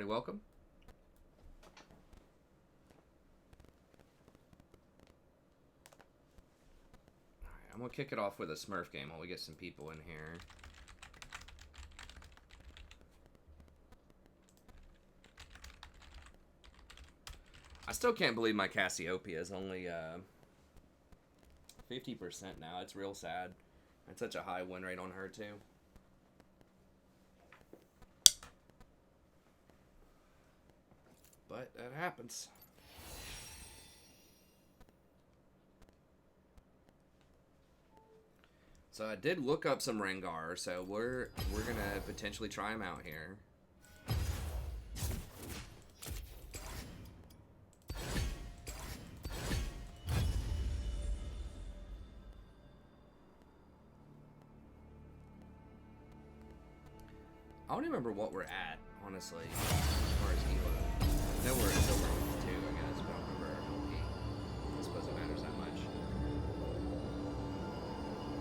Welcome. Alright, I'm gonna kick it off with a Smurf game while we get some people in here. I still can't believe my Cassiopeia is only 50% now. It's real sad. That's such a high win rate on her too. But that happens. So I did look up some Rengar, so we're gonna potentially try him out here. I don't even remember what we're at, honestly, as far as Elo. I know we're at silver 2, I guess, but I don't remember our LP. I suppose it matters that much.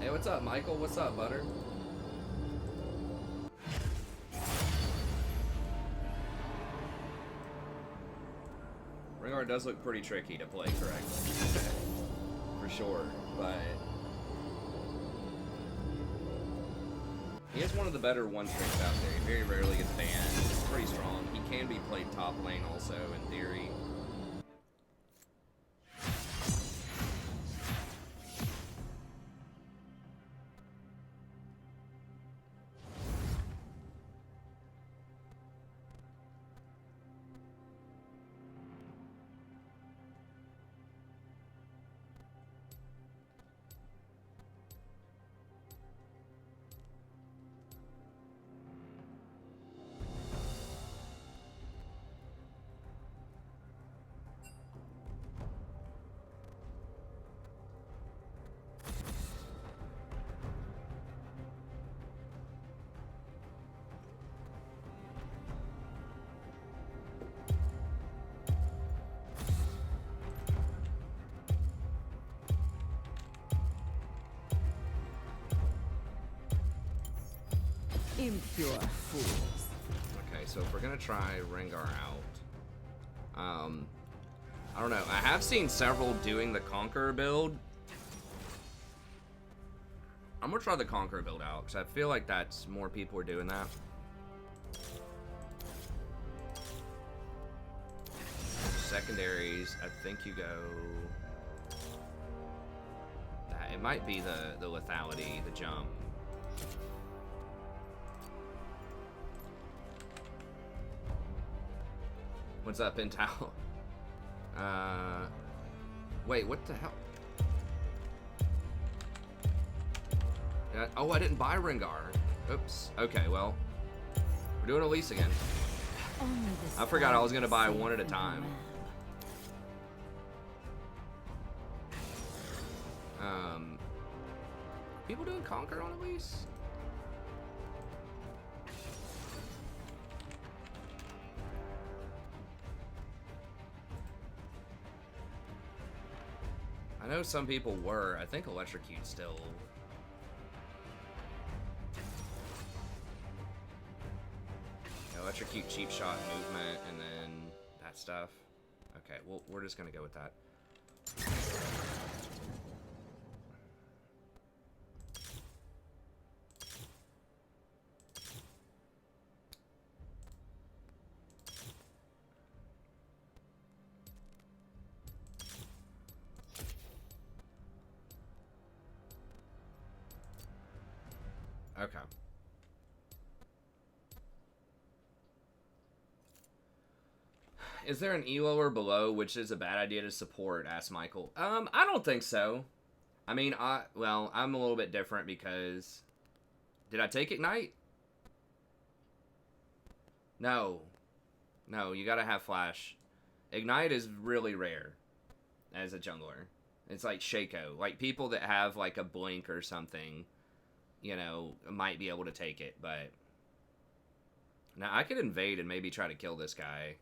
Hey, what's up, Michael? What's up, Butter? Rengar does look pretty tricky to play correctly. For sure, but he is one of the better one-tricks out there. He very rarely gets banned. He's pretty strong. He can be played top lane also, in theory. Impure fools. Okay, so if we're gonna try Rengar out, I don't know. I have seen several doing the Conqueror build. I'm gonna try the Conqueror build out because I feel like that's more people are doing that. Secondaries, I think you go. It might be the lethality, the jump. What's up, Intel? Wait, what the hell? Oh, I didn't buy Rengar. Oops. Okay, well, we're doing Elise again. I forgot I was gonna buy one at a time. People doing Conquer on Elise? I know some people were. I think Electrocute still. Electrocute, cheap shot, movement, and then that stuff. Okay, well, we're just gonna go with that. Okay. Is there an elo or below which is a bad idea to support? Asked Michael. I don't think so. I mean, well, I'm a little bit different because did I take Ignite? No. No, you gotta have Flash. Ignite is really rare as a jungler. It's like Shaco. Like people that have like a blink or something, you know, might be able to take it, but now I could invade and maybe try to kill this guy.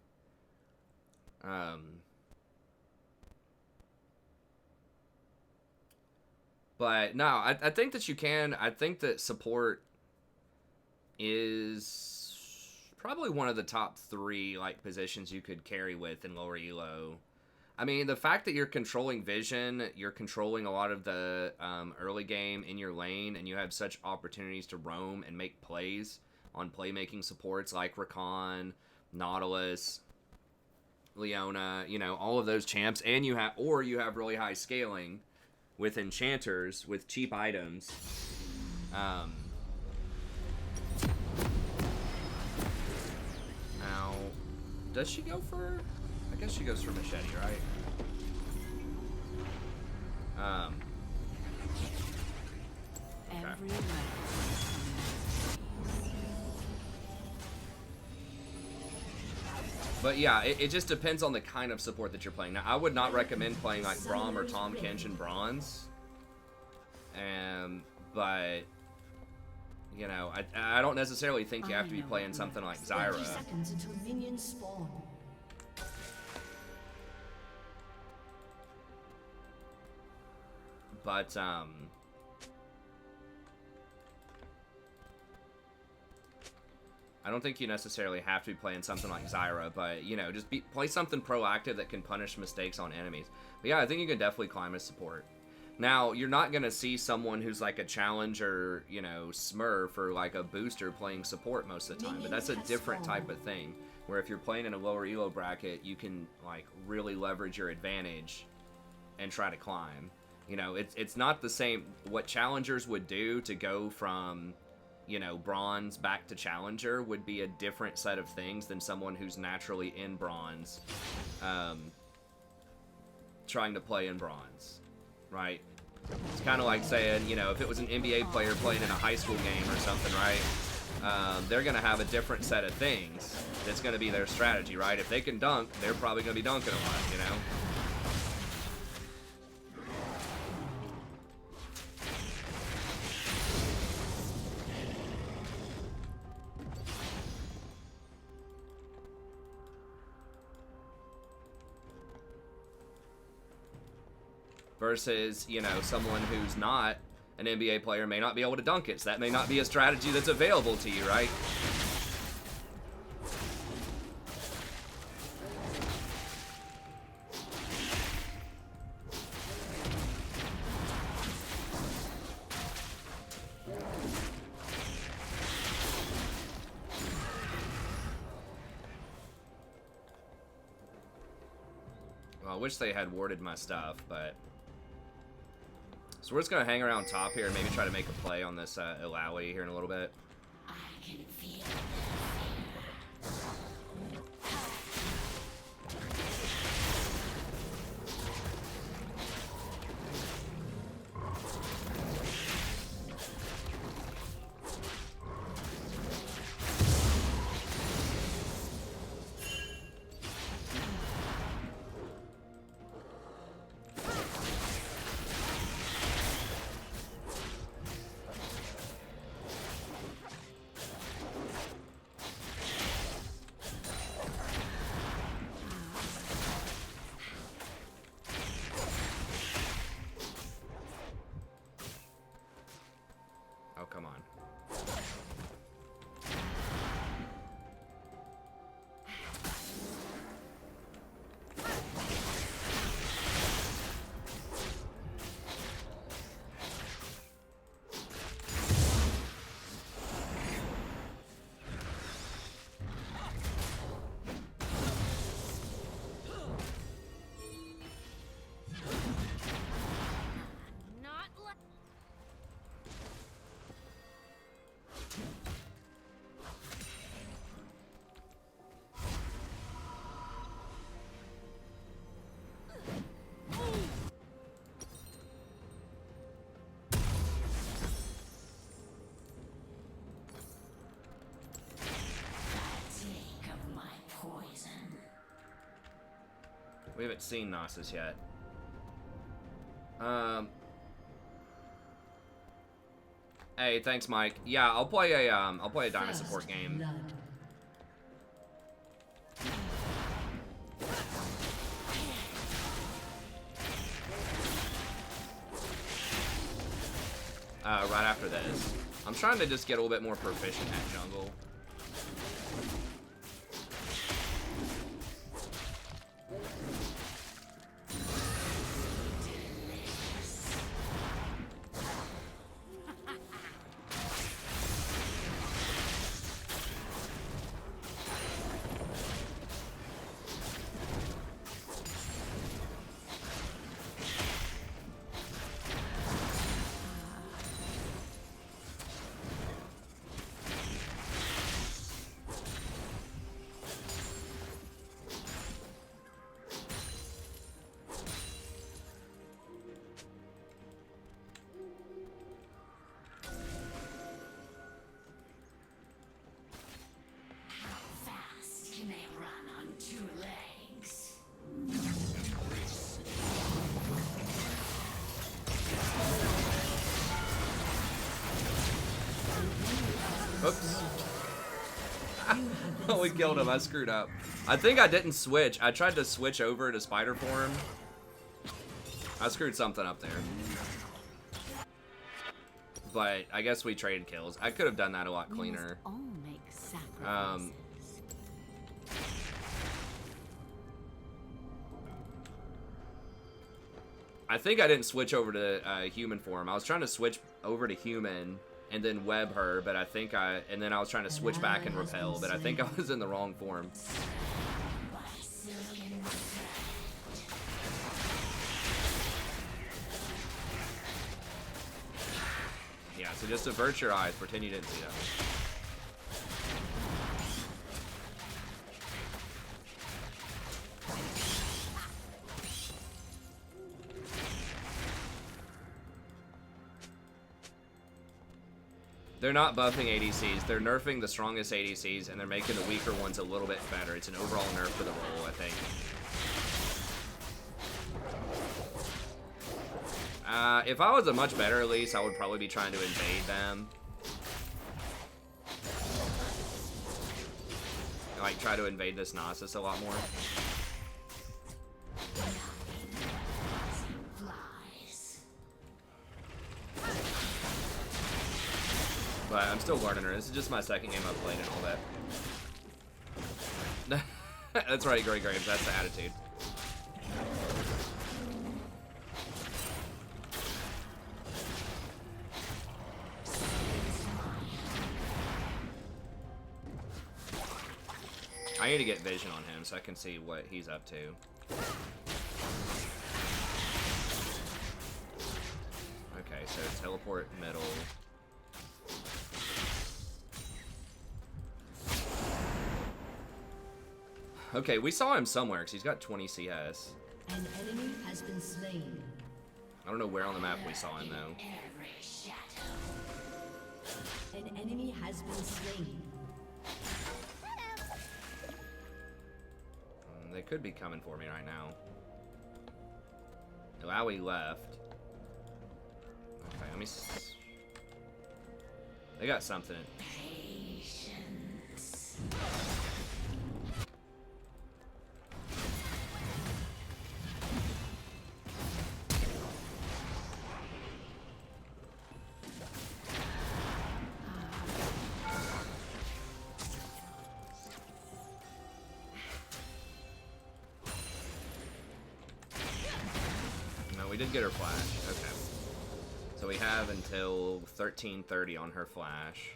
But no, I think that you can. I think that support is probably one of the top 3 like positions you could carry with in lower elo. I mean, the fact that you're controlling vision, you're controlling a lot of the early game in your lane, and you have such opportunities to roam and make plays on playmaking supports like Rakan, Nautilus, Leona, you know, all of those champs, and you have really high scaling with enchanters with cheap items. Now, does she go for? I guess she goes for machete, right? Okay. But yeah, it just depends on the kind of support that you're playing. Now, I would not recommend playing like Braum or Tahm Kench in bronze. But you know, I don't necessarily think you have to be playing something like Zyra. 30 seconds until minions spawn. But I don't think you necessarily have to be playing something like Zyra, but you know, just play something proactive that can punish mistakes on enemies. But yeah, I think you can definitely climb as support. Now, you're not going to see someone who's like a challenger, you know, Smurf or like a booster playing support most of the time, but that's a different type of thing, where if you're playing in a lower elo bracket, you can like really leverage your advantage and try to climb. You know, it's not the same. What challengers would do to go from, you know, bronze back to challenger would be a different set of things than someone who's naturally in bronze trying to play in bronze. Right? It's kind of like saying, you know, if it was an NBA player playing in a high school game or something, right? They're going to have a different set of things. That's going to be their strategy, right? If they can dunk, they're probably going to be dunking a lot, you know? Versus, you know, someone who's not an NBA player may not be able to dunk it, so that may not be a strategy that's available to you, right? Well, I wish they had warded my stuff, but... So we're just going to hang around top here and maybe try to make a play on this Ilaoi here in a little bit. I can feel We haven't seen Nasus yet. Hey, thanks, Mike. Yeah, I'll play a diamond support game. Right after this. I'm trying to just get a little bit more proficient at jungle. 2 legs. Oops. Oh, we killed him. I screwed up. I think I didn't switch. I tried to switch over to spider form. I screwed something up there. But I guess we traded kills. I could have done that a lot cleaner. All make sacrifices. I think I didn't switch over to human form. I was trying to switch over to human and then web her, but I think and then I was trying to switch back and repel, but I think I was in the wrong form. Yeah, so just avert your eyes, pretend you didn't see that. They're not buffing ADCs, they're nerfing the strongest ADCs and they're making the weaker ones a little bit better. It's an overall nerf for the role, I think. If I was a much better Elise, I would probably be trying to invade them. Like, try to invade this Nasus a lot more. But I'm still learning her. This is just my second game I've played and all that. That's right, Grey Graves. That's the attitude. I need to get vision on him so I can see what he's up to. Okay, so teleport middle. Okay, we saw him somewhere because he's got 20 CS. An enemy has been slain. I don't know where on the map we saw him though. Every shadow. An enemy has been slain. They could be coming for me right now. Owie left. Okay, let me. They got something. Patience. We did get her flash. Okay. So we have until 13:30 on her flash.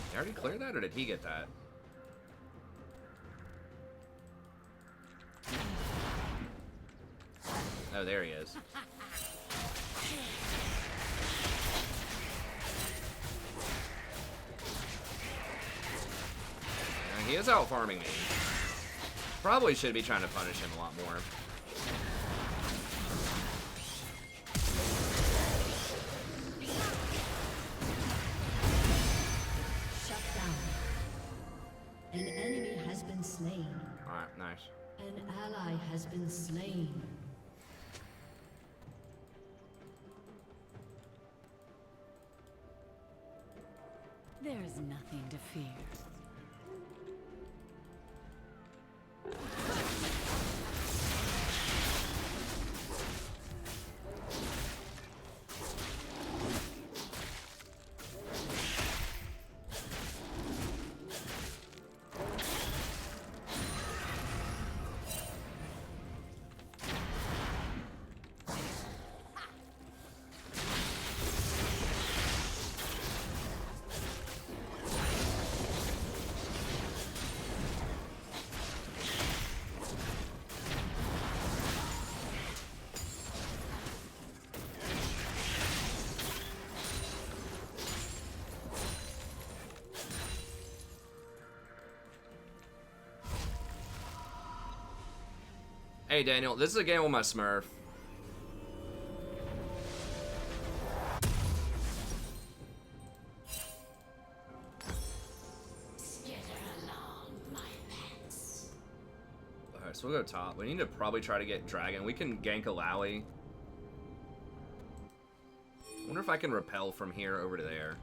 Did I already clear that, or did he get that? Oh, there he is. He is out farming me. Probably should be trying to punish him a lot more. Shut down. An enemy has been slain. Alright, nice. An ally has been slain. There is nothing to fear. Hey, Daniel. This is a game with my Smurf. Alright, so we'll go top. We need to probably try to get Dragon. We can gank a Lowy. I wonder if I can repel from here over to there.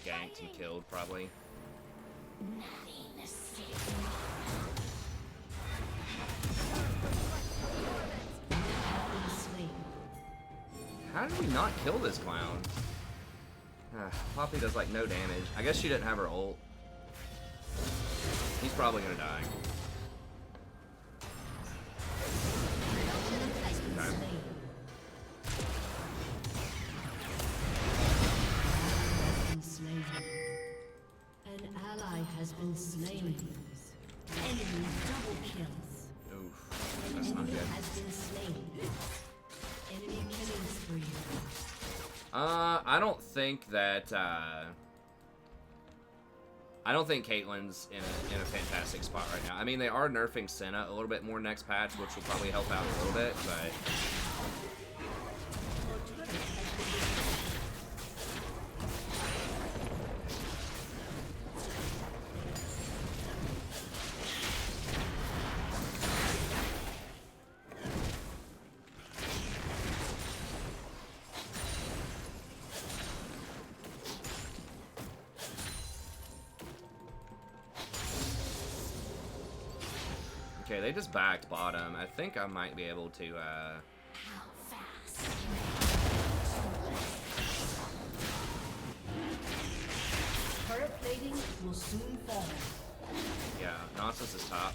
Ganked and killed, probably. How did we not kill this clown? Poppy does like no damage. I guess she didn't have her ult. He's probably gonna die. Okay. An ally has been slain. Enemy double kills. Oof, that's not good. Has been slain. Enemy killing spree. I don't think that. I don't think Caitlyn's in a fantastic spot right now. I mean, they are nerfing Senna a little bit more next patch, which will probably help out a little bit, but. Okay, they just backed bottom. I think I might be able to, Turret plating will soon fall. yeah, Nonsense is top.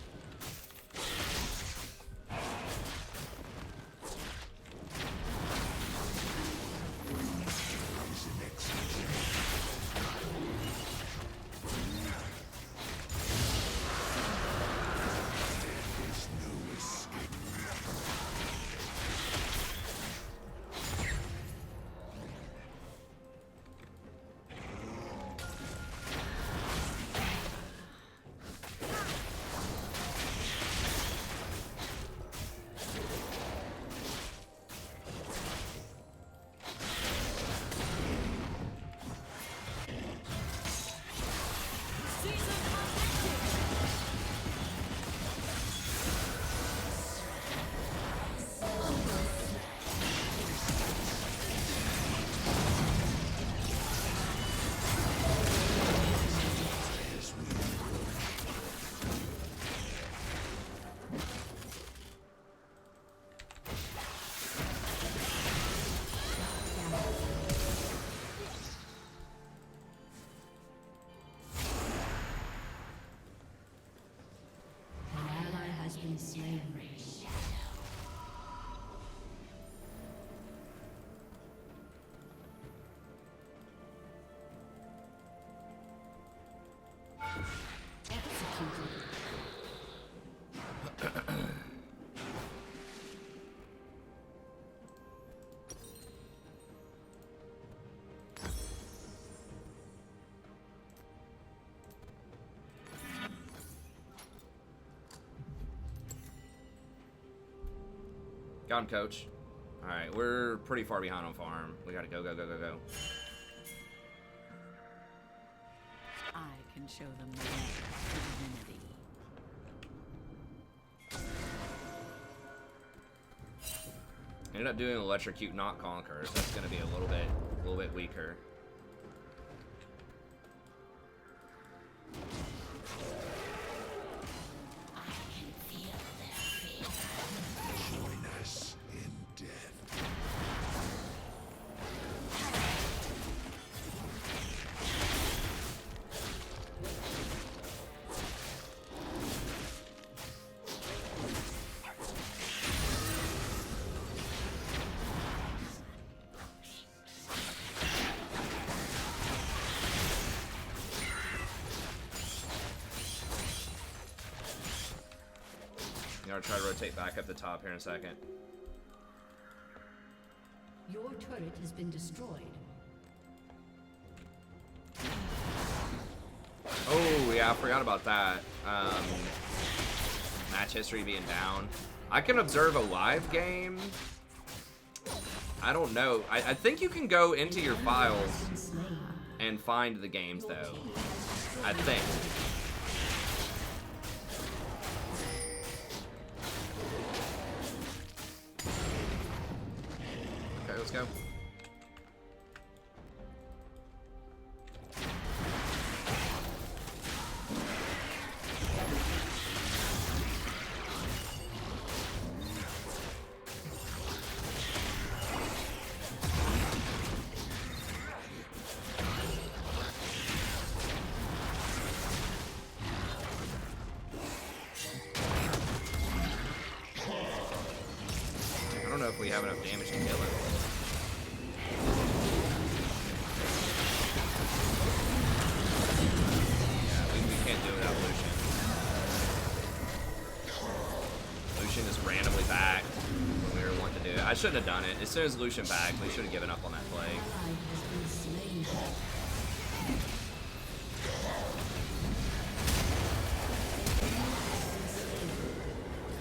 Slain. Got him, coach. Alright, we're pretty far behind on farm. We gotta go, go, go, go, go. I can can show them the way to divinity. Ended up doing electrocute, not conquer, so that's gonna be a little bit weaker. I'll try to rotate back up the top here in a second. Your turret has been destroyed. Oh, yeah, I forgot about that. Match history being down. I can observe a live game. I don't know. I think you can go into your files and find the games, though. I think. Let's go. I don't know if we have enough damage to kill it. I shouldn't have done it. As soon as Lucian backed, we should have given up on that play.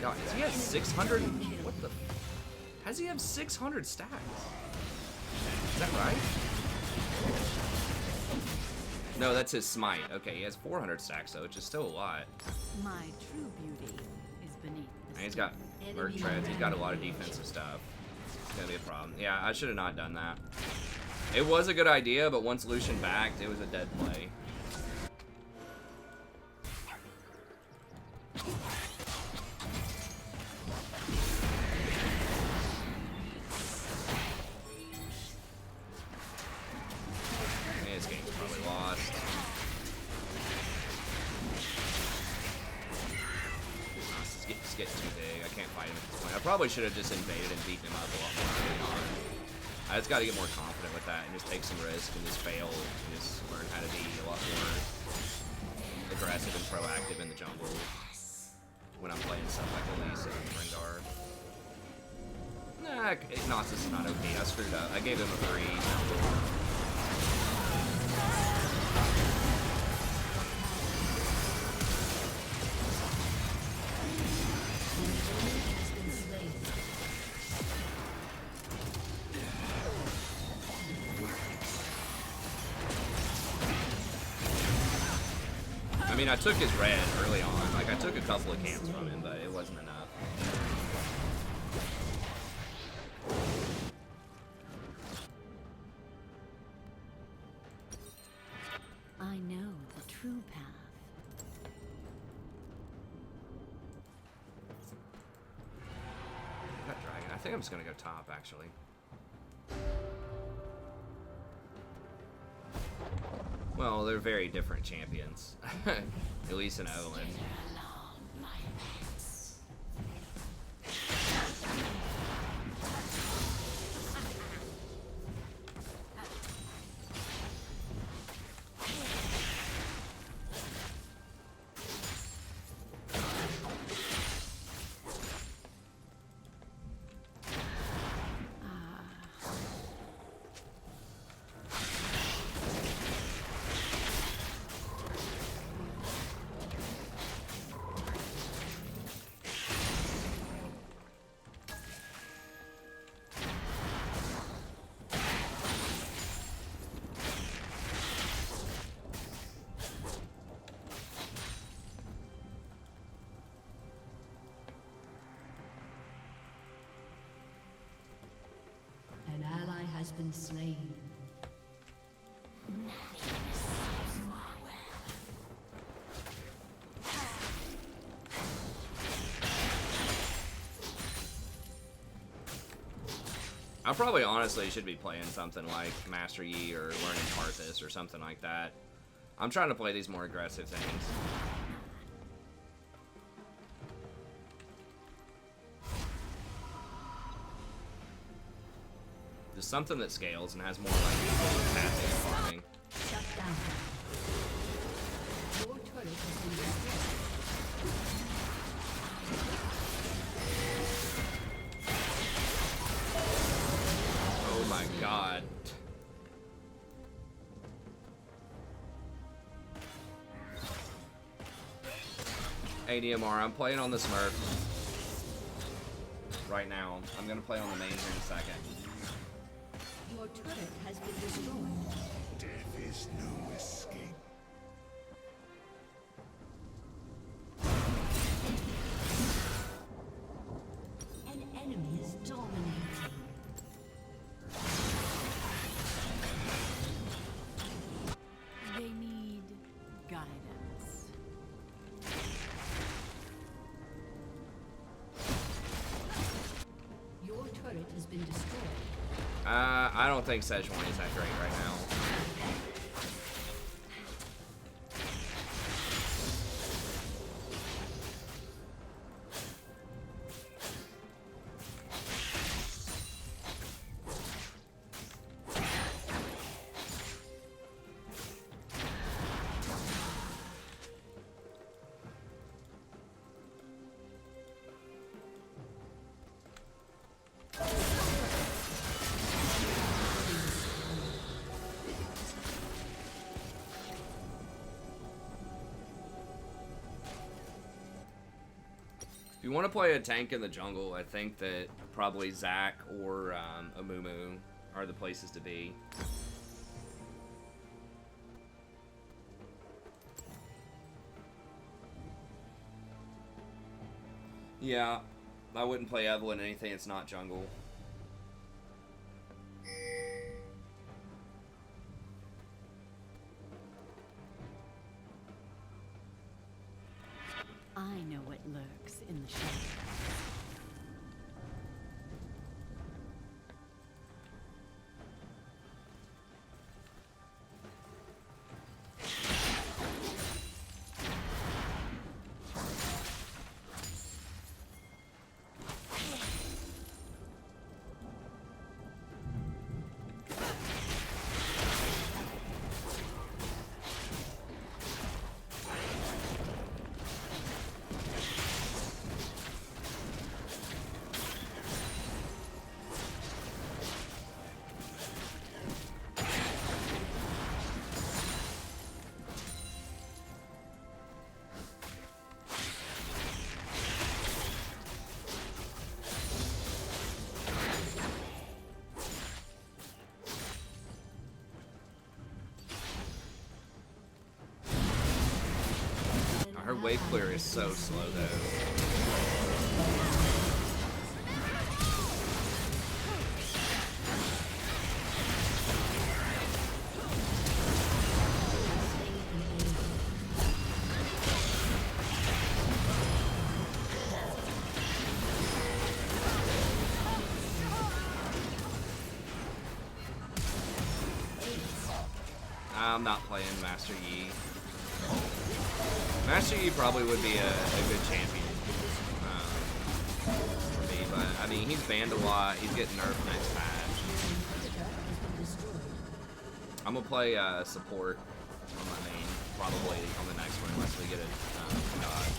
God, does he have 600? What the? How does he have 600 stacks? Is that right? No, that's his smite. Okay, he has 400 stacks though, which is still a lot. My true beauty is beneath the And he's got Merc Treads. He's got a lot of defensive stuff. It's gonna be a problem. Yeah, I should have not done that. It was a good idea, but once Lucian backed, it was a dead play. This game's probably lost. It's getting too big. I can't fight him at this point. I probably should have just invaded and beaten him up a lot more early on. I just got to get more confident with that and just take some risk and just fail and just learn how to be a lot more aggressive and proactive in the jungle when I'm playing stuff like Elise and Rengar. Nah, Nasus is not OP. I screwed up. I gave him a 3. I mean, I took his red early on. Like, I took a couple of camps from him, but it wasn't enough. I know the true path. That dragon. I think I'm just gonna go top, actually. Well, they're very different champions. Elise and Evelyn. been slain. I probably honestly should be playing something like Master Yi or learning Karthus or something like that. I'm trying to play these more aggressive things. Just something that scales and has more like passive farming. Shut down. Your turret has been destroyed. Oh my god. ADMR, I'm playing on the Smurf right now. I'm gonna play on the main here in a second. Your turret has been destroyed. Death is no escape. An enemy is dominating. They need guidance. Your turret has been destroyed. I don't think Sejuani is that great right now. If you want to play a tank in the jungle, I think that probably Zac or Amumu are the places to be. Yeah, I wouldn't play Evelyn in anything that's not jungle. I know what lurks in the shadows. Her wave clear is so slow though. I'm not playing Master Yi. Master Yi probably would be a good champion for me, but I mean, he's banned a lot. He's getting nerfed next match. I'm gonna play support on my main, probably on the next one, unless we get a dodge.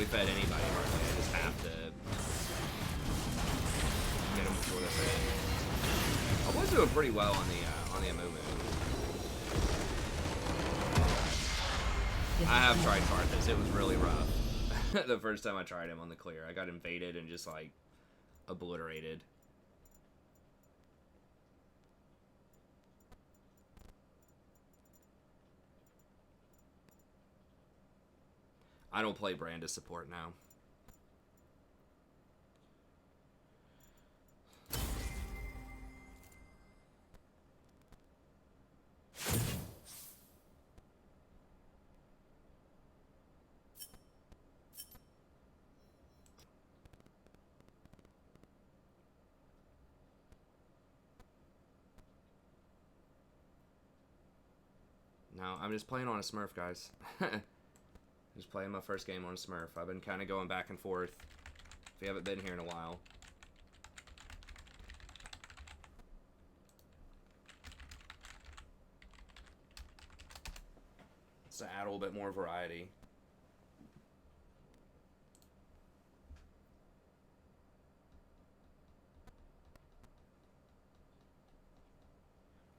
Fed anybody hardly. I just have to for the thing. I was doing pretty well on the Amumu. I have tried Karthus. It was really rough. The first time I tried him on the clear, I got invaded and just like obliterated. I don't play Brand as support now. No, I'm just playing on a Smurf, guys. Just playing my first game on a Smurf. I've been kind of going back and forth. If you haven't been here in a while. Just to add a little bit more variety.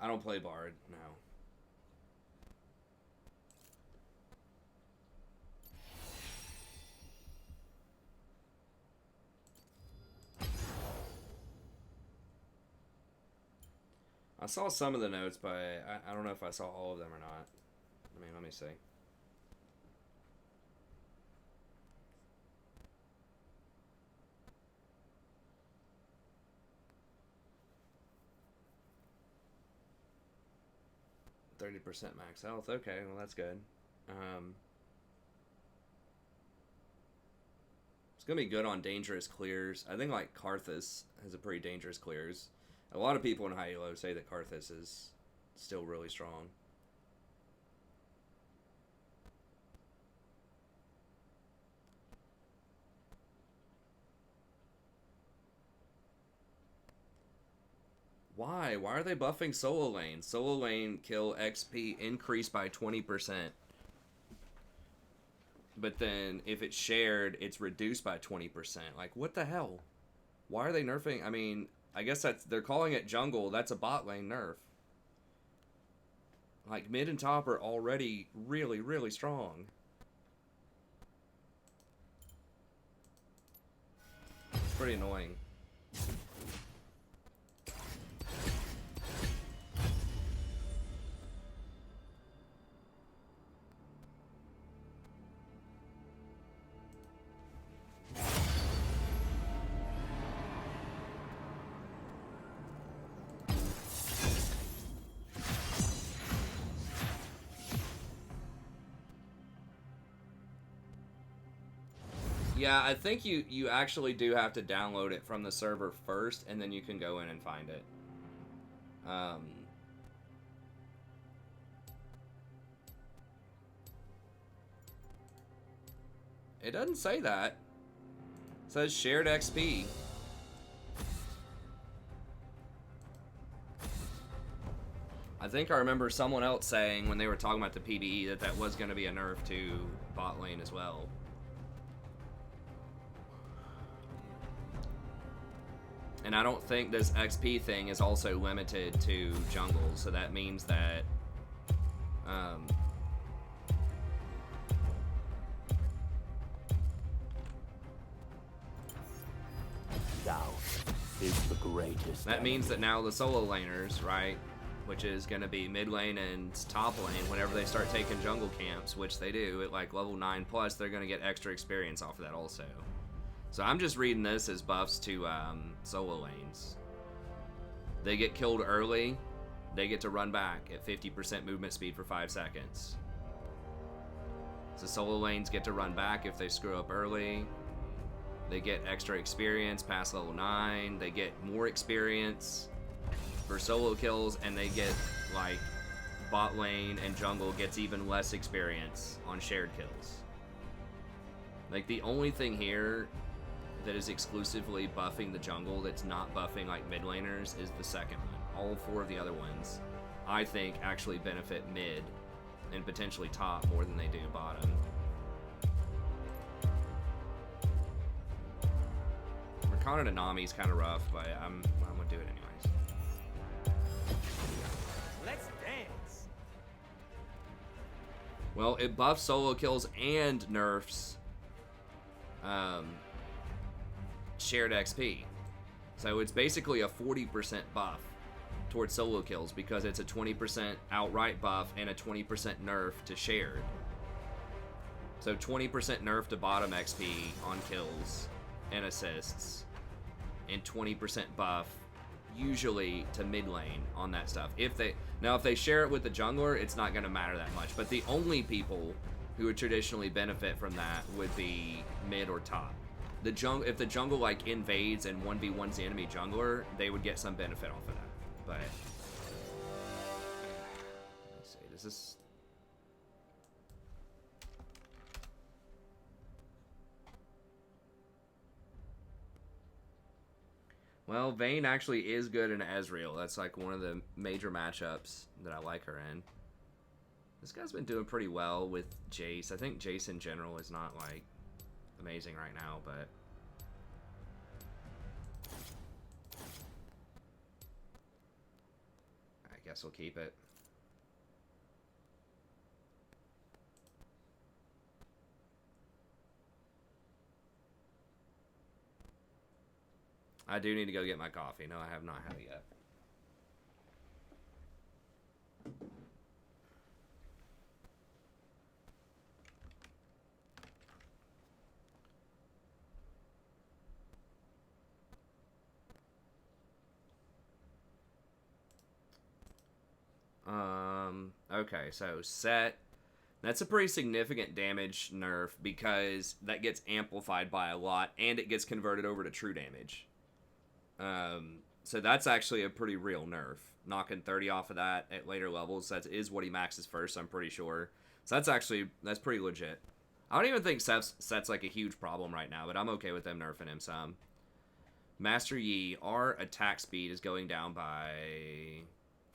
I don't play Bard, no. I saw some of the notes, but I don't know if I saw all of them or not. I mean, let me see. %30 max health. Okay, well that's good. It's gonna be good on dangerous clears. I think like Karthus has a pretty dangerous clears. A lot of people in high elo say that Karthus is still really strong. Why? Why are they buffing solo lane? Solo lane kill XP increased by 20%. But then if it's shared, it's reduced by 20%. Like, what the hell? Why are they nerfing? I mean, I guess they're calling it jungle. That's a bot lane nerf. Like, mid and top are already really, really strong. It's pretty annoying. Yeah, I think you actually do have to download it from the server first, and then you can go in and find it. It doesn't say that. It says shared XP. I think I remember someone else saying when they were talking about the PBE that that was going to be a nerf to bot lane as well. And I don't think this XP thing is also limited to jungle, so that means that Thou is the greatest. that means that now the solo laners, right, which is going to be mid lane and top lane, whenever they start taking jungle camps, which they do at like level 9+, they're going to get extra experience off of that also. So I'm just reading this as buffs to solo lanes. They get killed early, they get to run back at 50% movement speed for 5 seconds. So solo lanes get to run back if they screw up early. They get extra experience past level 9. They get more experience for solo kills, and they get, like, bot lane and jungle gets even less experience on shared kills. Like, the only thing here that is exclusively buffing the jungle that's not buffing like mid laners is the second one. All 4 of the other ones, I think, actually benefit mid and potentially top more than they do bottom. We're Kana to Nami's kind of rough, but I'm gonna do it anyways. Let's dance. Well, it buffs solo kills and nerfs shared XP. So it's basically a 40% buff towards solo kills because it's a 20% outright buff and a 20% nerf to shared. So 20% nerf to bottom XP on kills and assists, and 20% buff usually to mid lane on that stuff. If they share it with the jungler, it's not going to matter that much. But the only people who would traditionally benefit from that would be mid or top. If the jungle like invades and 1v1s the enemy jungler, they would get some benefit off of that. But let's see, does this? Well, Vayne actually is good in Ezreal. That's like one of the major matchups that I like her in. This guy's been doing pretty well with Jace. I think Jace in general is not like amazing right now, but I guess we'll keep it. I do need to go get my coffee. No, I have not had it yet. Okay, so set. That's a pretty significant damage nerf because that gets amplified by a lot and it gets converted over to true damage. So that's actually a pretty real nerf. Knocking 30 off of that at later levels, that is what he maxes first, I'm pretty sure. So that's pretty legit. I don't even think Set's like a huge problem right now, but I'm okay with them nerfing him some. Master Yi, our attack speed is going down by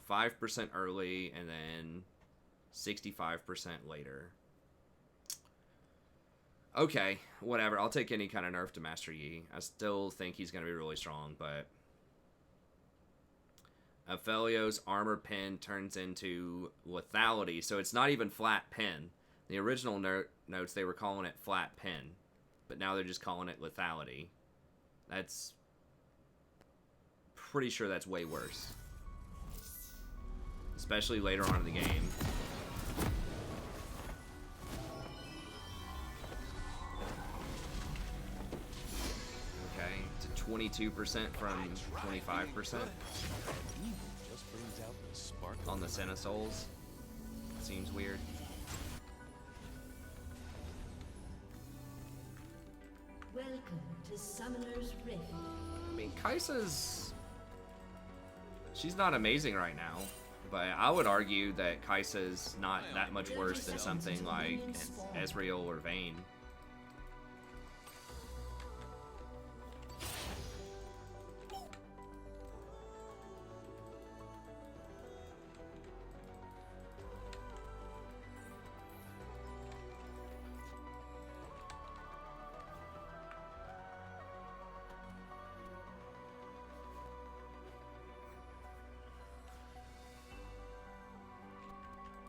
5% early and then 65% later. Okay, whatever. I'll take any kind of nerf to Master Yi. I still think he's going to be really strong, but Aphelio's armor pin turns into lethality, so it's not even flat pin. The original notes, they were calling it flat pin, but now they're just calling it lethality. That's pretty sure that's way worse, especially later on in the game. Okay, to 22% from 25% on the Senna Souls. Seems weird. Welcome to Summoner's Rift. I mean, she's not amazing right now, but I would argue that Kai'Sa's not that much worse than something like Ezreal or Vayne.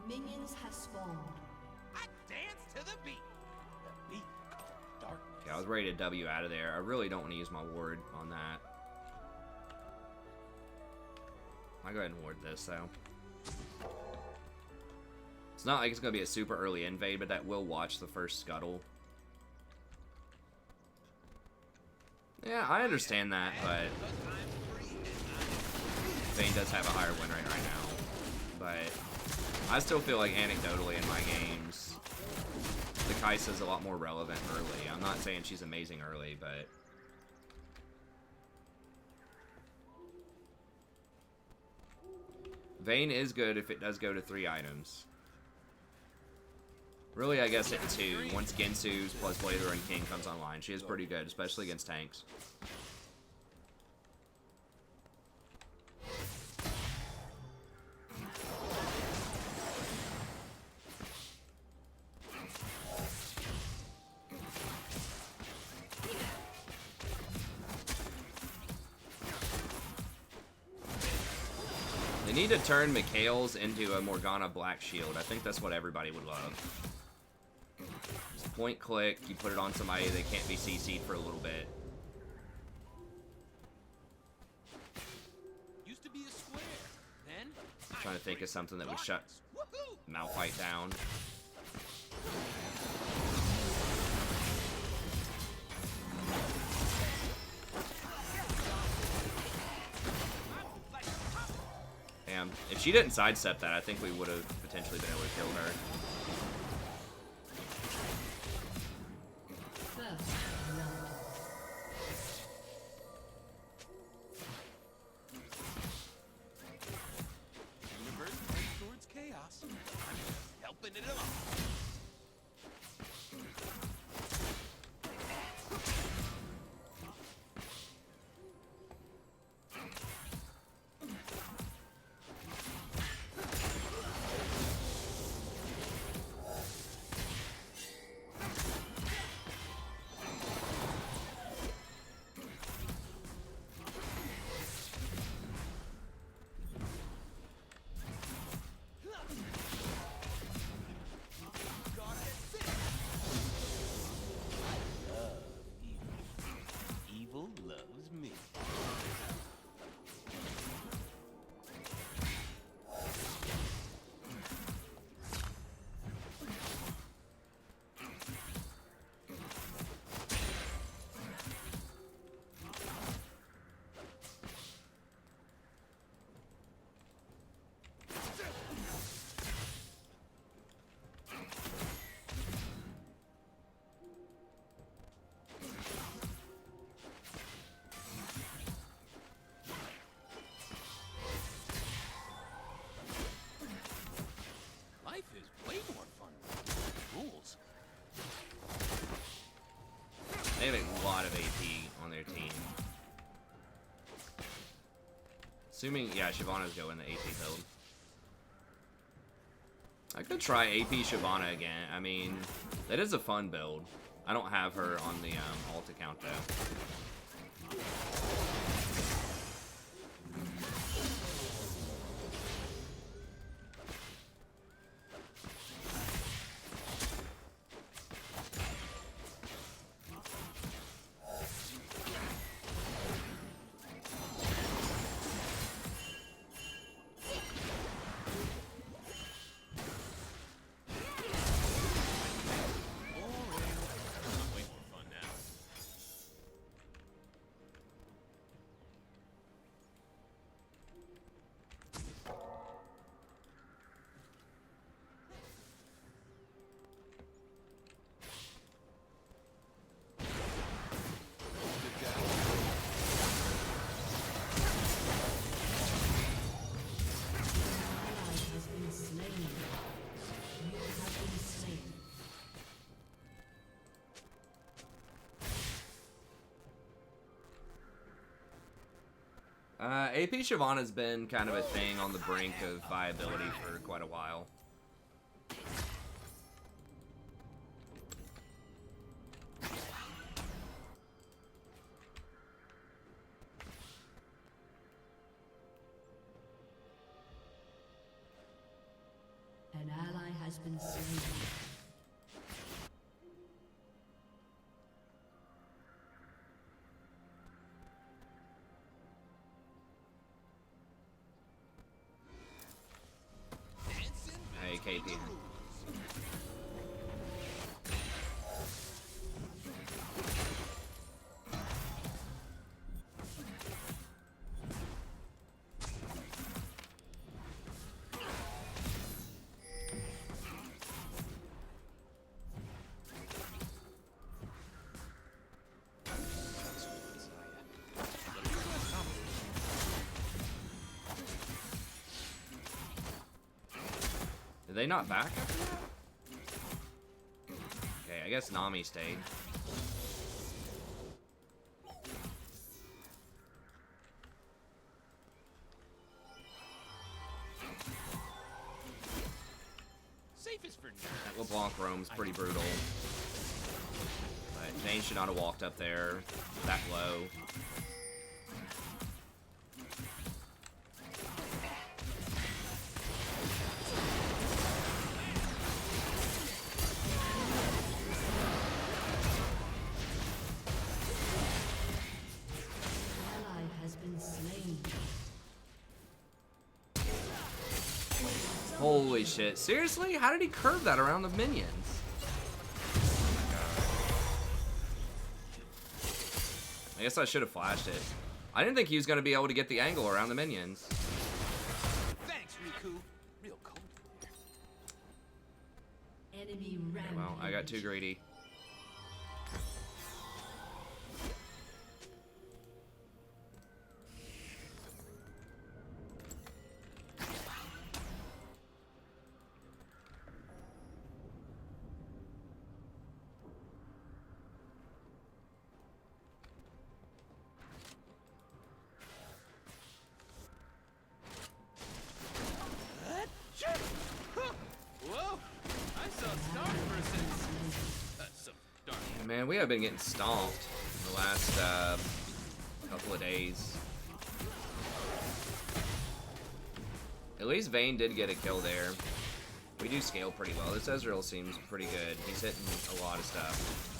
Minions have spawned. I dance to the beat. The beat called darkness. Okay, I was ready to W out of there. I really don't want to use my ward on that. I'll go ahead and ward this, though. It's not like it's going to be a super early invade, but that will watch the first scuttle. Yeah, I understand that, but Vayne does have a higher win rate right now. But I still feel like anecdotally in my games, the Kai'Sa's a lot more relevant early. I'm not saying she's amazing early, but Vayne is good if it does go to 3 items. Really, I guess at 2. Once Gensu's plus Blazer and King comes online, she is pretty good, especially against tanks. They need to turn Mikhail's into a Morgana Black Shield. I think that's what everybody would love. Just point click, you put it on somebody, they can't be CC'd for a little bit. Used to be a square. Then I'm trying to think of something that would shut Maokai down. Damn, if she didn't sidestep that, I think we would have potentially been able to kill her. First blood. universe heads towards chaos. I'm just helping it along. Evil loves me. Life is way more fun with rules. They have a lot of AP on their team. Assuming, yeah, Shyvana's going the AP build. I could try AP Shyvana again. I mean, that is a fun build. I don't have her on the alt account though. Way more fun now. Ally has been slain. You have been slain. AP Shyvana's been kind of a thing on the brink of viability for quite a while. An ally has been slain. Hey, KP. Did they not back after that? Okay, I guess Nami stayed. Safest for That nerds. LeBlanc roam's pretty brutal. But Vayne should not have walked up there that low. Holy shit. Seriously? How did he curve that around the minions? Oh my god. I guess I should have flashed it. I didn't think he was going to be able to get the angle around the minions. Thanks, Riku. Real cold. Enemy Okay, well, I got too greedy. Whoa! I saw stars for a second. Some dark. Man, we have been getting stomped the last couple of days. At least Vayne did get a kill there. We do scale pretty well. This Ezreal seems pretty good. He's hitting a lot of stuff.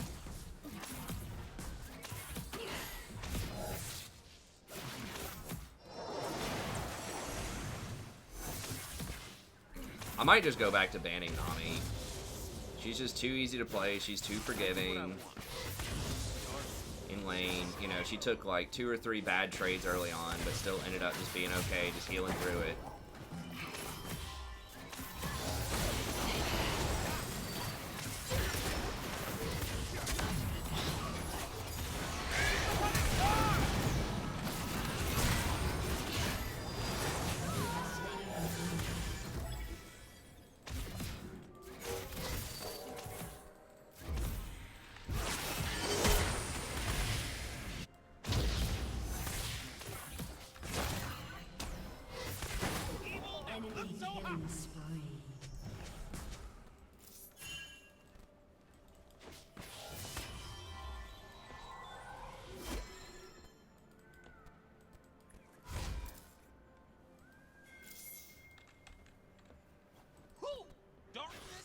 I might just go back to banning Nami. She's just too easy to play. She's too forgiving. In lane, you know, she took like 2 or 3 bad trades early on, but still ended up just being okay, just healing through it.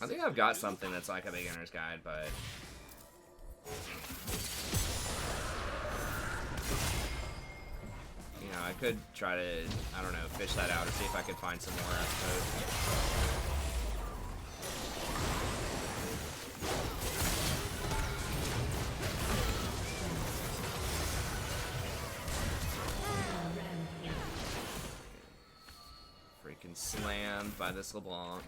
I think I've got something that's like a beginner's guide, but you know, I could try to, I don't know, fish that out or see if I could find some more, I suppose. Freaking slammed by this LeBlanc.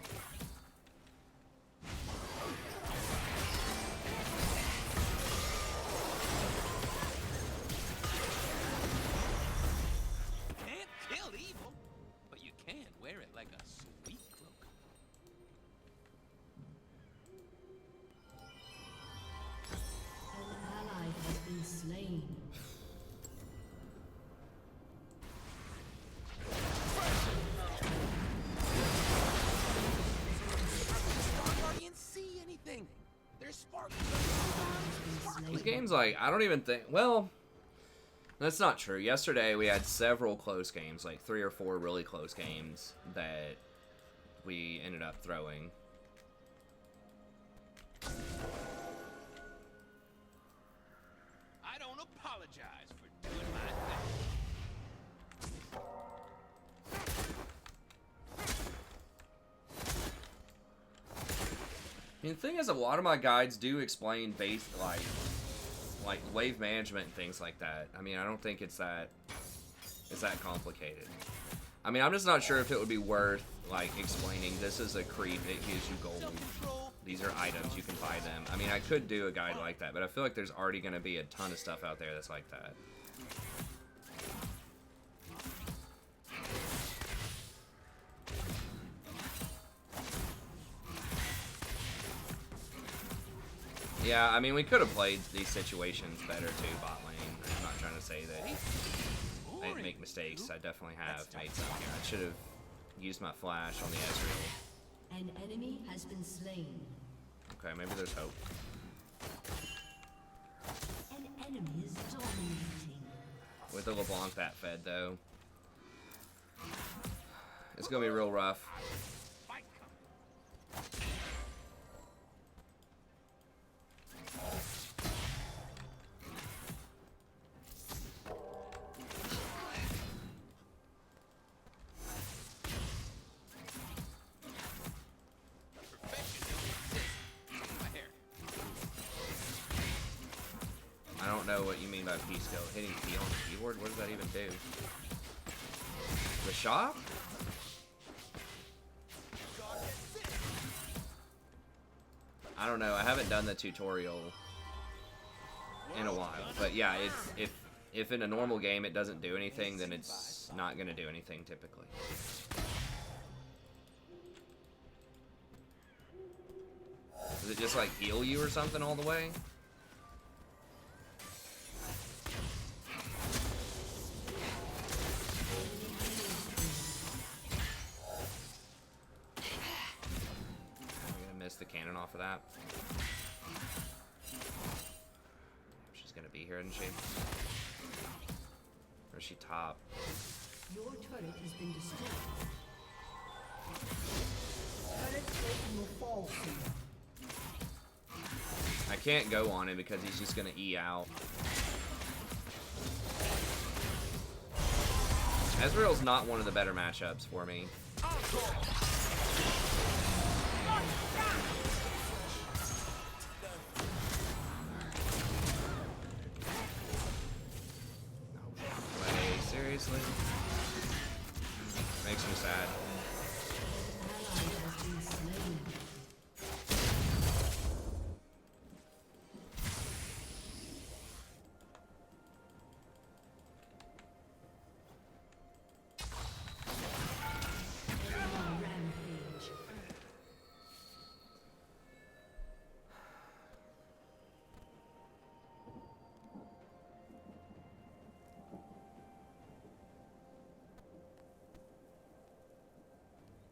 These games, like, I don't even think, well, that's not true. Yesterday we had several close games, like 3 or 4 really close games that we ended up throwing. I don't apologize for doing my I mean, the thing is, a lot of my guides do explain base, like wave management and things like that. I mean, I don't think it's that complicated. I mean, I'm just not sure if it would be worth, like, explaining this is a creep, it gives you gold. These are items, you can buy them. I mean, I could do a guide like that, but I feel like there's already going to be a ton of stuff out there that's like that. Yeah, I mean, we could have played these situations better too, bot lane. I'm not trying to say that I didn't make mistakes. I definitely have made some here. I should have used my flash on the Ezreal. An enemy has been slain. Okay, maybe there's hope. An enemy is dominating. With the LeBlanc that fed, though, it's going to be real rough. I don't know what you mean by P-skill. Hitting P on the keyboard? What does that even do? The shop? I don't know. I haven't done the tutorial in a while. But yeah, if in a normal game it doesn't do anything, then it's not going to do anything typically. Does it just like heal you or something all the way? The cannon off of that. She's gonna be here, isn't she? Or is she top? Your turret has been destroyed. Turret plate will fall soon. I can't go on him because he's just gonna E out. Ezreal's not one of the better matchups for me. Seriously? Makes me sad.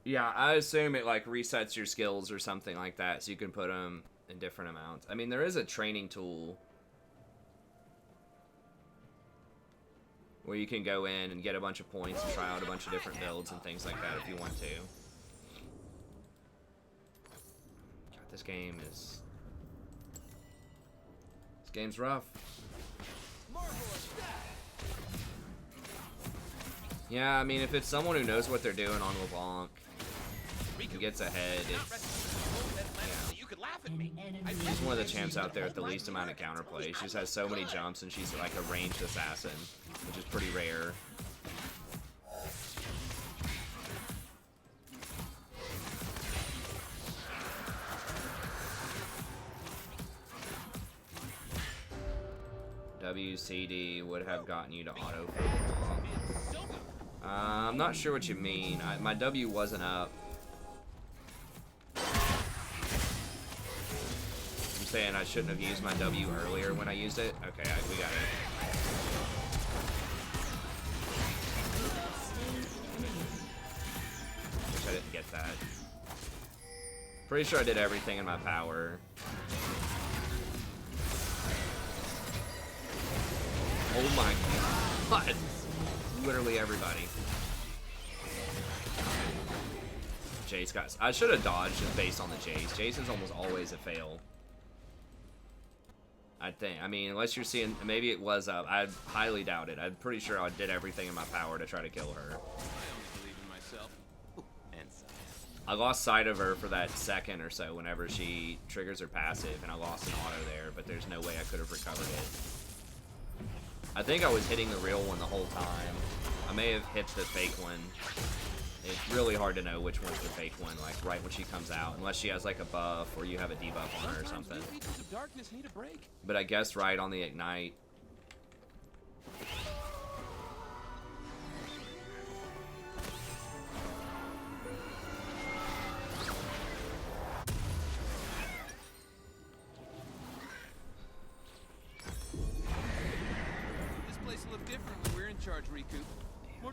Yeah, I assume it like resets your skills or something like that, so you can put them in different amounts. I mean, there is a training tool where you can go in and get a bunch of points and try out a bunch of different builds and things like that if you want to. God, this game's rough. Yeah, I mean, if it's someone who knows what they're doing on LeBlanc, who gets ahead, she's one of the champs out there with the least amount of counterplay. She just has so many jumps, and she's like a ranged assassin, which is pretty rare. WCD would have gotten you to auto for LeBlanc. I'm not sure what you mean. My W wasn't up. I'm saying I shouldn't have used my W earlier when I used it. Okay, we got it. Wish I didn't get that. Pretty sure I did everything in my power. Oh my god. Literally everybody. Jace got... I should have dodged just based on the Jace. Jace is almost always a fail. I think. I mean, unless you're seeing... Maybe it was up. I highly doubt it. I'm pretty sure I did everything in my power to try to kill her. I lost sight of her for that second or so whenever she triggers her passive, and I lost an auto there, but there's no way I could have recovered it. I think I was hitting the real one the whole time. I may have hit the fake one. It's really hard to know which one's the fake one, like right when she comes out, unless she has like a buff or you have a debuff on her or something. But I guess right on the ignite.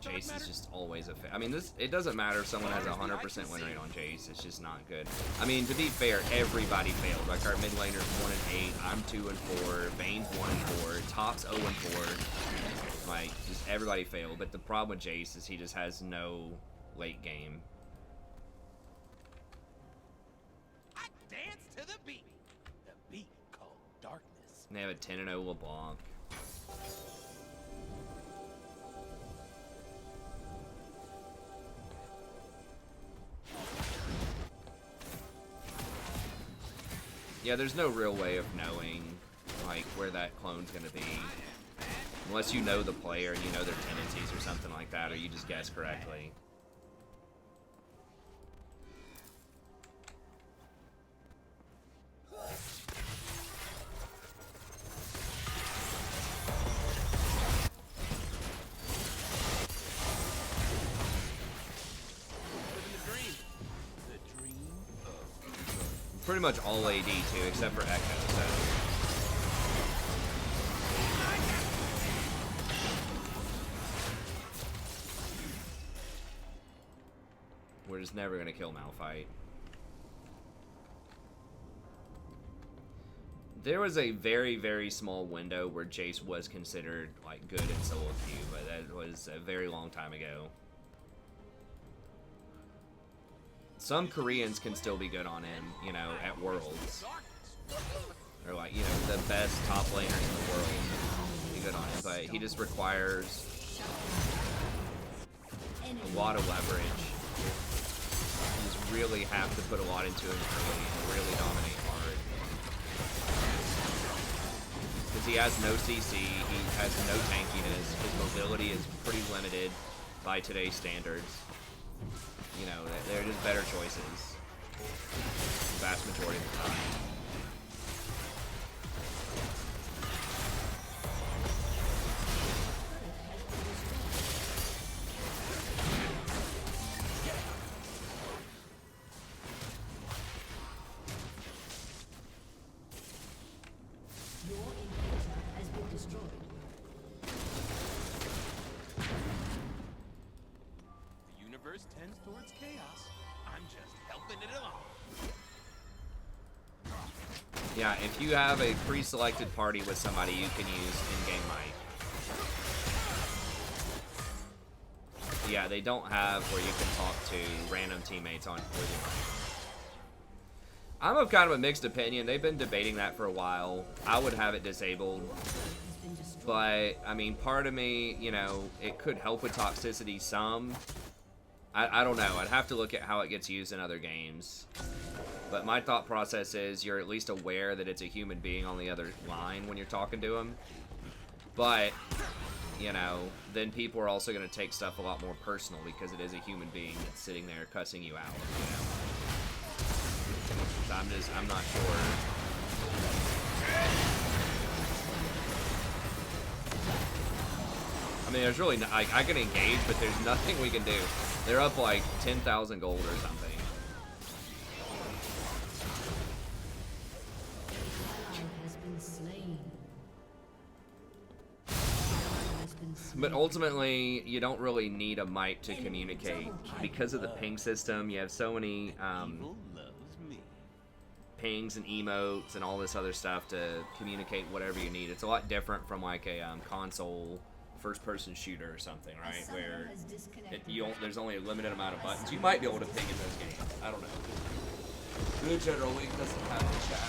Jace is just always a fail. I mean, it doesn't matter if someone has a 100% win rate on Jace. It's just not good. I mean, to be fair, everybody failed. Like, our mid laner's 1-8. I'm 2-4. Vayne's 1-4. Top's 0-4. Like, just everybody failed. But the problem with Jace is he just has no late game. I dance to the beat. The beat called darkness. And they have a 10-0 LeBlanc. Yeah, there's no real way of knowing, like where that clone's gonna be. Unless you know the player, you know their tendencies or something like that, or you just guess correctly. Pretty much all AD too, except for Echo, so. We're just never gonna kill Malphite. There was a very, very small window where Jace was considered like good in solo queue, but that was a very long time ago. Some Koreans can still be good on him, you know, at Worlds. Or like, you know, the best top laner in the world be good on him, but he just requires a lot of leverage. You just really have to put a lot into him early and really dominate hard. Because he has no CC, he has no tankiness, his mobility is pretty limited by today's standards. You know, they're just better choices. The vast majority of the time. Your inhibitor has been destroyed. The universe tends towards chaos. I'm just helping it along. Yeah, if you have a pre-selected party with somebody, you can use in-game might. Yeah, they don't have where you can talk to random teammates on with your mic. I'm of kind of a mixed opinion. They've been debating that for a while. I would have it disabled. But, I mean, part of me, you know, it could help with toxicity some. I don't know. I'd have to look at how it gets used in other games. But my thought process is you're at least aware that it's a human being on the other line when you're talking to him. But, you know, then people are also going to take stuff a lot more personal because it is a human being that's sitting there cussing you out, you know. So I'm not sure. I mean, there's really, I can engage, but there's nothing we can do. They're up like 10,000 gold or something. But ultimately, you don't really need a mic to communicate. Because of the ping system, you have so many pings and emotes and all this other stuff to communicate whatever you need. It's a lot different from like a console first-person shooter or something, right? Where there's only a limited amount of buttons. You might be able to ping in those games. I don't know. The general link doesn't have the chat.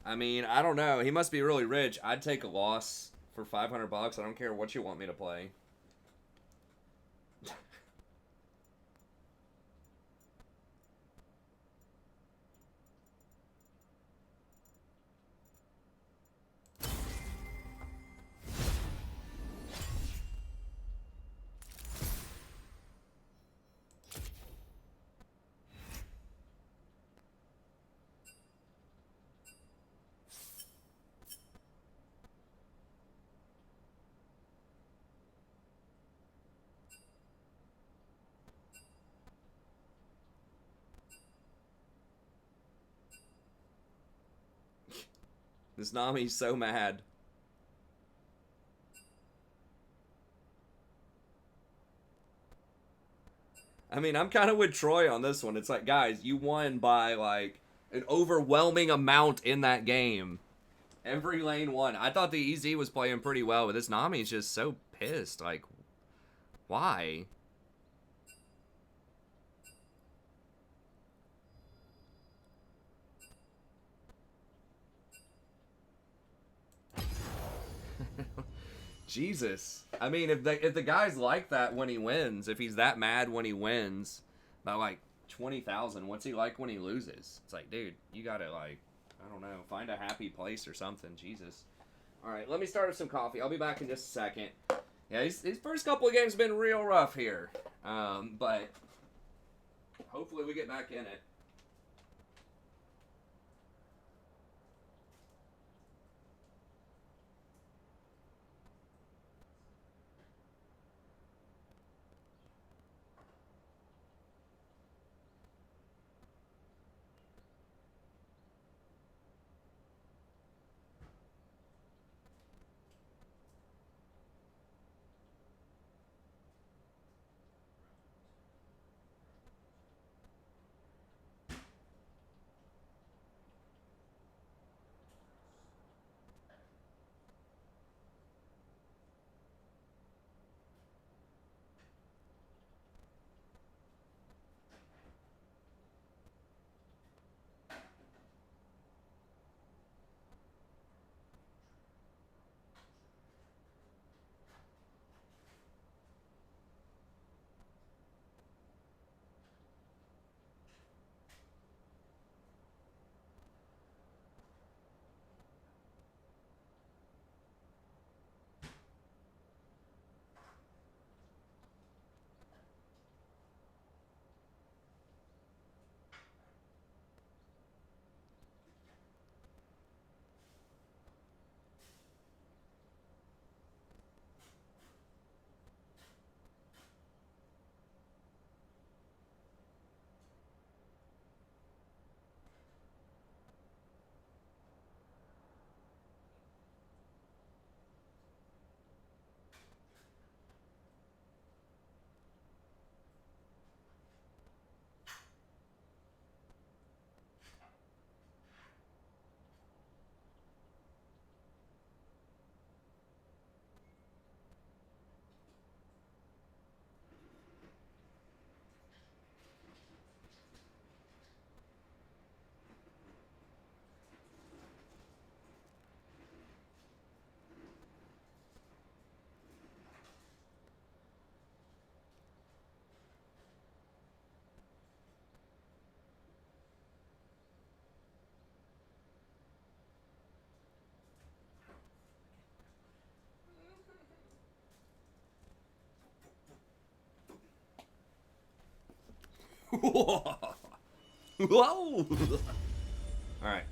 I mean, I don't know. He must be really rich. I'd take a loss for $500. I don't care what you want me to play. This Nami's so mad. I mean, I'm kind of with Troy on this one. It's like, guys, you won by, like, an overwhelming amount in that game. Every lane won. I thought the EZ was playing pretty well, but this Nami's just so pissed. Like, Why? Jesus. I mean, if the guy's like that when he wins, if he's that mad when he wins by like 20,000, what's he like when he loses? It's like, dude, you gotta like, I don't know, find a happy place or something. Jesus. All right, let me start with some coffee. I'll be back in just a second. Yeah, these first couple of games have been real rough here, but hopefully we get back in it. Whoa! Whoa! All right.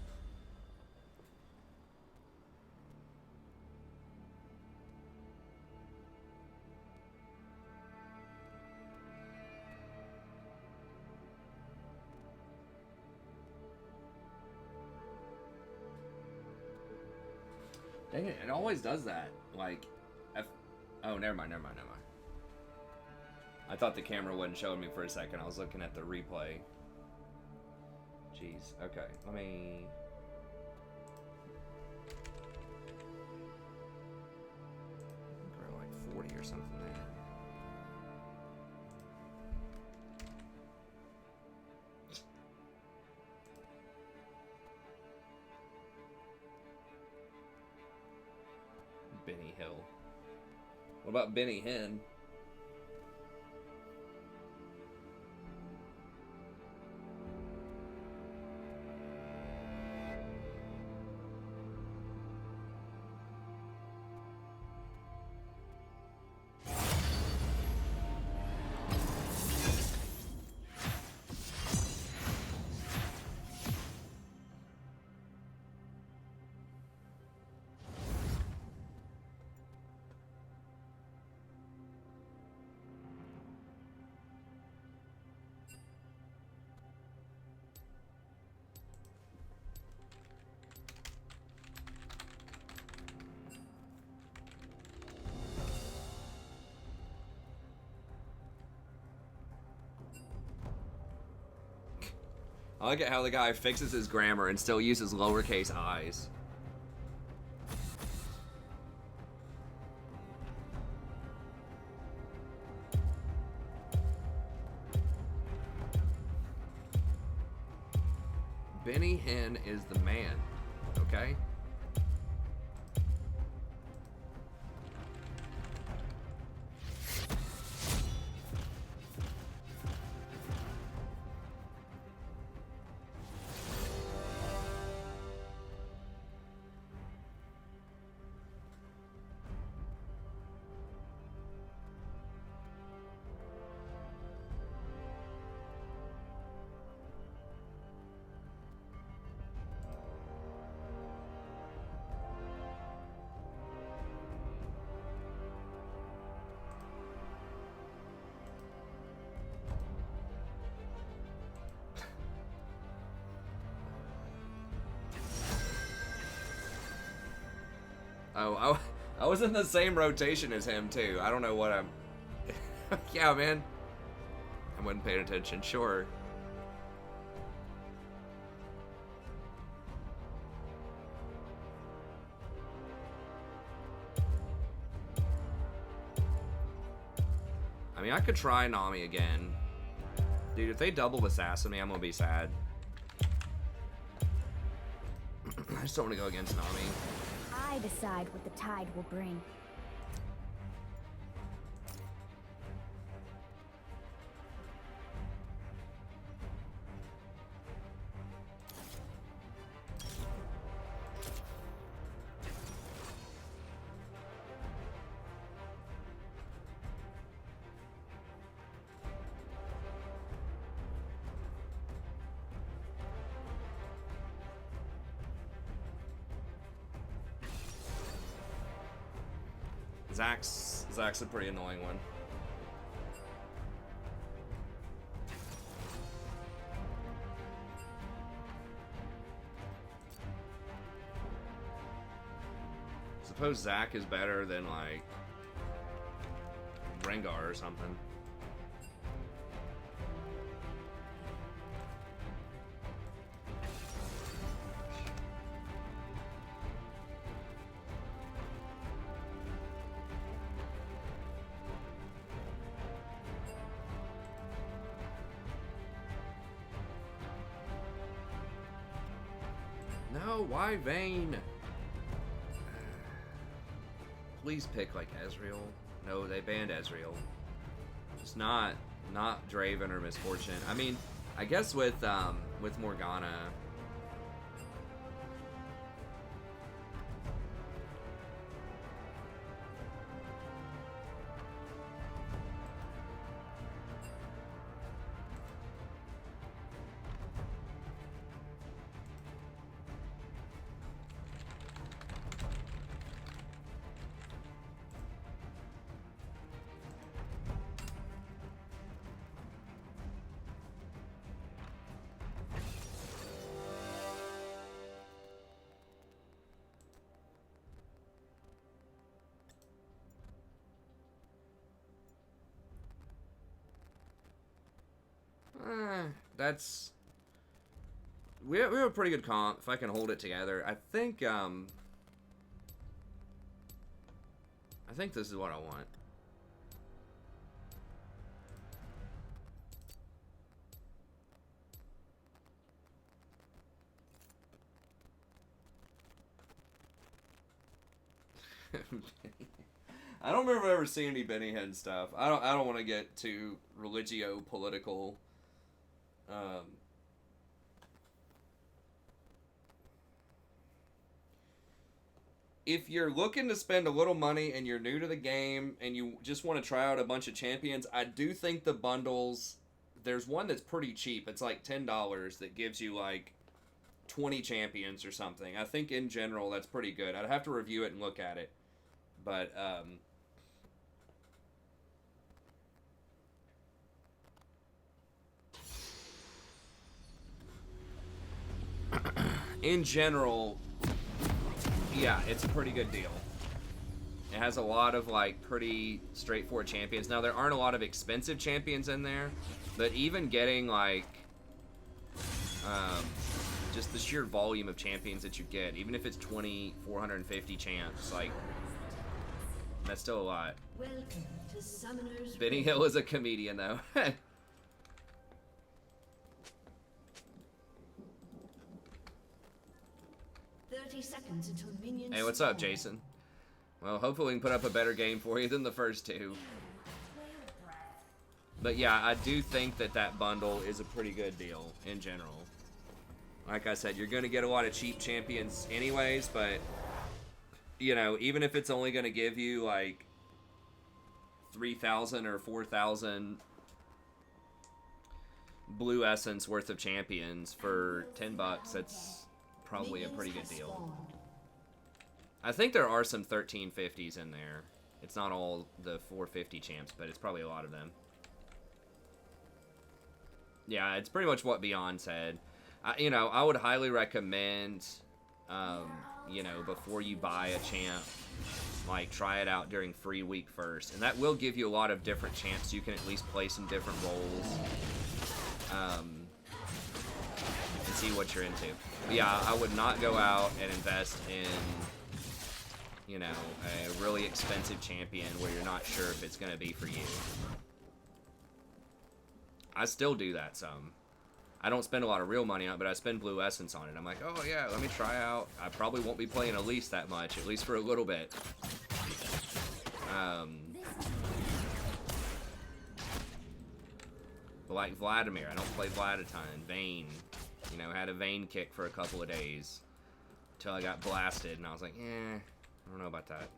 Dang it! It always does that. Like, oh, never mind. I thought the camera wasn't showing me for a second. I was looking at the replay. Jeez. Okay, let me... grow like 40 or something there. Benny Hill. What about Benny Hinn? I like it how the guy fixes his grammar and still uses lowercase i's. Benny Hinn is the man, okay? Oh, I was in the same rotation as him, too. I don't know what I'm... Yeah, man. I wasn't paying attention. Sure. I mean, I could try Nami again. Dude, if they double assassin me, I'm gonna be sad. I just don't want to go against Nami. I decide what the tide will bring. Zach's a pretty annoying one. Suppose Zach is better than like Rengar or something. No, why Vayne? Please pick like Ezreal. No, they banned Ezreal. Just not Draven or Misfortune. I mean, I guess with Morgana. We have a pretty good comp if I can hold it together. I think this is what I want. I don't remember ever seeing any Benny Hinn stuff. I don't want to get too religio political. If you're looking to spend a little money and you're new to the game and you just want to try out a bunch of champions, I do think the bundles, there's one that's pretty cheap. It's like $10 that gives you like 20 champions or something. I think in general that's pretty good. I'd have to review it and look at it. But in general, yeah, it's a pretty good deal. It has a lot of like pretty straightforward champions. Now there aren't a lot of expensive champions in there, but even getting like just the sheer volume of champions that you get, even if it's 450 champs, like that's still a lot. Welcome to Summoner's Benny Hill is a comedian though. 30 seconds until minions. Hey, what's up, spawn. Jason? Well, hopefully we can put up a better game for you than the first two. But yeah, I do think that that bundle is a pretty good deal in general. Like I said, you're going to get a lot of cheap champions anyways, but, you know, even if it's only going to give you, like, 3,000 or 4,000 blue essence worth of champions for $10, that's probably a pretty good deal. I think there are some 1350s in there. It's not all the 450 champs, but it's probably a lot of them. Yeah, it's pretty much what Beyond said. You know, I would highly recommend, you know, before you buy a champ, like, try it out during free week first. And that will give you a lot of different champs. You can at least play some different roles. And see what you're into. But yeah, I would not go out and invest in, you know, a really expensive champion where you're not sure if it's going to be for you. I still do that some. I don't spend a lot of real money on it, but I spend blue essence on it. I'm like, oh yeah, let me try out. I probably won't be playing Elise that much, at least for a little bit. But like Vladimir, I don't play Vlad a ton. Vayne, you know, had a Vayne kick for a couple of days until I got blasted, and I was like, I don't know about that.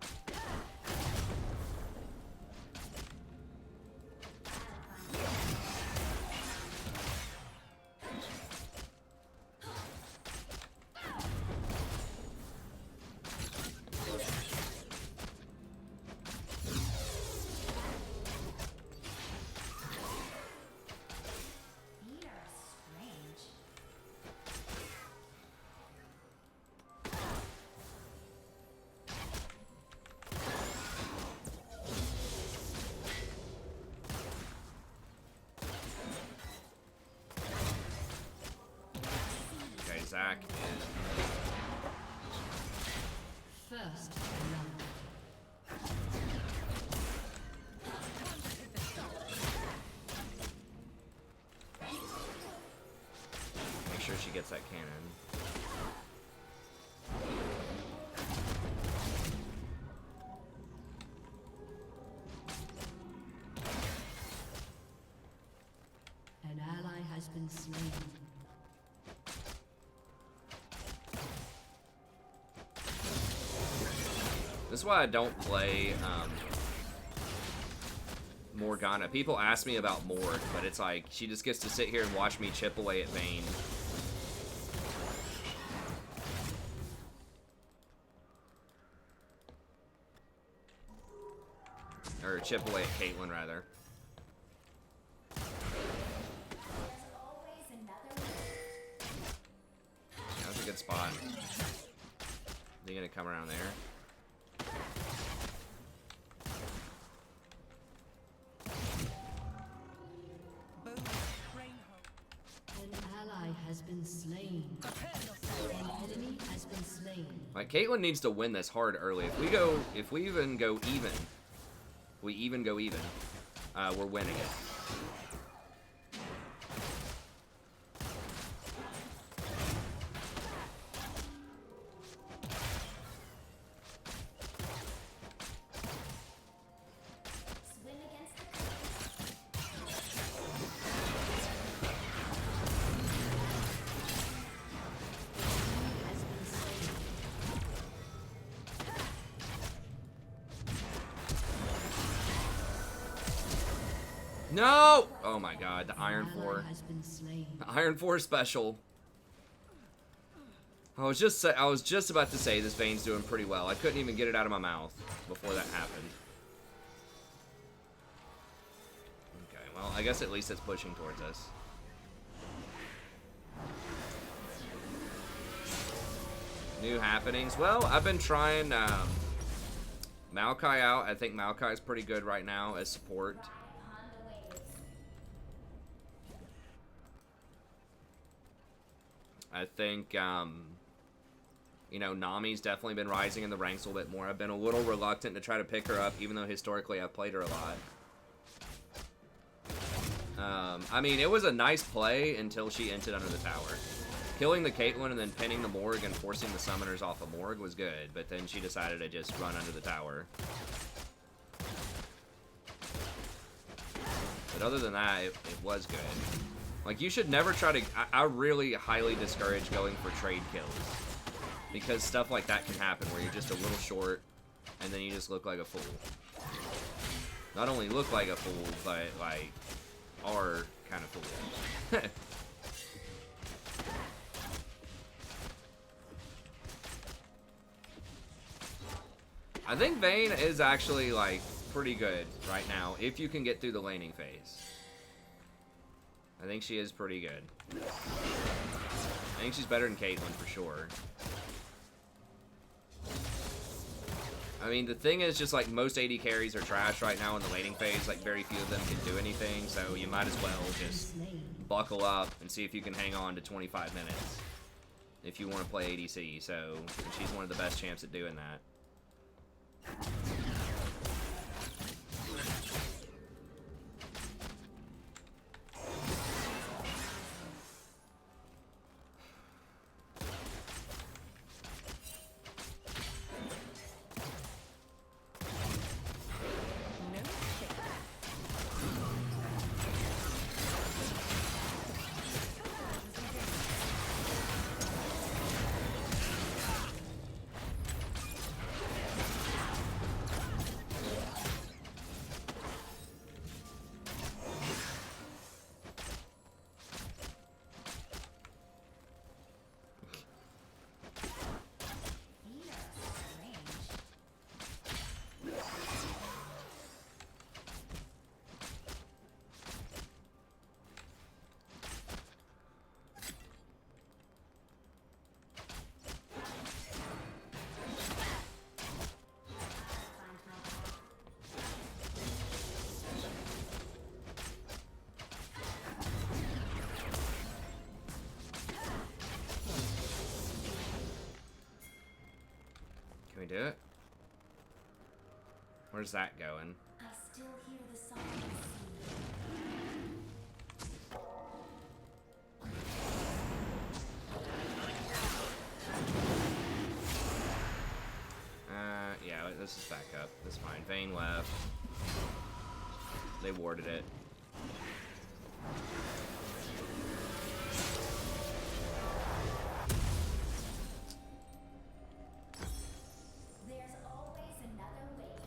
Zach is... First love. Make sure she gets that cannon. An ally has been slain. This is why I don't play Morgana. People ask me about Morg, but it's like, she just gets to sit here and watch me chip away at Vayne. Or chip away at Caitlyn, rather. That was a good spot. Are you gonna come around there? An ally has been slain. An enemy has been slain. Like, Caitlyn needs to win this hard early. If we even go even, we're winning it. No! Oh my god, the Iron 4. Has been slain. The Iron 4 special. I was just about to say this Vayne's doing pretty well. I couldn't even get it out of my mouth before that happened. Okay, well, I guess at least it's pushing towards us. New happenings. Well, I've been trying Maokai out. I think Maokai is pretty good right now as support. I think, you know, Nami's definitely been rising in the ranks a little bit more. I've been a little reluctant to try to pick her up, even though historically I've played her a lot. I mean, it was a nice play until she entered under the tower. Killing the Caitlyn and then pinning the Morg and forcing the summoners off of Morg was good, but then she decided to just run under the tower. But other than that, it was good. Like, you should never try to... I really highly discourage going for trade kills. Because stuff like that can happen, where you're just a little short, and then you just look like a fool. Not only look like a fool, but, like, are kind of fool. I think Vayne is actually, like, pretty good right now, if you can get through the laning phase. I think she is pretty good. I think she's better than Caitlyn for sure. I mean, the thing is just, like, most AD carries are trash right now in the laning phase. Like, very few of them can do anything, so you might as well just buckle up and see if you can hang on to 25 minutes if you want to play ADC. So, she's one of the best champs at doing that. Can we do it? Where's that going? I still hear the song. Yeah, this is back up. That's fine. Vayne left. They warded it. There's always another way.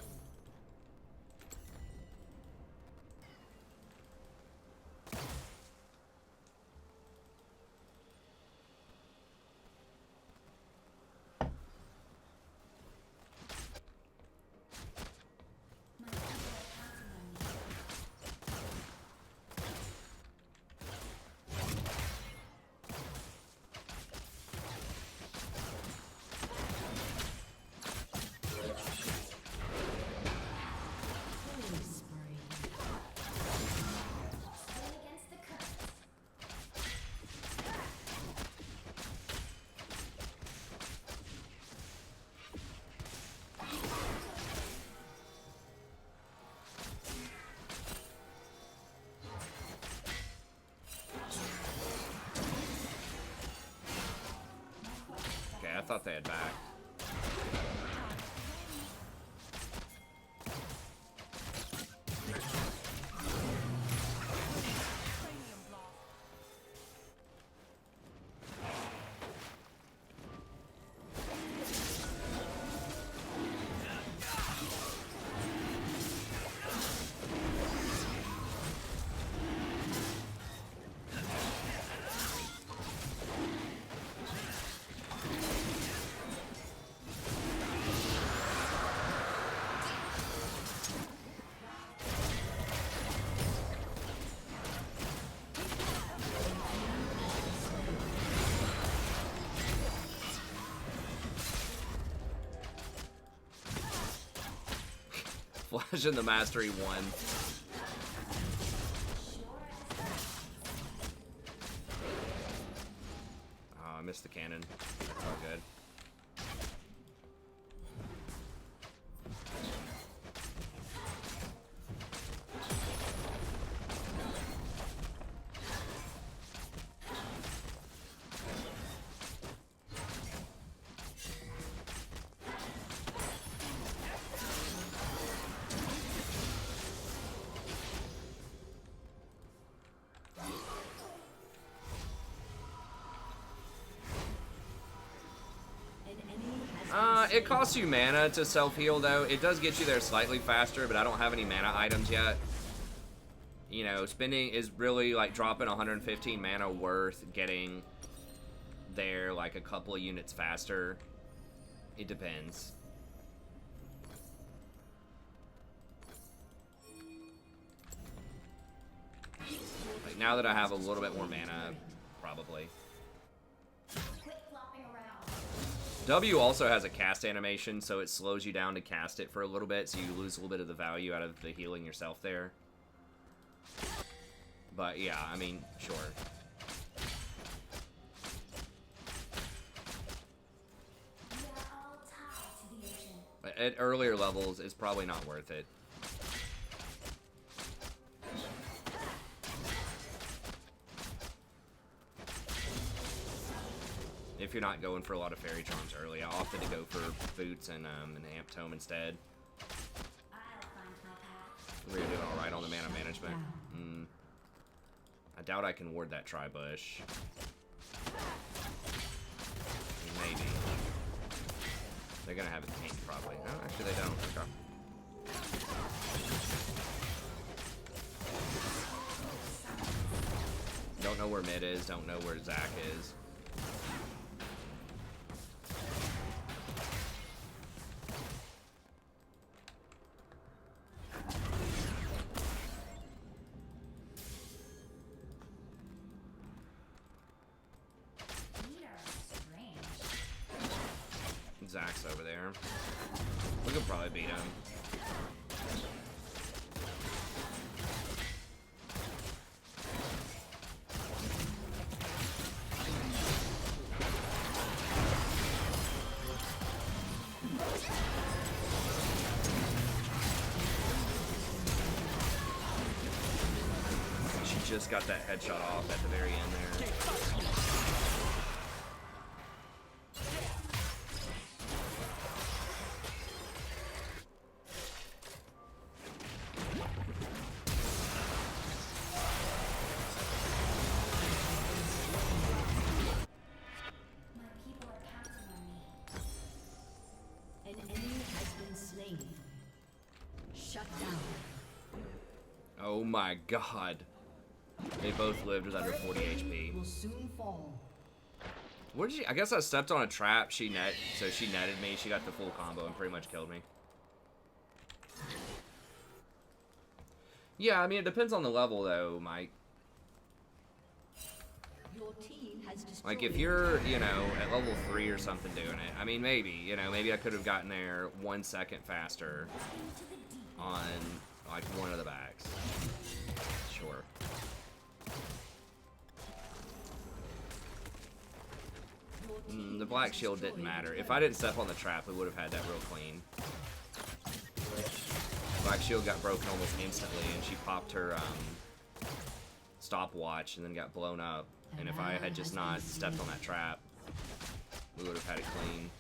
I thought they had back. Flash in the Mastery 1. Oh, I missed the cannon. That's all good. It costs you mana to self-heal, though. It does get you there slightly faster, but I don't have any mana items yet. You know, spending is really, like, dropping 115 mana worth getting there, like, a couple of units faster. It depends. Like, now that I have a little bit more mana, probably. W also has a cast animation, so it slows you down to cast it for a little bit, so you lose a little bit of the value out of the healing yourself there. But yeah, I mean, sure. But at earlier levels, it's probably not worth it. If you're not going for a lot of fairy charms early, I opted to go for boots and an amped tome instead. We're doing all right on the mana management. I doubt I can ward that tri-bush. Maybe. They're gonna have it tanked probably. No, actually they don't. Okay. Don't know where mid is. Don't know where Zach is. Zach's over there. We could probably beat him. She just got that headshot off at the very end there. Oh my god. They both lived with under 40 HP. Will soon fall. What did she? I guess I stepped on a trap. So she netted me. She got the full combo and pretty much killed me. Yeah, I mean, it depends on the level, though, Mike. Your team has Like, if you're, you know, at level 3 or something doing it, I mean, maybe, you know, maybe I could have gotten there 1 second faster on, like, one of the backs. Sure. The black shield didn't matter. If I didn't step on the trap, we would have had that real clean. Black shield got broken almost instantly, and she popped her stopwatch and then got blown up. And if I had just not stepped on that trap, we would have had it clean.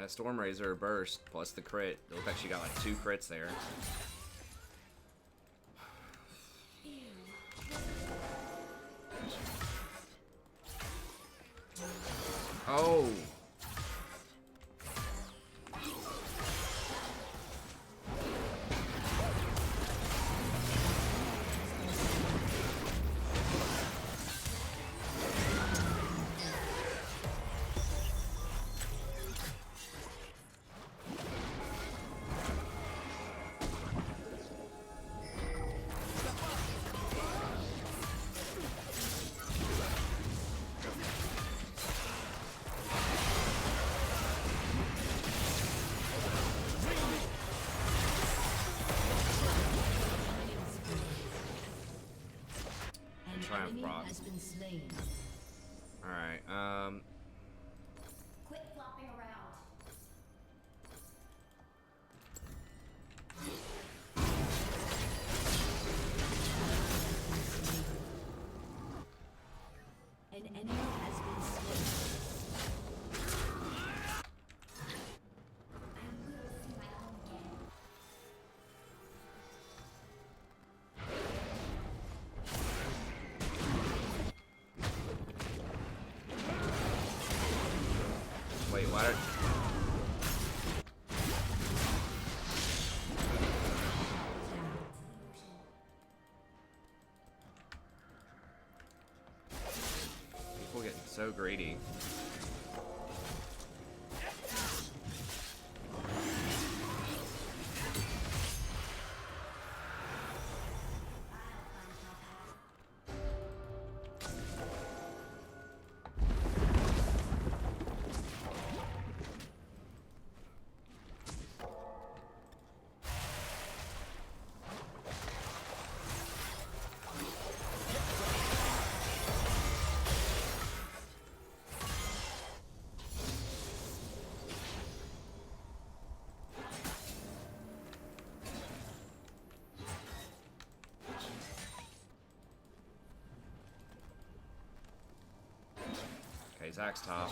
Storm Razor burst plus the crit. It looked like she got like 2 crits there. Oh. Has been slain. Alright, Quit flopping around. An enemy has been slain. I will see my home again. wait, what? People getting so greedy. Okay, Zach's top.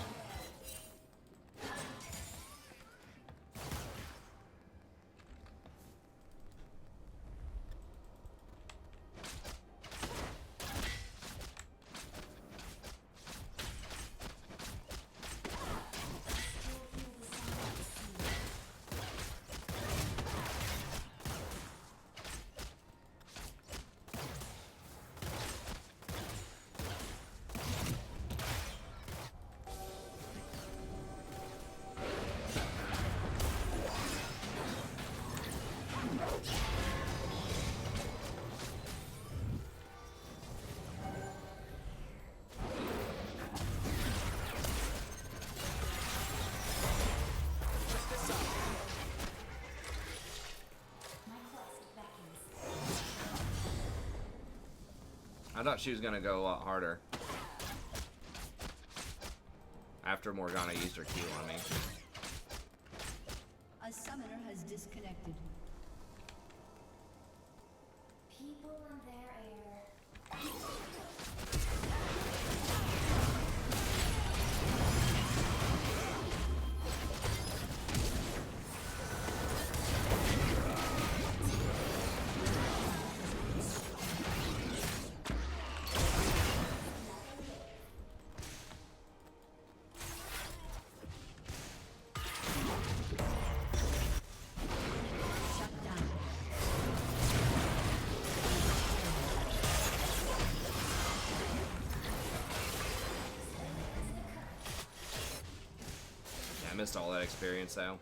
I thought she was gonna go a lot harder after Morgana used her Q on me. A summoner has disconnected. People and their air. I missed all that experience though.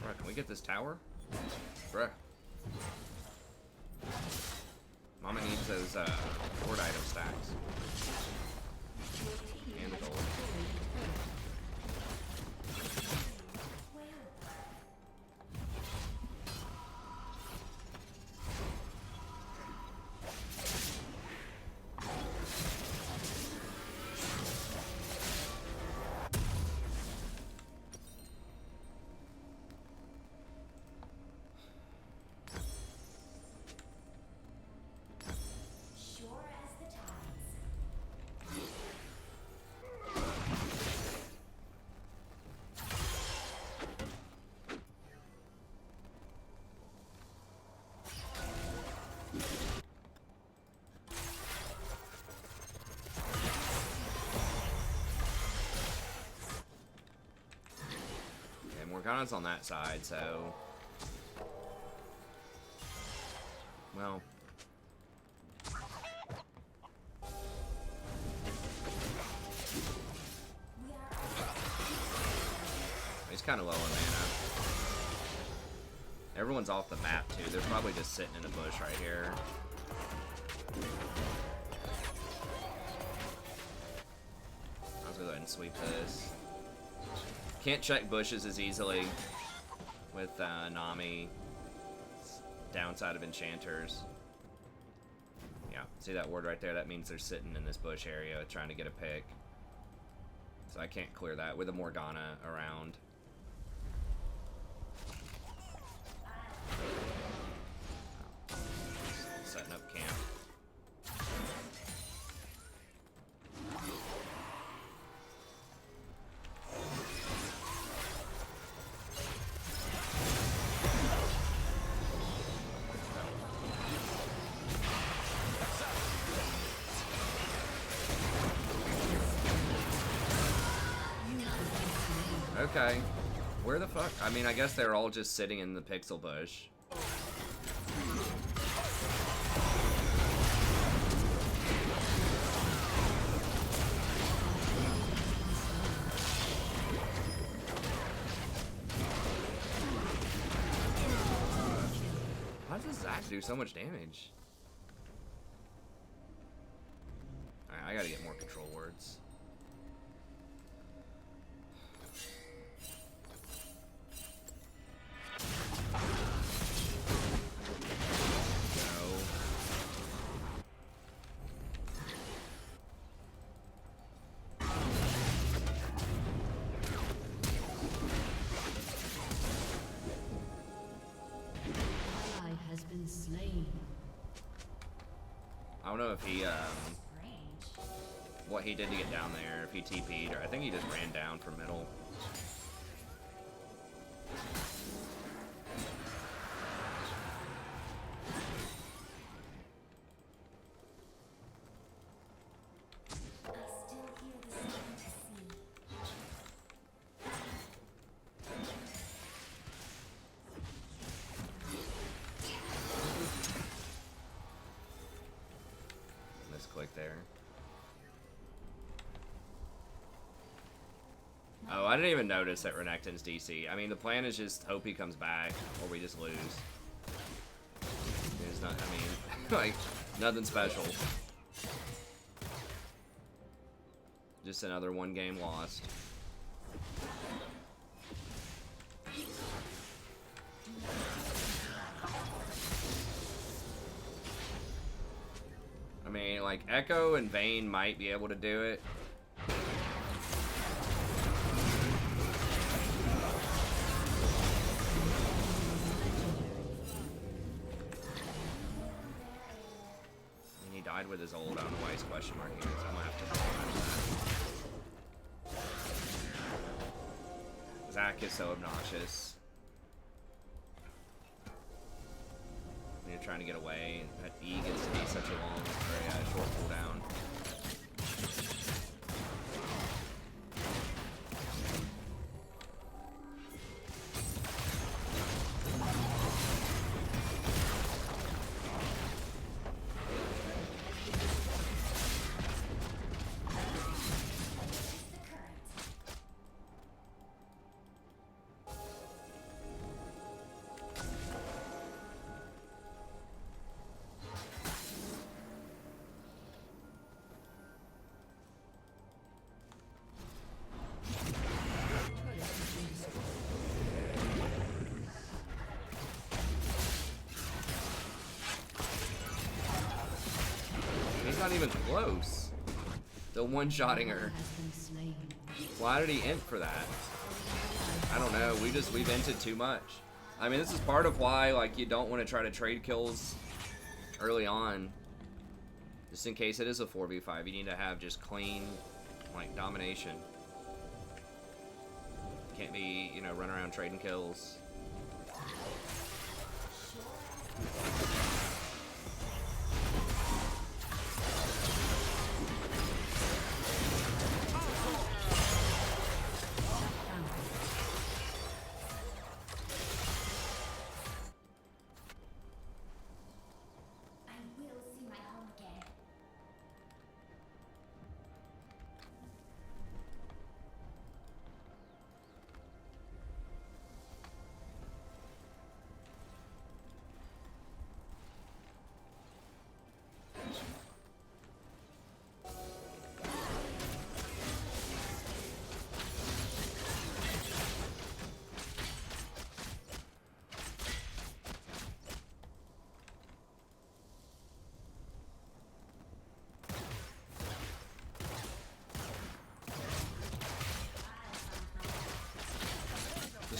Bruh, can we get this tower? Bruh. Mama needs those board item stacks. And the gold. Sure as the tides. Okay, Morgana's on that side, so... Well, kind of low on mana. Everyone's off the map, too. They're probably just sitting in a bush right here. I'll go ahead and sweep this. Can't check bushes as easily with Nami. It's downside of enchanters. Yeah, see that ward right there? That means they're sitting in this bush area trying to get a pick. So I can't clear that with a Morgana around. Setting up camp. Okay. Where the fuck? I mean, I guess they're all just sitting in the pixel bush. How does Zac do so much damage? Alright, I gotta get more control words. I don't know if he, what he did to get down there, if he TP'd, or I think he just ran down from middle. Click there. Oh, I didn't even notice that Renekton's DC. I mean, the plan is just hope he comes back, or we just lose. It's not, I mean, like, nothing special. Just another one game lost. I mean, like, Echo and Vayne might be able to do it. I mean, he died with his ult. I don't know why he's question marking it, so I'm gonna have to. Zac is so obnoxious. You're trying to get away, and that E gets to be such a long, very short cooldown. Not even close. The one-shotting her. Why did he int for that? I don't know. We've inted too much. I mean, this is part of why, like, you don't want to try to trade kills early on. Just in case it is a 4v5, you need to have just clean, like, domination. Can't be, you know, run around trading kills.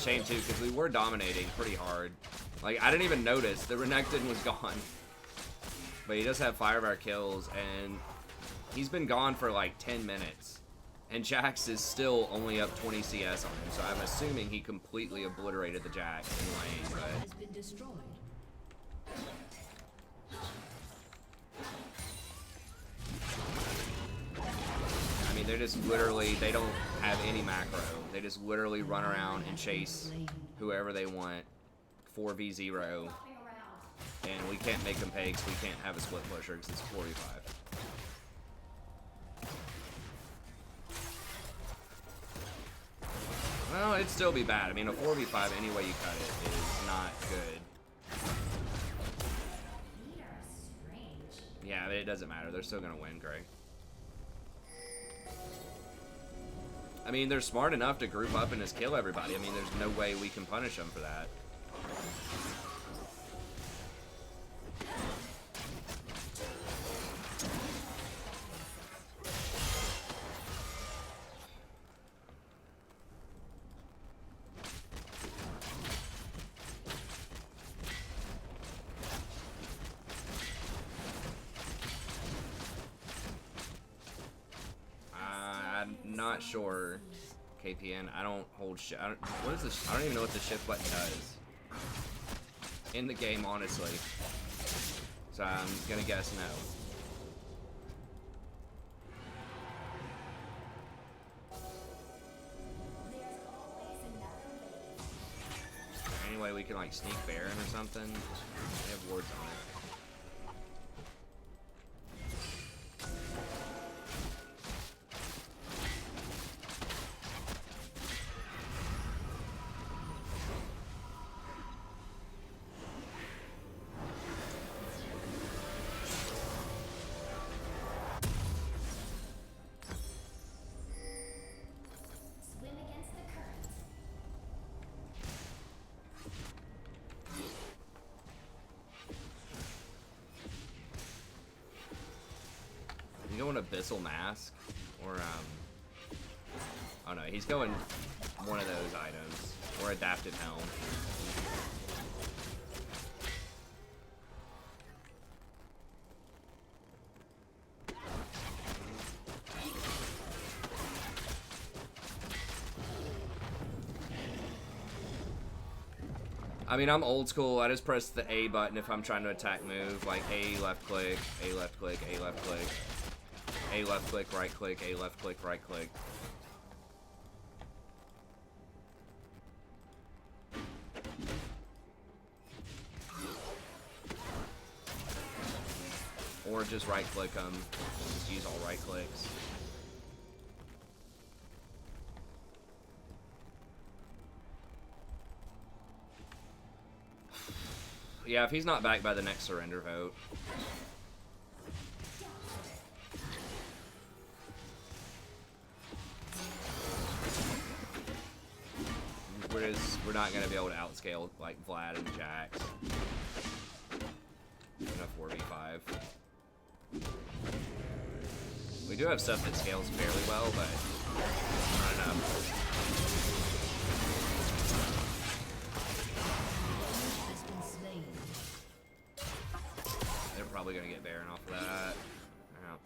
shame too, because we were dominating pretty hard. Like, I didn't even notice the Renekton was gone. But he does have 5 of our kills, and he's been gone for like 10 minutes. And Jax is still only up 20 CS on him, so I'm assuming he completely obliterated the Jax in lane, but... Has been destroyed. I mean, they're just literally, they don't have any macro. They just literally run around and chase whoever they want, 4v0. And we can't make them pay because we can't have a split pusher because it's 45. Well, it'd still be bad. I mean, a 4v5, any way you cut it, is not good. Yeah, but it doesn't matter. They're still going to win, Greg. I mean, they're smart enough to group up and just kill everybody. I mean, there's no way we can punish them for that. Not sure, KPN. I don't hold shit. What is this? I don't even know what the shift button does in the game, honestly. So I'm gonna guess no. Any way we can like sneak Baron or something? They have wards on it. Going Abyssal Mask or oh no, he's going one of those items or Adaptive Helm. I mean, I'm old school. I just press the A button if I'm trying to attack move, like A left click, A left click, A left click. A left click, right click, A left click, right click. Or just right click them. Just use all right clicks. Yeah, if he's not back by the next surrender vote. We're not gonna be able to outscale like Vlad and Jax in a 4v5. We do have stuff that scales fairly well, but not enough. They're probably gonna get Baron off of that. Yeah.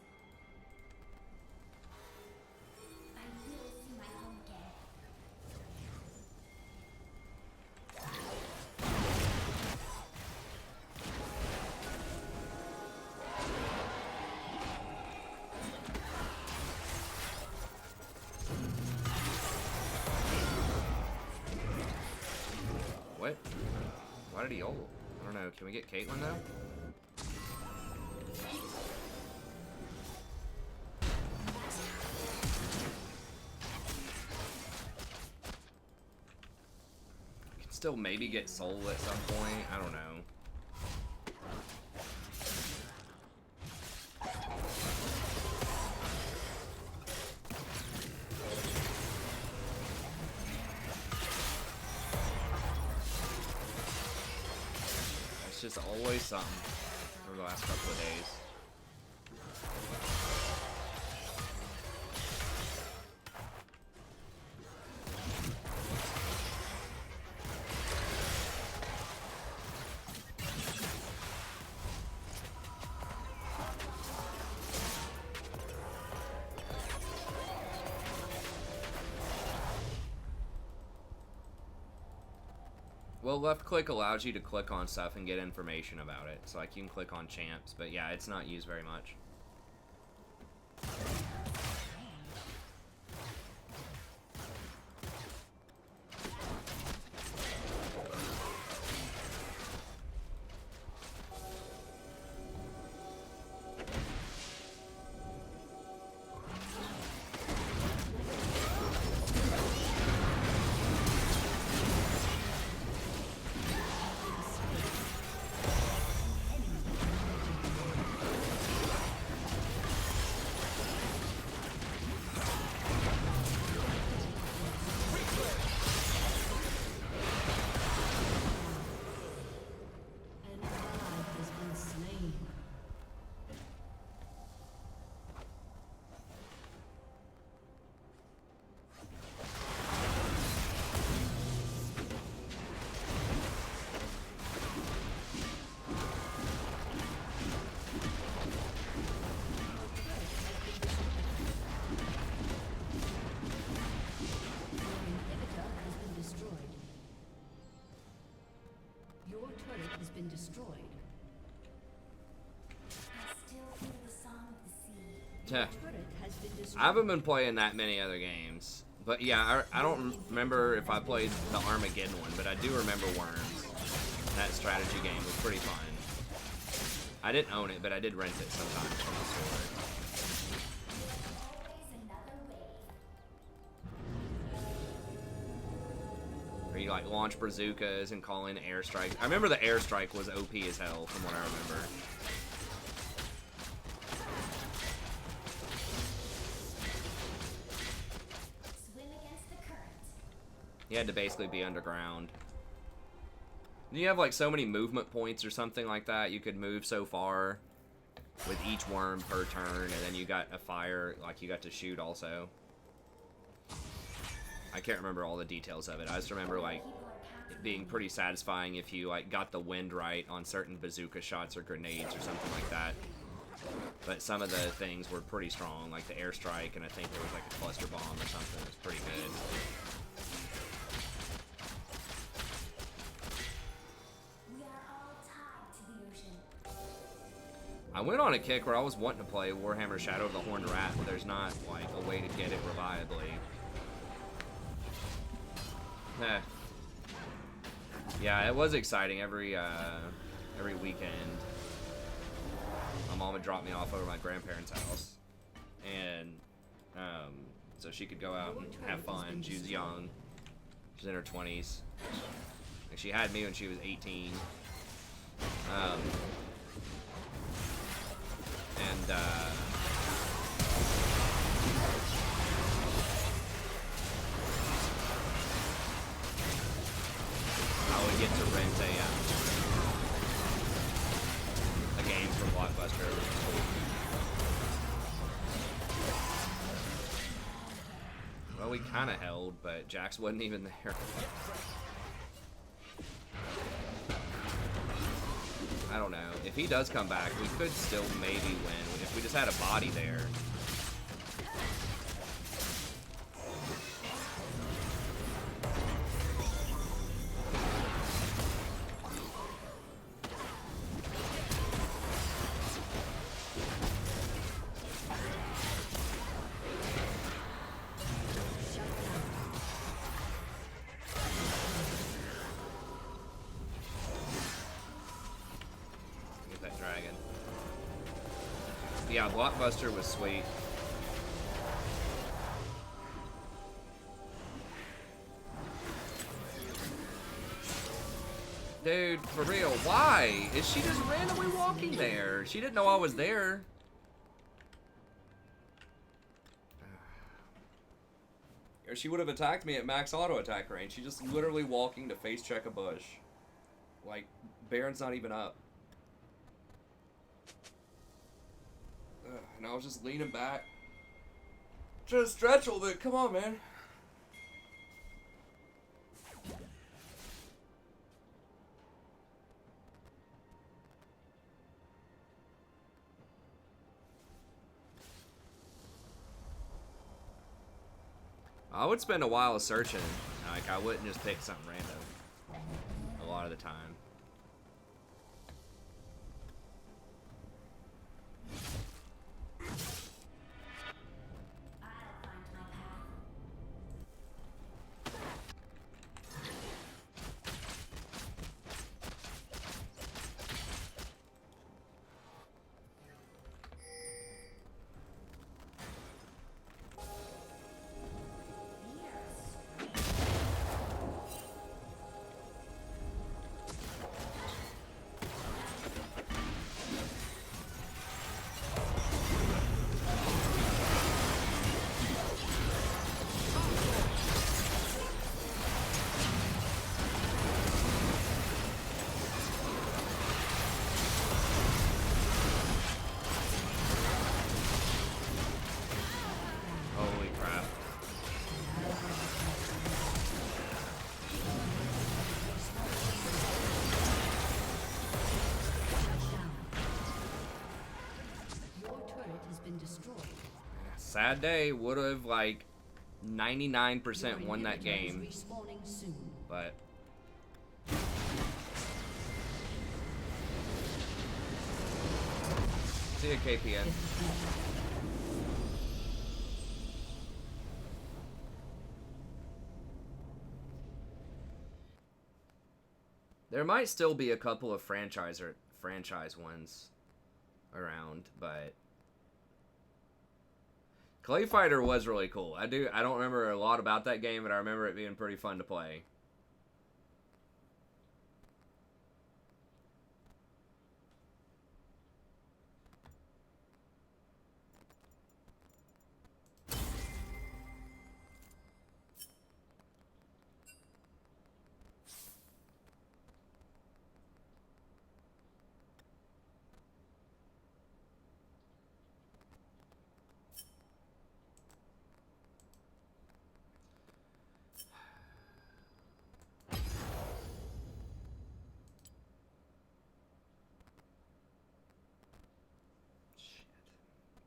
What? Why did he ult? I don't know. Can we get Caitlyn though? We can still maybe get Soul at some point. I don't know. It's just always something for the last couple of days. Well, left click allows you to click on stuff and get information about it. So like you can click on champs, but yeah, it's not used very much. An ally has been slain. Your turret has been destroyed. I still hear the song of the sea. Yeah. Turret has been destroyed. I haven't been playing that many other games. But yeah, I don't remember if I played the Armageddon one, but I do remember Worms. That strategy game was pretty fun. I didn't own it, but I did rent it sometimes from the store. Always another way. Where you like launch bazookas and call in airstrikes. I remember the airstrike was OP as hell from what I remember. Swim against the current. You had to basically be underground. You have like so many movement points or something like that. You could move so far with each worm per turn, and then you got a fire, like you got to shoot also. I can't remember all the details of it. I just remember like it being pretty satisfying if you like got the wind right on certain bazooka shots or grenades or something like that. But some of the things were pretty strong, like the airstrike, and I think there was like a cluster bomb or something. It was pretty good. We are all tied to the ocean. I went on a kick where I was wanting to play Warhammer Shadow of the Horned Rat, but there's not like a way to get it reliably. Heh. Yeah, it was exciting every weekend. My mom would drop me off over my grandparents' house, and so she could go out and have fun. She was young. She was in her 20s. And she had me when she was 18. I would get to rent a game from Blockbuster. Well, we kind of held, but Jax wasn't even there. I don't know. If he does come back, we could still maybe win if we just had a body there. Get that dragon. Yeah, Blockbuster was sweet. Dude, for real, why? Is she just randomly walking there? She didn't know I was there. Or she would have attacked me at max auto attack range. She's just literally walking to face check a bush. Like, Baron's not even up. And I was just leaning back. Trying to stretch a little bit. Come on, man. I would spend a while searching. Like, I wouldn't just pick something random. lot of the time. I'll find my path. Holy crap. Your turret has been destroyed. Sad day. Would have like 99% Your won that inhibitor game, is respawning soon. but see ya, KPN. There might still be a couple of franchise ones around, but Clay Fighter was really cool. I don't remember a lot about that game, but I remember it being pretty fun to play.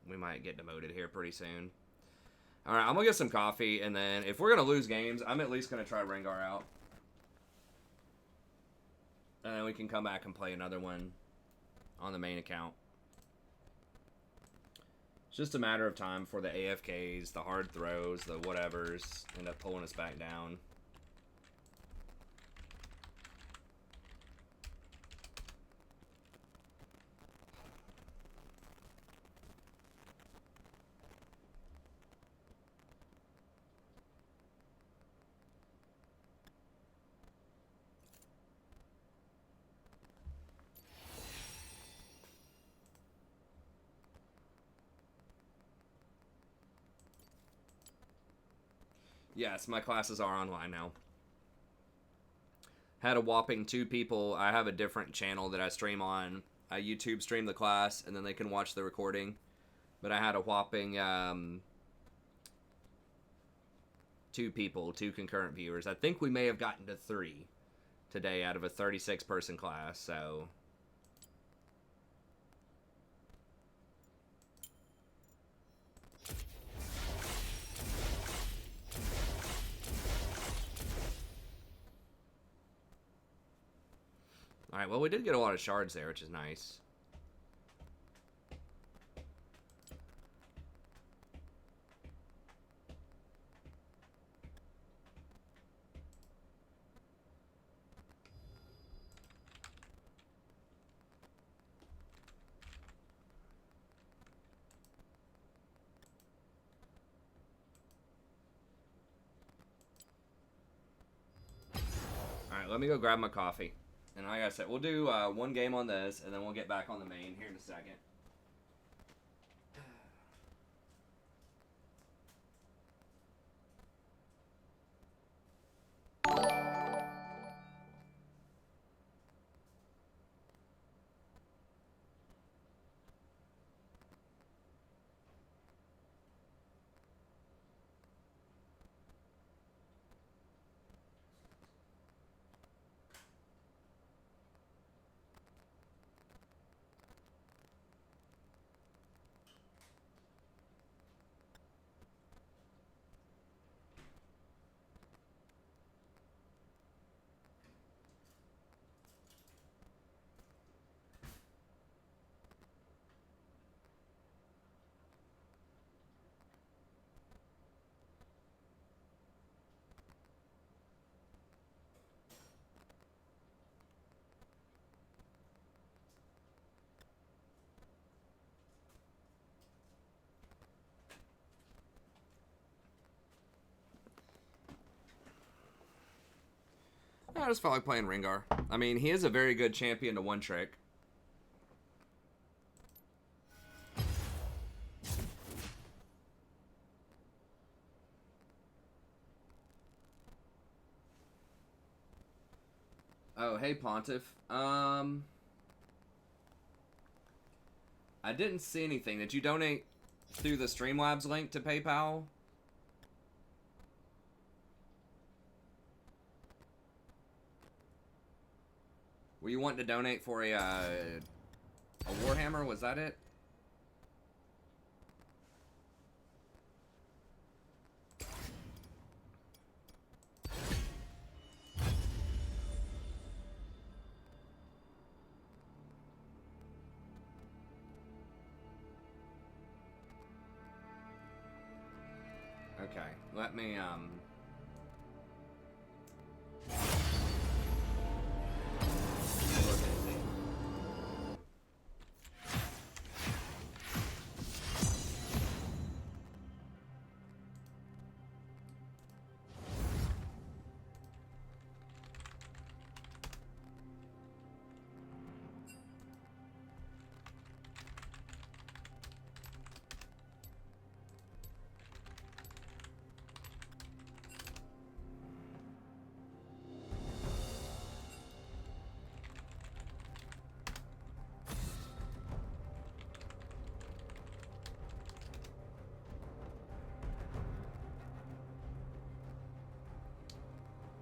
We might get demoted here pretty soon. Alright, I'm going to get some coffee, and then if we're going to lose games, I'm at least going to try Rengar out. And then we can come back and play another one on the main account. It's just a matter of time for the AFKs, the hard throws, the whatevers end up pulling us back down. Yes, my classes are online now. Had a whopping 2 people. I have a different channel that I stream on. I YouTube stream the class, and then they can watch the recording. But I had a whopping 2 people, 2 concurrent viewers. I think we may have gotten to 3 today out of a 36-person class, so... Alright, well, we did get a lot of shards there, which is nice. Alright, let me go grab my coffee. And like I said, we'll do 1 game on this, and then we'll get back on the main here in a second. I just felt like playing Rengar. I mean, he is a very good champion to one trick. Oh, hey Pontiff. I didn't see anything. Did you donate through the Streamlabs link to PayPal? Were you wanting to donate for a Warhammer? Was that it? Okay, let me, look at it.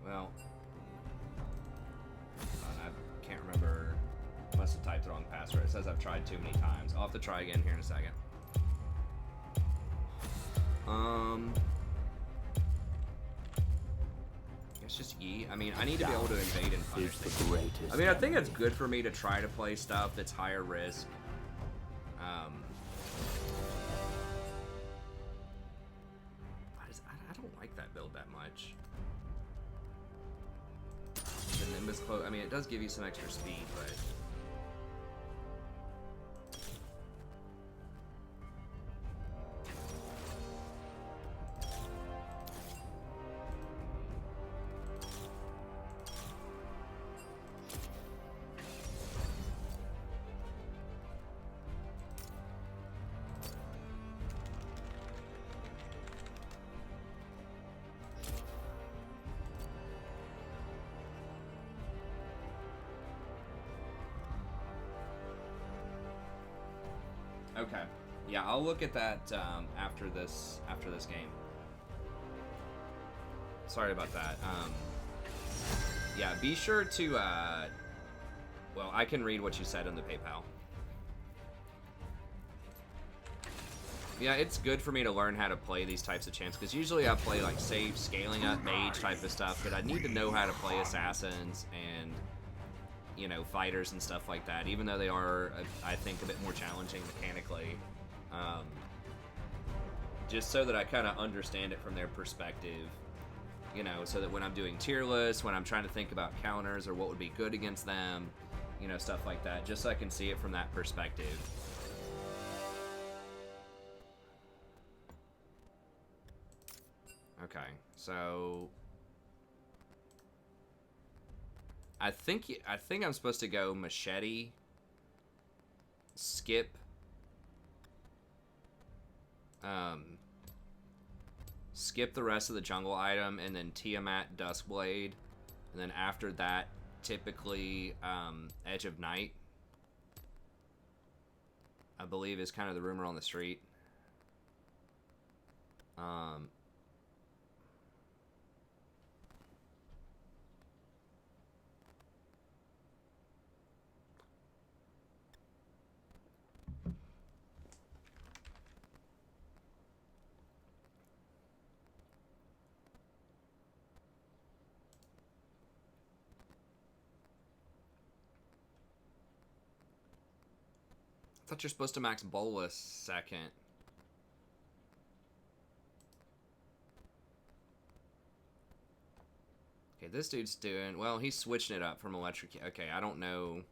Well, I can't remember. Must have typed the wrong password. It says I've tried too many times. I'll have to try again here in a second. It's just Yi. I mean, I need to be able to invade and punish Is the things. greatest I mean, I think it's good for me to try to play stuff that's higher risk. I don't like that build that much. The Nimbus Cloak, I mean, it does give you some extra speed, but... Okay. Yeah, I'll look at that after this game. Sorry about that. Yeah, be sure to well, I can read what you said in the PayPal. Yeah, it's good for me to learn how to play these types of champs, because usually I play like save, scaling up, mage type of stuff, but I need to know how to play assassins and, you know, fighters and stuff like that, even though they are, I think, a bit more challenging mechanically. Just so that I kind of understand it from their perspective, you know, so that when I'm doing tier lists, when I'm trying to think about counters or what would be good against them, you know, stuff like that, just so I can see it from that perspective. Okay, so I think I'm supposed to go machete, skip, skip the rest of the jungle item, and then Tiamat Duskblade, and then after that, typically Edge of Night, I believe, is kind of the rumor on the street. I thought you're supposed to max Bolus second. Okay, this dude's doing... Well, he's switching it up from electric... Okay, I don't know...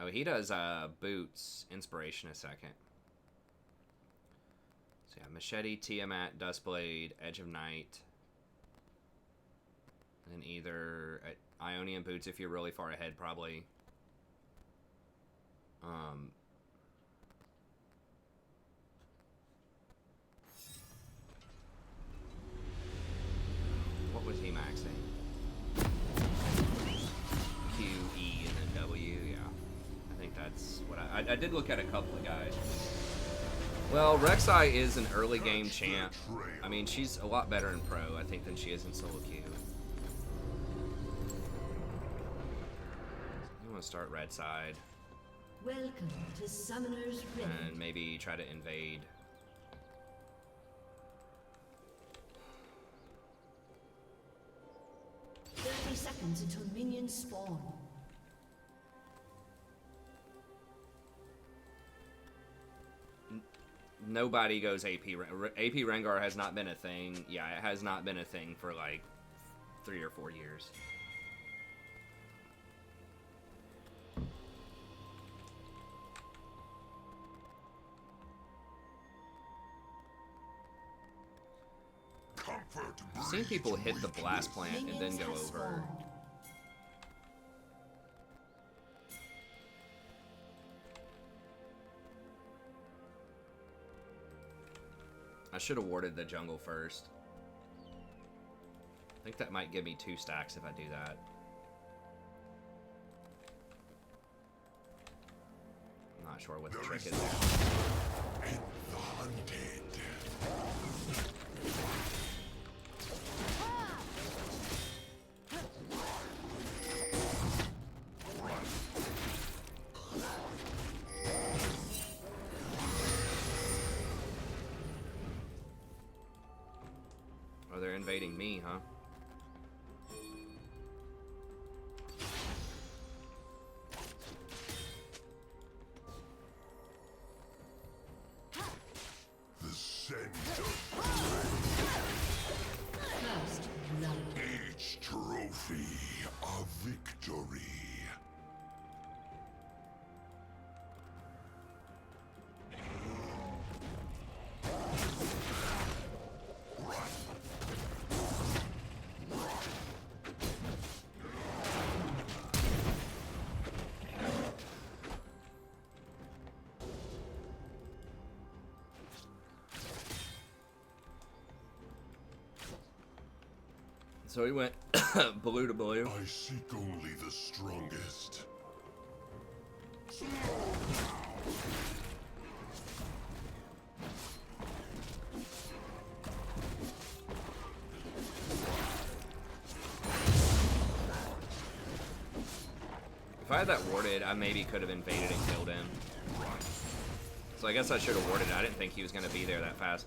Oh, he does boots, inspiration a second. So yeah, machete, Tiamat, Duskblade, Edge of Night. And either Ionian Boots if you're really far ahead, probably. What was he maxing? Q, E, and then W, yeah. I think that's what I did look at a couple of guys. Well, Rek'Sai is an early game champ. I mean, she's a lot better in pro, I think, than she is in solo queue. You want to start red side. Welcome to Summoner's Rift. And maybe try to invade. Seconds until minions spawn. Nobody goes AP. AP Rengar has not been a thing. Yeah, it has not been a thing for like 3 or 4 years. I've seen people hit the blast plant and then go over. I should have warded the jungle first. I think that might give me 2 stacks if I do that. I'm not sure what the trick is there. The hunted. Oh, they're invading me, huh? The scent of First blood. each trophy of victory. So he went blue to blue. I seek only the strongest. If I had that warded, I maybe could have invaded and killed him. So I guess I should have warded it. I didn't think he was going to be there that fast.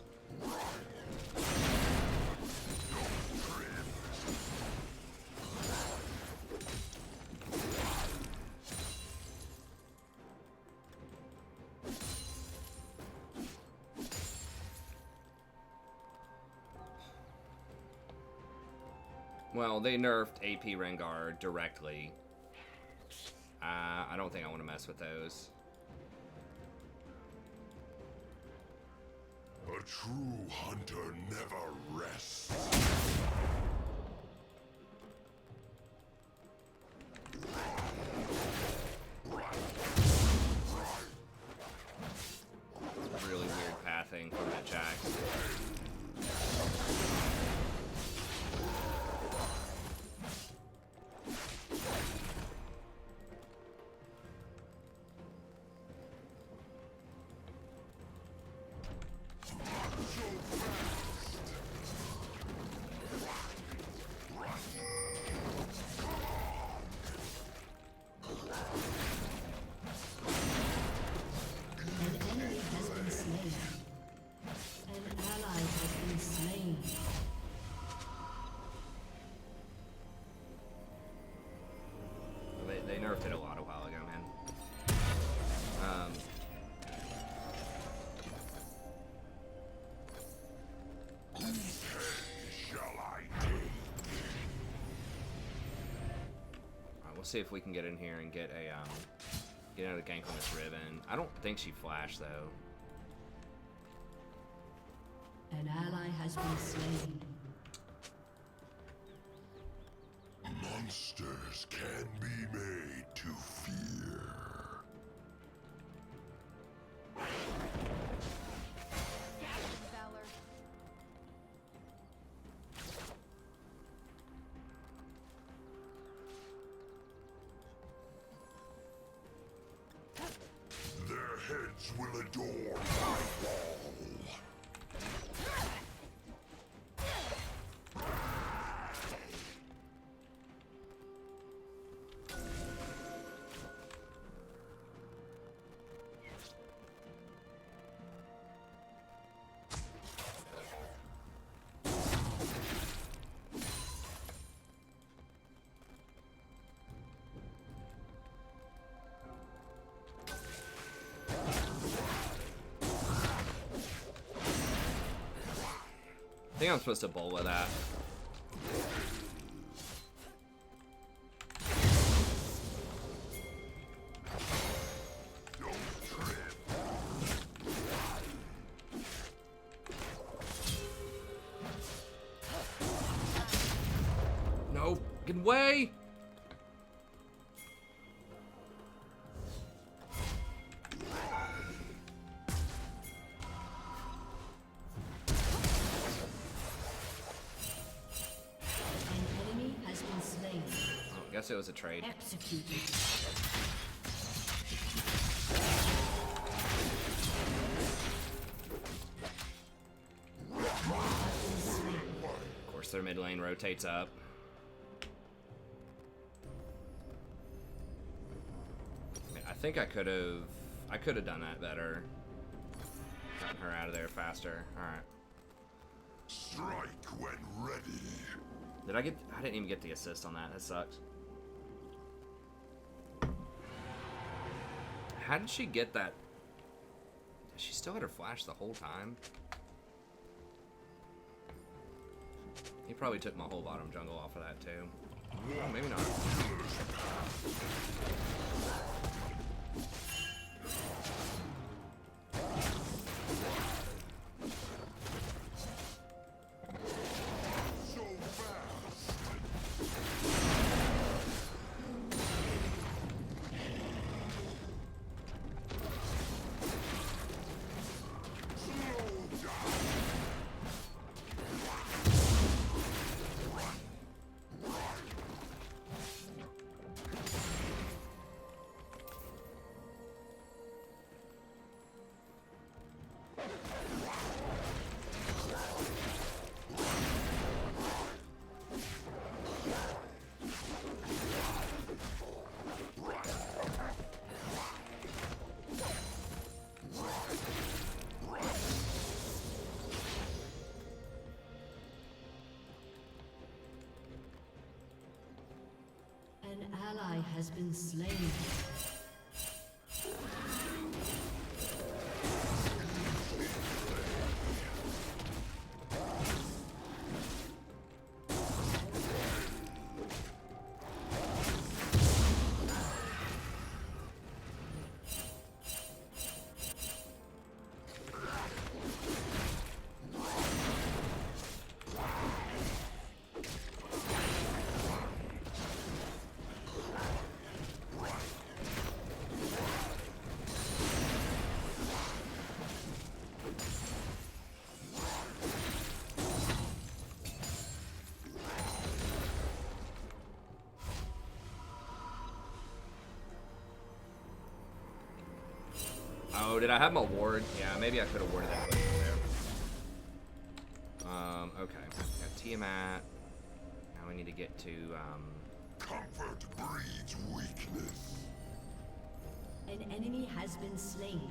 Well, they nerfed AP Rengar directly. I don't think I want to mess with those. A true hunter never rests. It's really weird pathing from that Jack. They nerfed it a lot a while ago, man. Shall I take? Alright, we'll see if we can get in here and get a get another gank on this Riven. I don't think she flashed though. An ally has been slain. Monsters can be made to fear. Valor. Their heads will adore my wall. I think I'm supposed to bowl with that. No, get away! An enemy has been slain. Oh, I guess it was a trade. Executed. Of course, their mid lane rotates up. I think I could have done that better. Gotten her out of there faster. All right. Strike when ready. I didn't even get the assist on that. That sucks. How did she get that? She still had her flash the whole time. He probably took my whole bottom jungle off of that too. Oh, maybe not. So fast. Slow down. An ally has been slain. Oh, did I have my ward? Yeah, maybe I could have warded that quick there. Okay. Got Tiamat. Now we need to get to, Comfort breeds weakness. An enemy has been slain.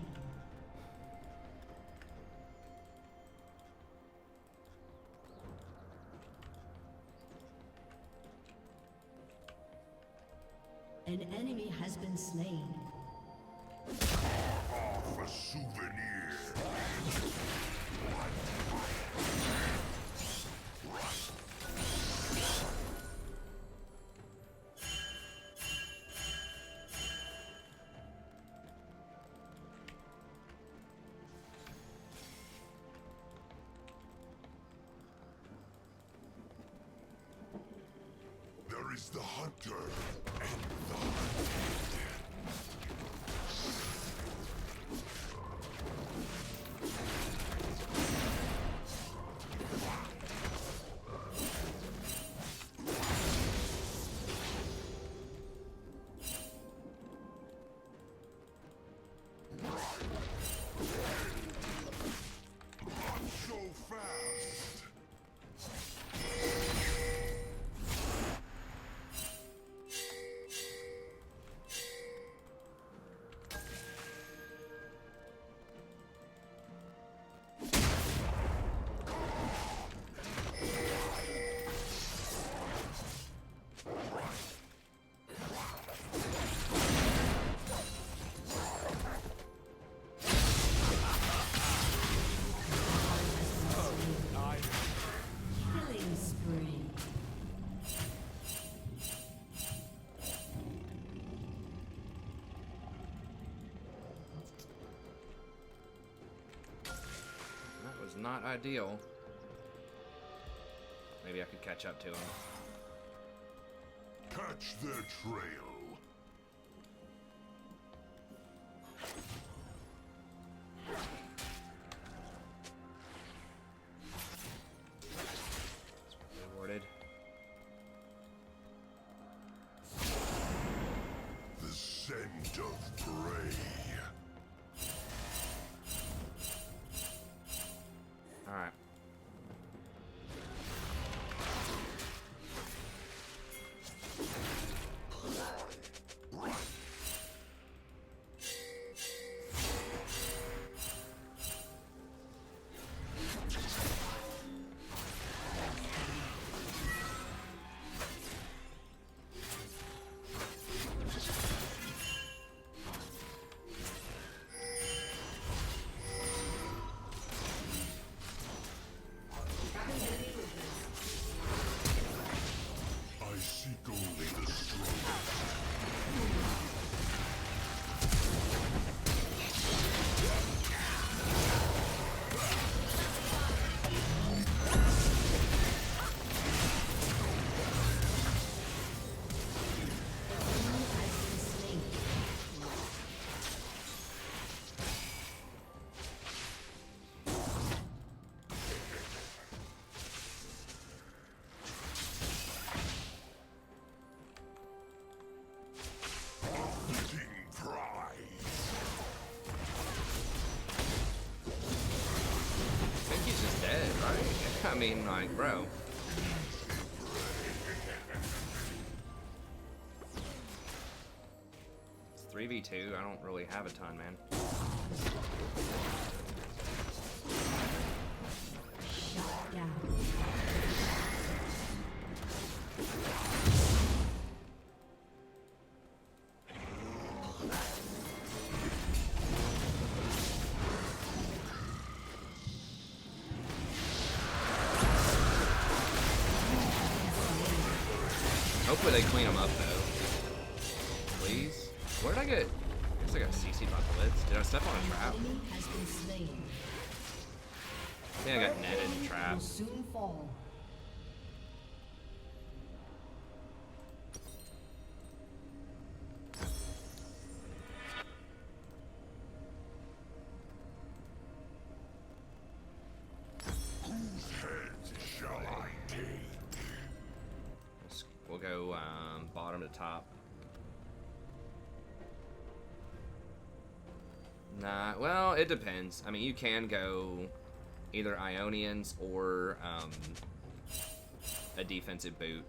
An enemy has been slain. Off a souvenir. There is the hunter and the hunted. Not so fast. Killing spree. That was not ideal. Maybe I could catch up to him. Catch their trail. Rewarded. The scent of prey. Alright. I seek only the strongest. Fitting prize. I think he's just dead, right? I mean, like, bro. It's 3v2. I don't really have a ton, man. Shut down. Hopefully they clean him up, though. Please? Where did I get... I guess I got CC'd by Blitz. Did I step on a trap? Enemy has been slain. I think I got netted in trap. Will soon fall. Whose head shall I take? We'll go bottom to top. Nah, well, it depends. I mean, you can go either Ionians or a defensive boot.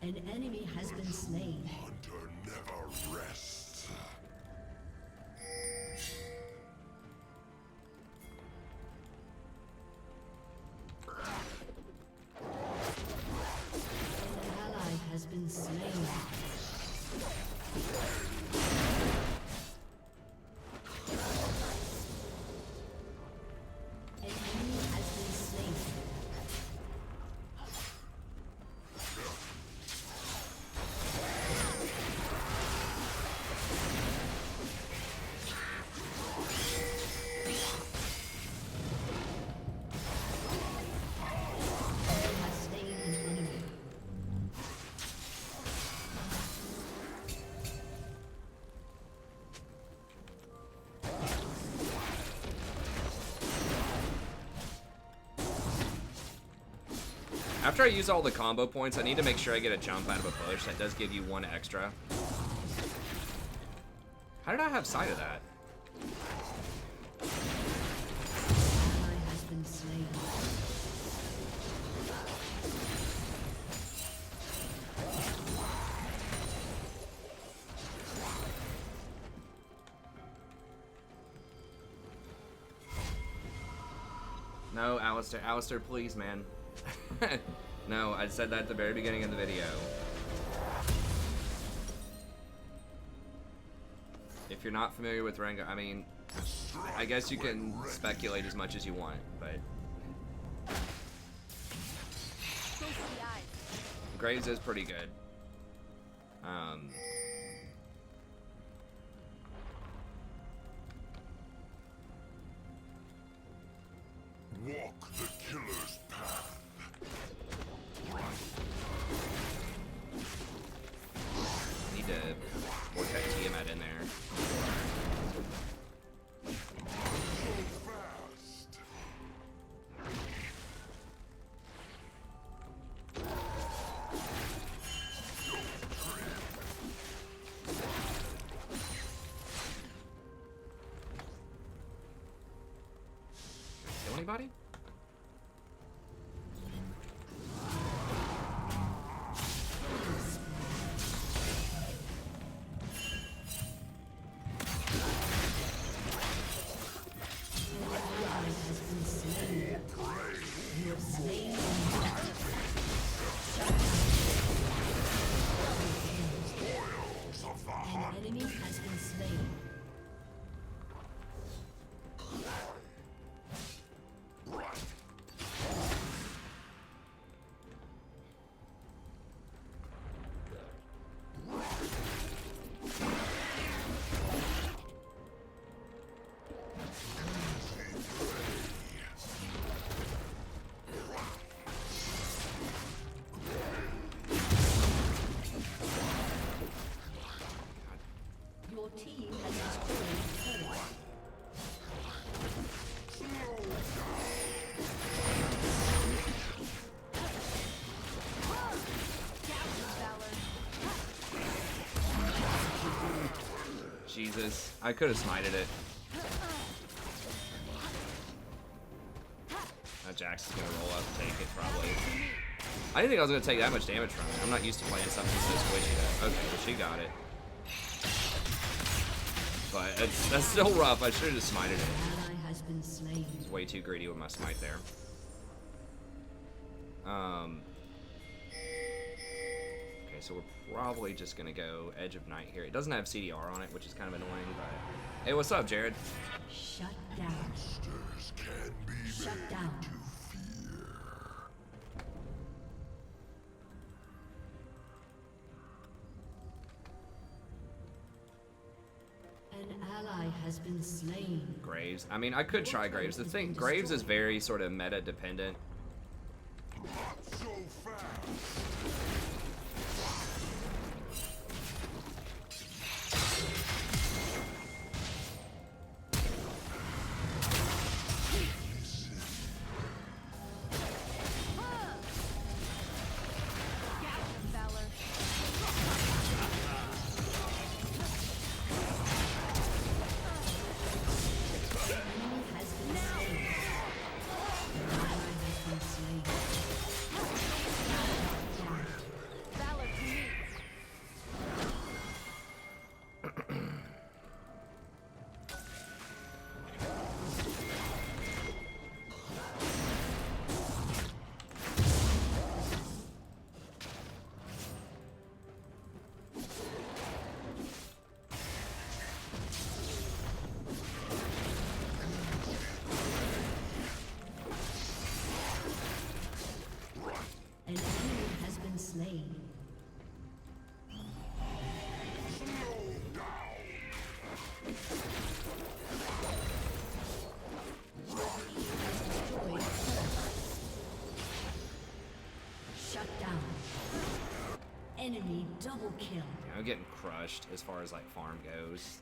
An enemy has been slain. Hunter never rests. An ally has been slain. An enemy has been slain. Has slain an enemy. After I use all the combo points, I need to make sure I get a jump out of a bush. That does give you 1 extra. How did I have sight of that? Ally has been slain. No, Alistair. Alistair, please, man. No, I said that at the very beginning of the video. If you're not familiar with Rengar, I mean, I guess you can speculate as much as you want, but Graves is pretty good. Walk the killer's path. Need to work that Tiamat in there. Fast. Kill anybody? An enemy has been slain. Your team has destroyed the turret. Jesus, I could have smited it. Now Jax is gonna roll up and take it, probably. I didn't think I was gonna take that much damage from it. I'm not used to playing something so squishy though. Okay, well she got it. But that's still rough. I should have just smited it. Ally has been slain. I was way too greedy with my smite there. Okay, so we're probably just gonna go Edge of Night here. It doesn't have CDR on it, which is kind of annoying, but... Hey, what's up, Jared? Shut down. Monsters can be Shut made down. to fear. An ally has been slain. Graves. I mean, I could try Graves. The thing, Graves is very sort of meta dependent. Not so fast. Enemy has been slain. An ally has Enemy double kill. I'm getting crushed as far as like farm goes.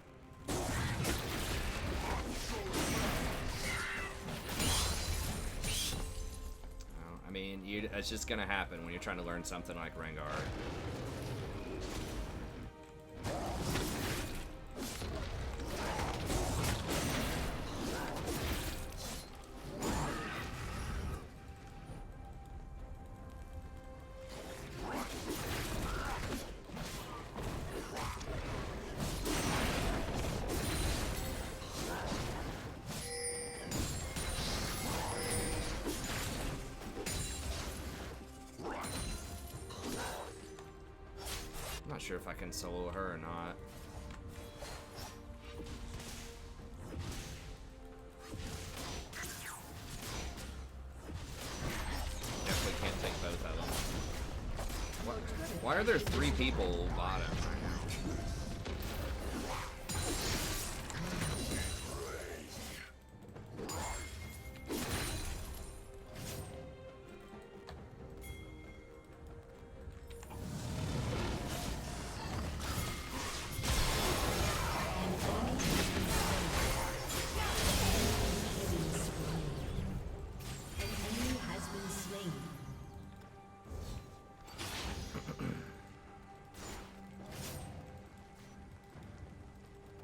I mean, it's just gonna happen when you're trying to learn something like Rengar. I'm not sure if I can solo her or not. Definitely can't take both of them. Why are there 3 people bottom right now?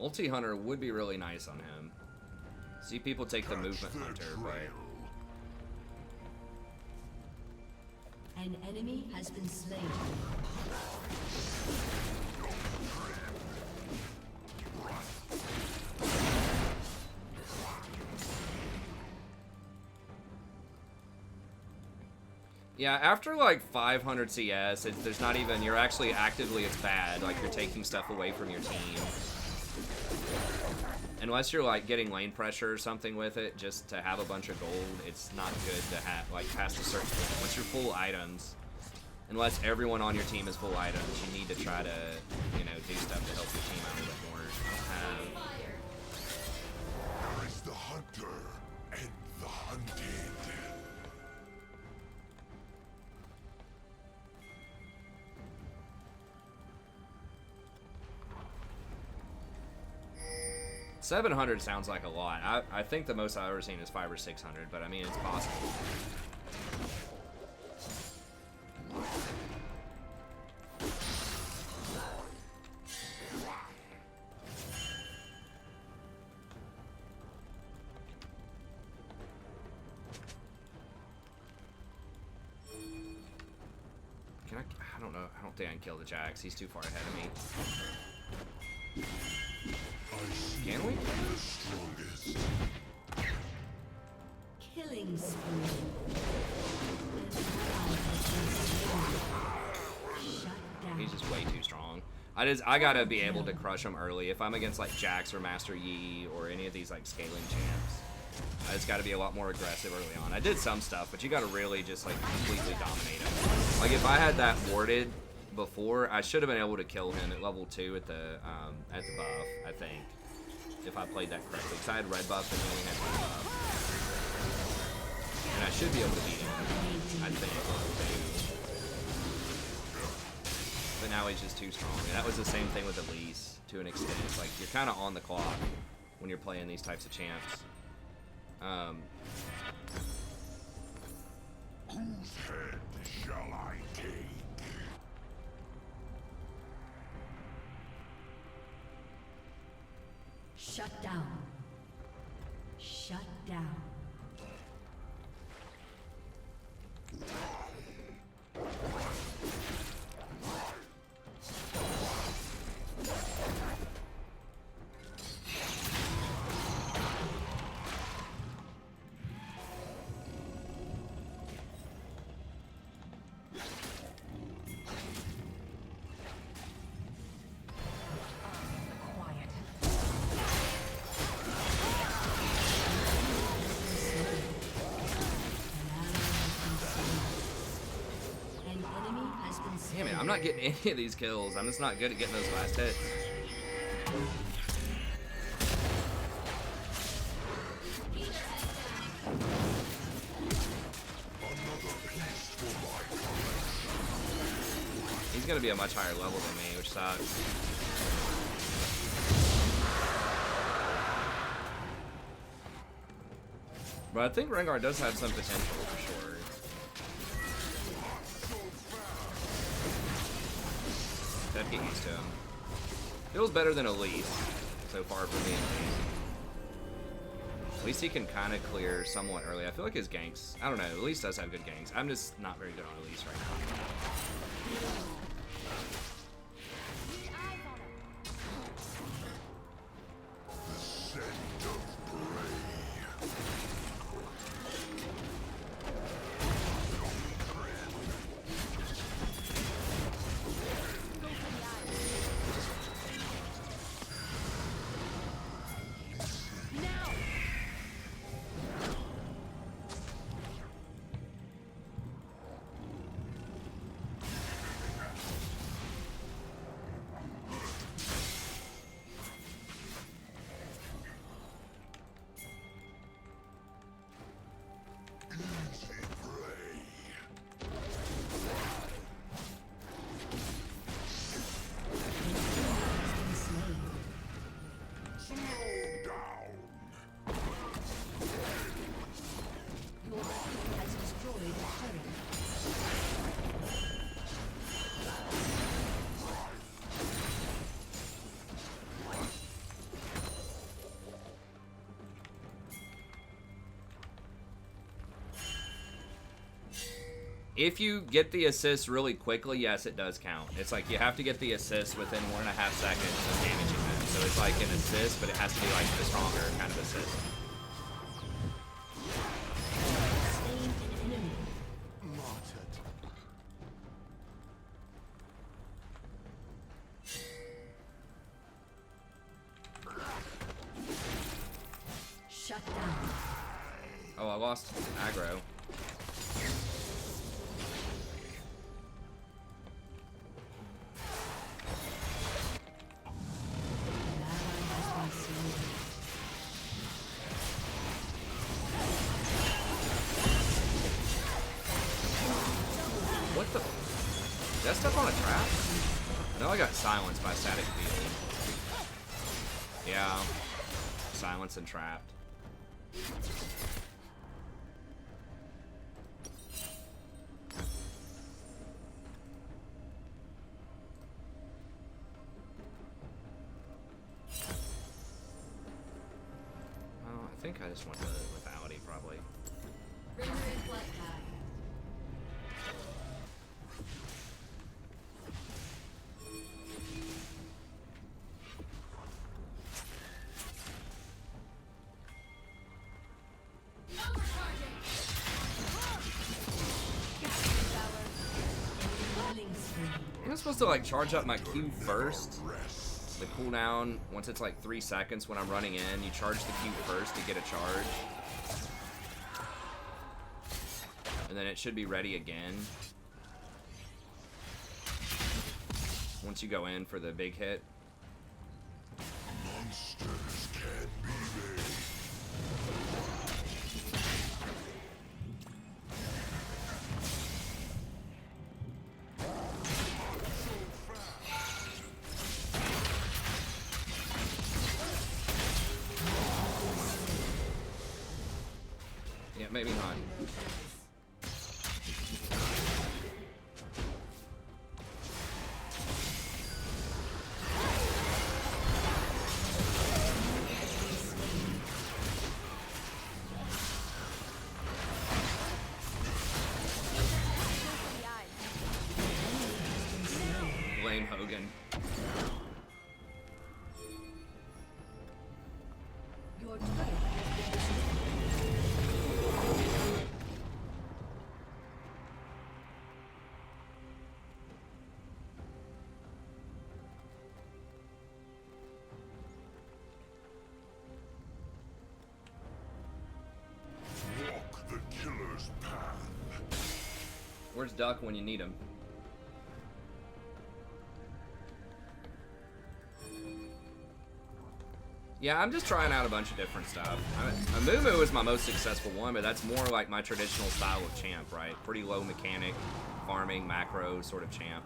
Ulti Hunter would be really nice on him. See people take the movement hunter, but An enemy has been slain. yeah, after like 500 CS, there's not even, you're actually actively, it's bad. Like you're taking stuff away from your team. Unless you're like getting lane pressure or something with it, just to have a bunch of gold, it's not good to have, like past a certain point. Once you're full items, unless everyone on your team is full items, you need to try to, you know, do stuff to help your team out a little bit more. There is the hunter and the hunted. $700 sounds like a lot. I think the most I've ever seen is $500 or $600, but I mean, it's possible. Can I don't know. I don't think I can kill the Jax. He's too far ahead of me. Can we? Killing spree. Shut down. He's just way too strong. I gotta be able to crush him early. If I'm against like Jax or Master Yi or any of these like scaling champs, I just gotta be a lot more aggressive early on. I did some stuff, but you gotta really just like completely dominate him. Like if I had that warded before, I should have been able to kill him at level 2 at the buff, I think. If I played that correctly. Because I had red buff and he only had blue buff. And I should be able to beat him, I think, level 2. But now he's just too strong. And that was the same thing with Elise, to an extent. It's like, you're kind of on the clock when you're playing these types of champs. Whose head shall I take? Shut down. Shut down. Damn it, I'm not getting any of these kills. I'm just not good at getting those last hits. He's gonna be a much higher level than me, which sucks. But I think Rengar does have some potential for sure. Have to get used to him. Feels better than Elise so far for me, at least. At least he can kind of clear somewhat early. I feel like his ganks, I don't know, Elise does have good ganks. I'm just not very good on Elise right now. If you get the assist really quickly, yes, it does count. It's like you have to get the assist within 1.5 seconds of damaging them. So it's like an assist, but it has to be like the stronger kind of assist. Shut down. Oh, I lost aggro. What the? Did I step on a trap? No, I got silenced by static field. Yeah. Silenced and trapped. Well, I think I just went to lethality probably. I'm supposed to like charge up my Q first. The cooldown, once it's like 3 seconds when I'm running in, you charge the Q first to get a charge. And then it should be ready again once you go in for the big hit. Monsters can be made. Yeah, maybe not. Blame Hogan. Your turret has been destroyed. Walk the killer's path. Where's Duck when you need him? Yeah, I'm just trying out a bunch of different stuff. Amumu is my most successful one, but that's more like my traditional style of champ, right? Pretty low mechanic, farming, macro sort of champ.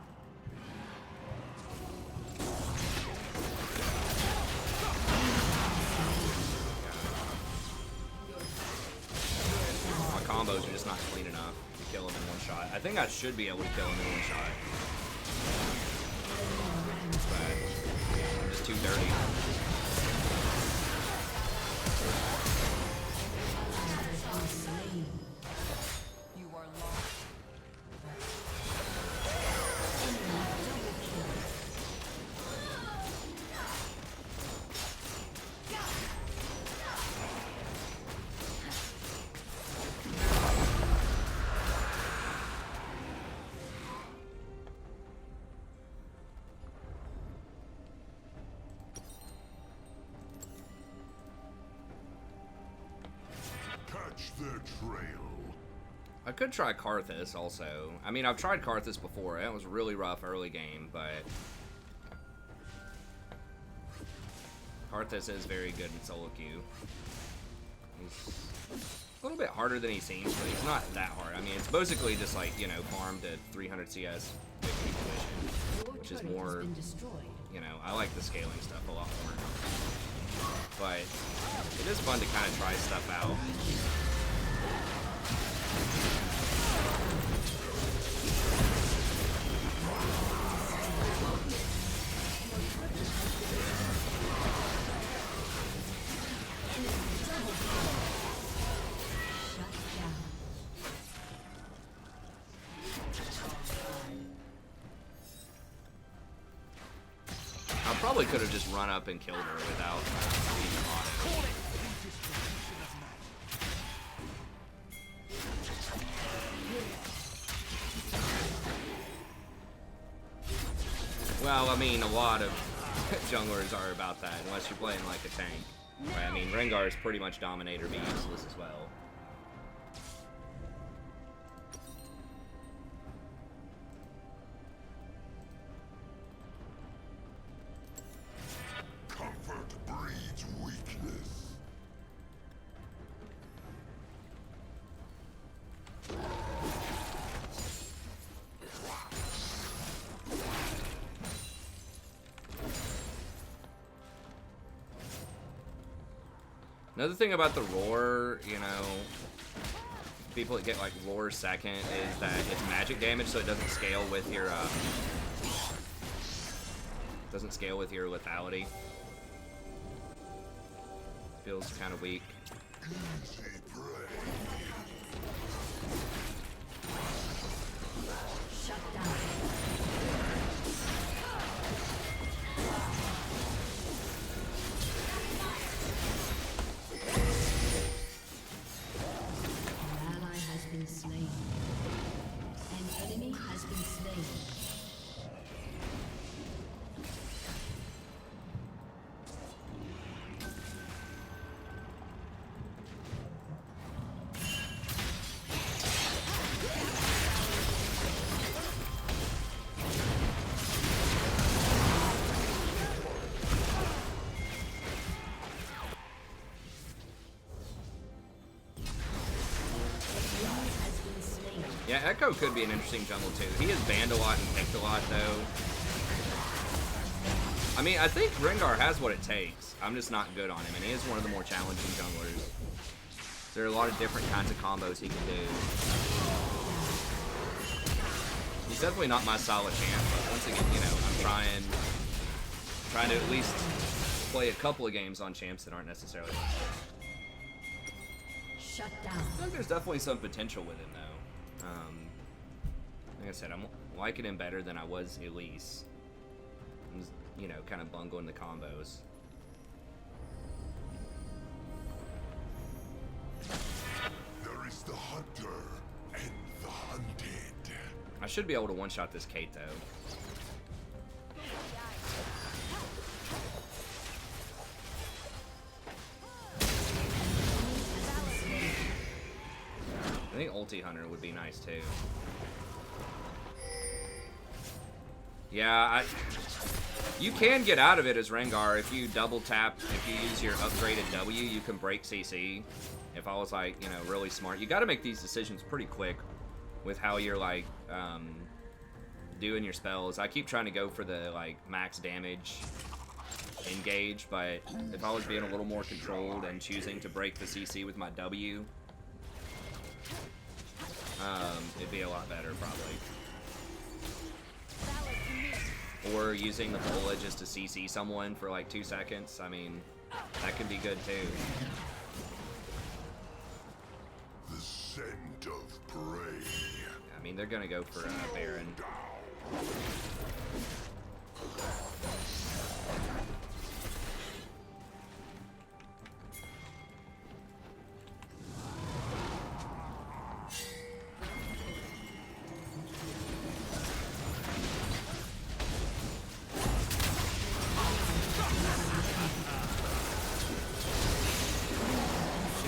combos are just not clean enough to kill him in one shot. I think I should be able to kill him in one shot. But I'm just too dirty. You are lost. Catch their trail. I could try Karthus also. I mean, I've tried Karthus before. It was really rough early game, but Karthus is very good in solo queue. He's a little bit harder than he seems, but he's not that hard. I mean, it's basically just like, you know, farm to 300 CS, 50 position, which is more, you know, I like the scaling stuff a lot more. But it is fun to kind of try stuff out. I probably could have just run up and killed her without being auto. Well, I mean, a lot of junglers are about that, unless you're playing like a tank. Right? I mean, Rengar is pretty much dominate or be useless as well. Comfort breeds weakness. Another thing about the roar, you know, people that get like roar second is that it's magic damage, so it doesn't scale with your lethality. Feels kind of weak. Easy prey. Shut down. An ally has been slain. An enemy has been slain. Yeah, Echo could be an interesting jungle too. He has banned a lot and picked a lot though. I mean, I think Rengar has what it takes. I'm just not good on him, and he is one of the more challenging junglers. There are a lot of different kinds of combos he can do. He's definitely not my solid champ, but once again, you know, I'm trying to at least play a couple of games on champs that aren't necessarily. Shut down. I think there's definitely some potential with him, though. Like I said, I'm liking him better than I was Elise. I'm just, you know, kind of bungling the combos. There is the hunter and the hunted. I should be able to one-shot this Kate, though. I think Ulti Hunter would be nice, too. Yeah, you can get out of it as Rengar if you double tap. If you use your upgraded W, you can break CC. If I was like, you know, really smart, you got to make these decisions pretty quick with how you're like doing your spells. I keep trying to go for the like max damage engage, but if I was being a little more controlled and choosing to break the CC with my W, it'd be a lot better probably. Or using the bullet just to CC someone for like 2 seconds. I mean, that could be good too. The scent of prey. I mean, they're gonna go for Baron.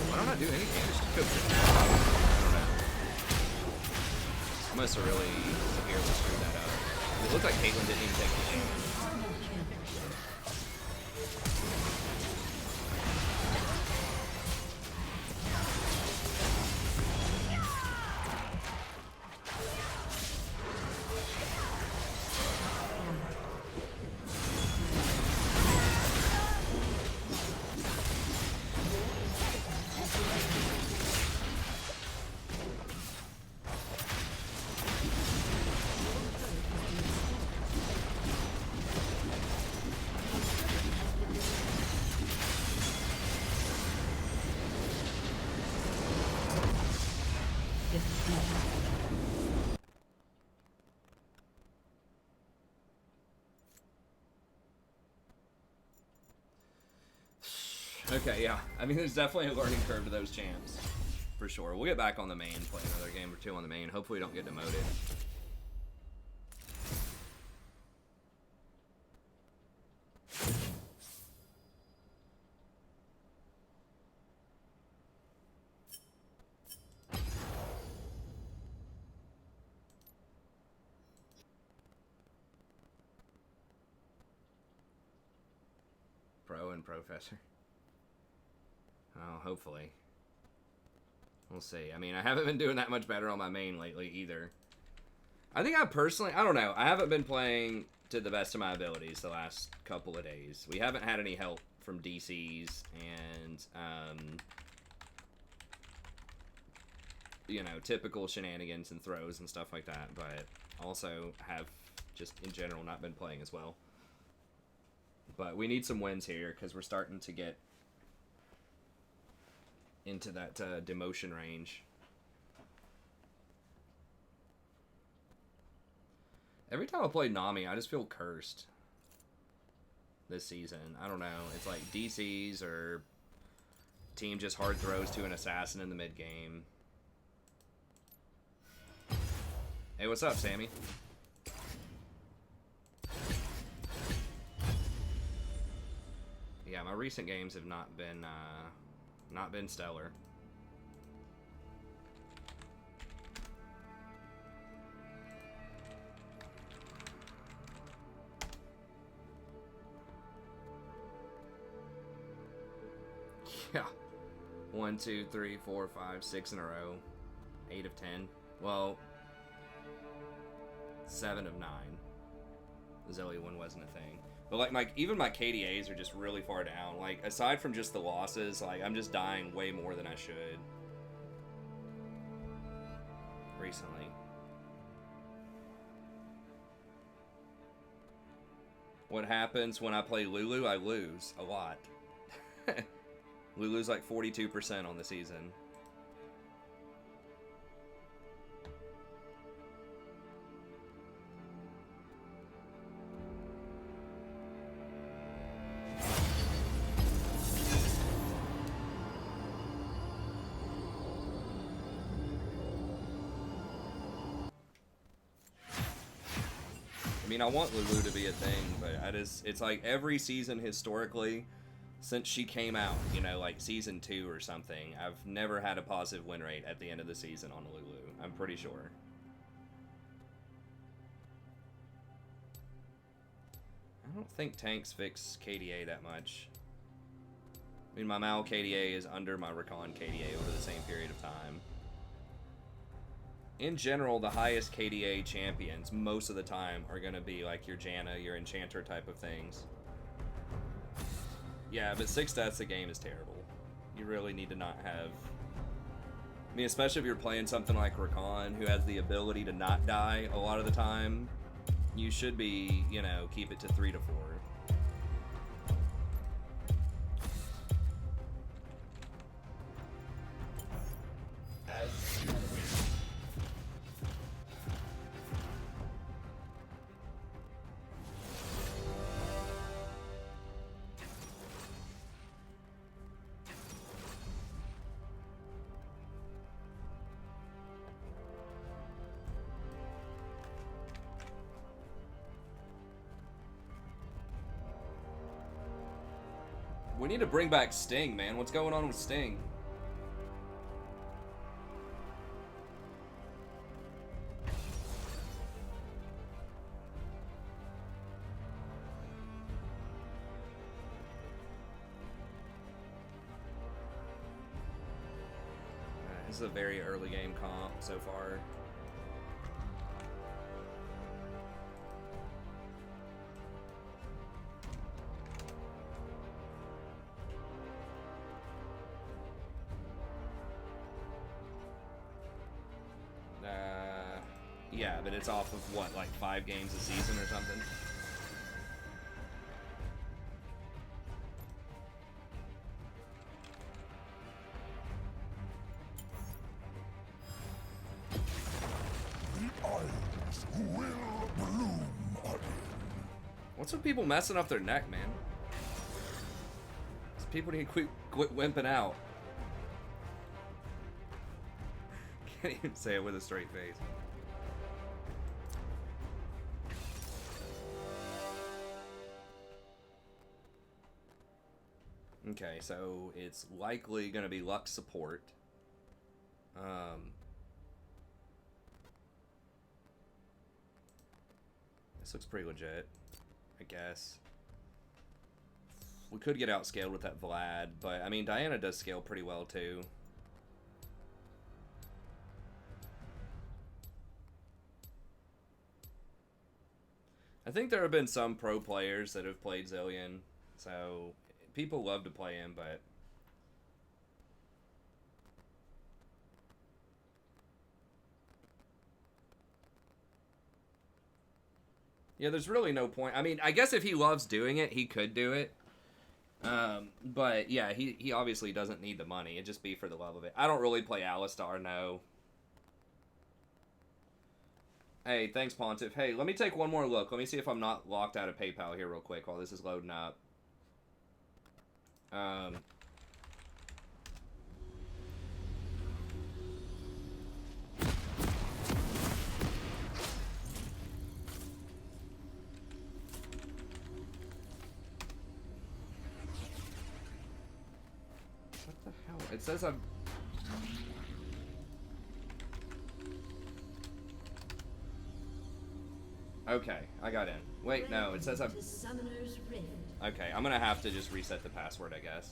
Why don't I do any damage to Coach? I don't know. I must have really severely screwed that up. It looked like Caitlyn didn't even take the damage. Okay, yeah. I mean, there's definitely a learning curve to those champs. For sure. We'll get back on the main, play another game or 2 on the main. Hopefully we don't get demoted. Pro and Professor. Oh, hopefully. We'll see. I mean, I haven't been doing that much better on my main lately either. I think I don't know. I haven't been playing to the best of my abilities the last couple of days. We haven't had any help from DCs and, you know, typical shenanigans and throws and stuff like that, but also have just in general not been playing as well. But we need some wins here because we're starting to get into that demotion range. Every time I play Nami, I just feel cursed this season. I don't know. It's like DCs or team just hard throws to an assassin in the mid game. Hey, what's up, Sammy? Yeah, my recent games have not been stellar. Yeah. 1, 2, 3, 4, 5, 6 in a row. 8 of 10. Well, 7 of 9. The Zelly one wasn't a thing. But like even my KDAs are just really far down. Like aside from just the losses, like I'm just dying way more than I should. Recently. What happens when I play Lulu? I lose a lot. Lulu's like 42% on the season. I mean, I want Lulu to be a thing, but it's like every season historically, since she came out, you know, like season 2 or something, I've never had a positive win rate at the end of the season on Lulu. I'm pretty sure. I don't think tanks fix KDA that much. I mean, my Mal KDA is under my Rakan KDA over the same period of time. In general, the highest KDA champions, most of the time, are going to be like your Janna, your Enchanter type of things. Yeah, but 6 deaths a game is terrible. You really need to not have mean, especially if you're playing something like Rakan, who has the ability to not die a lot of the time, you should be, you know, keep it to 3 to 4. We need to bring back Sting, man. What's going on with Sting? This is a very early game comp so far. Yeah, but it's off of what, like 5 games a season or something? The isles will bloom again. What's with people messing up their neck, man? These people need to quit wimping out. Can't even say it with a straight face. Okay, so it's likely going to be Lux support. This looks pretty legit, I guess. We could get outscaled with that Vlad, but I mean, Diana does scale pretty well too. I think there have been some pro players that have played Zillion, so people love to play him, but yeah, there's really no point. I mean, I guess if he loves doing it, he could do it. But yeah, he obviously doesn't need the money. It'd just be for the love of it. I don't really play Alistar, no. Hey, thanks, Pontiff. Hey, let me take one more look. Let me see if I'm not locked out of PayPal here real quick while this is loading up. What the hell? It says I'm... Okay, I got in. Wait, no, it says I'm... To Summoner's Rift. Okay, I'm gonna have to just reset the password, I guess.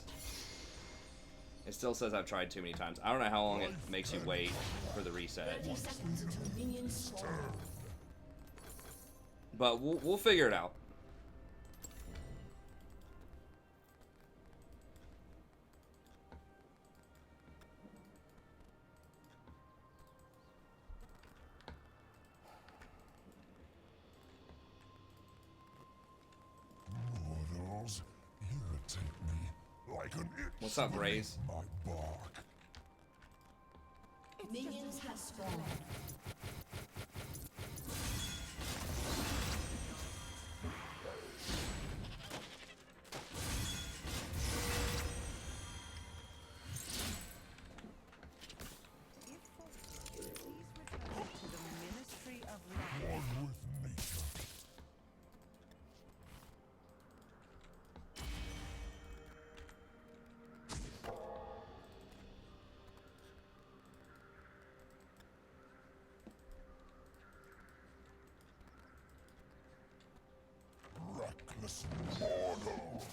It still says I've tried too many times. I don't know how long it makes you wait for the reset. 30 seconds until minions spawn. But we'll figure it out. Mortals irritate me like an itch. What's up, Raze? My bark. Minions have spawned. One with nature. Reckless mortals.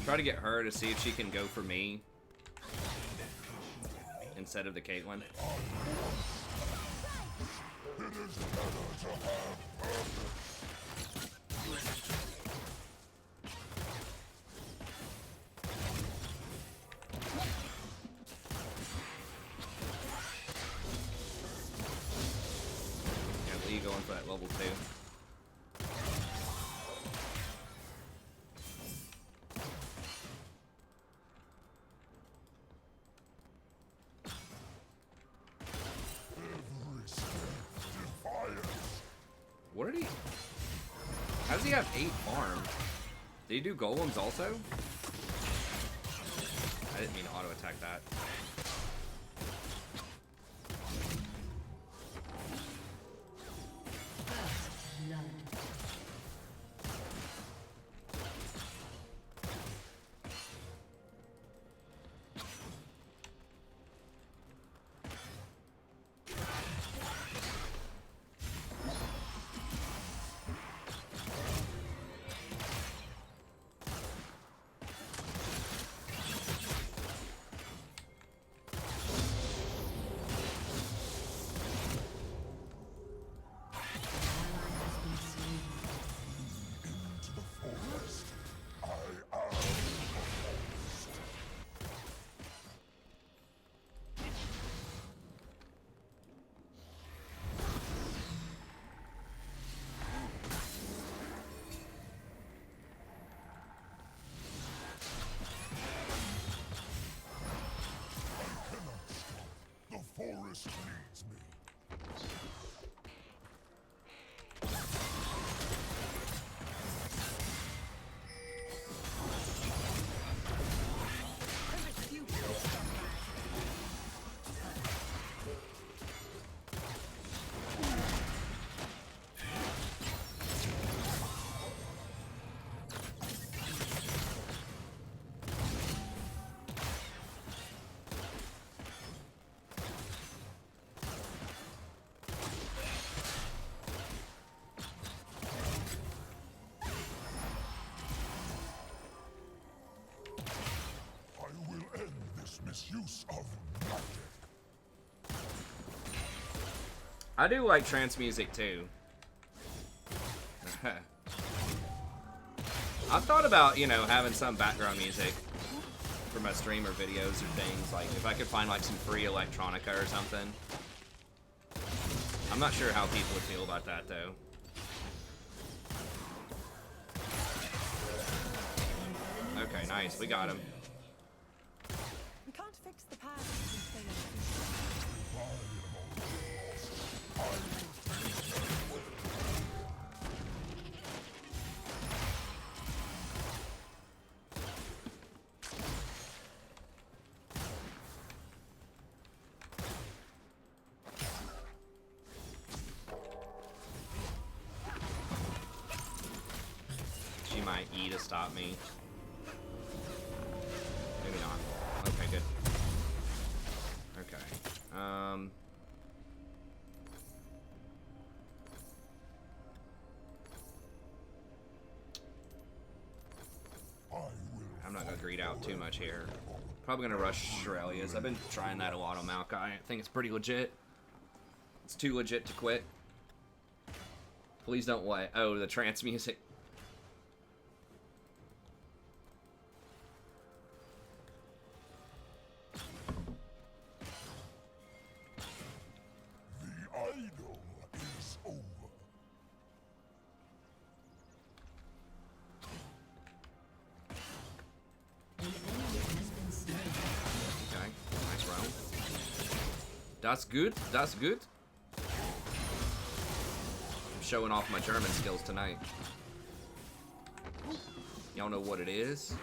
Try to get her to see if she can go for me instead of the Caitlyn. Yeah, Lee going for that level 2. What did he... How does he have 8 farm? Did he do golems also? I didn't mean to auto attack that. First blood. Forest needs me. Misuse of magic. I do like trance music too. I've thought about, you know, having some background music for my stream or videos or things. Like, if I could find, like, some free electronica or something. I'm not sure how people would feel about that, though. Okay, nice. We got him. We can't fix the past. She might E to stop me. Maybe not. Okay, good. Okay. I'm not gonna greed out too much here. Probably gonna rush Shurelia's. I've been trying that a lot on Maokai. I think it's pretty legit. It's too legit to quit. Please don't what? Oh, the trance music. The idol is over. An enemy has been slain. Okay, nice round. That's good. That's good. I'm showing off my German skills tonight. Y'all know what it is?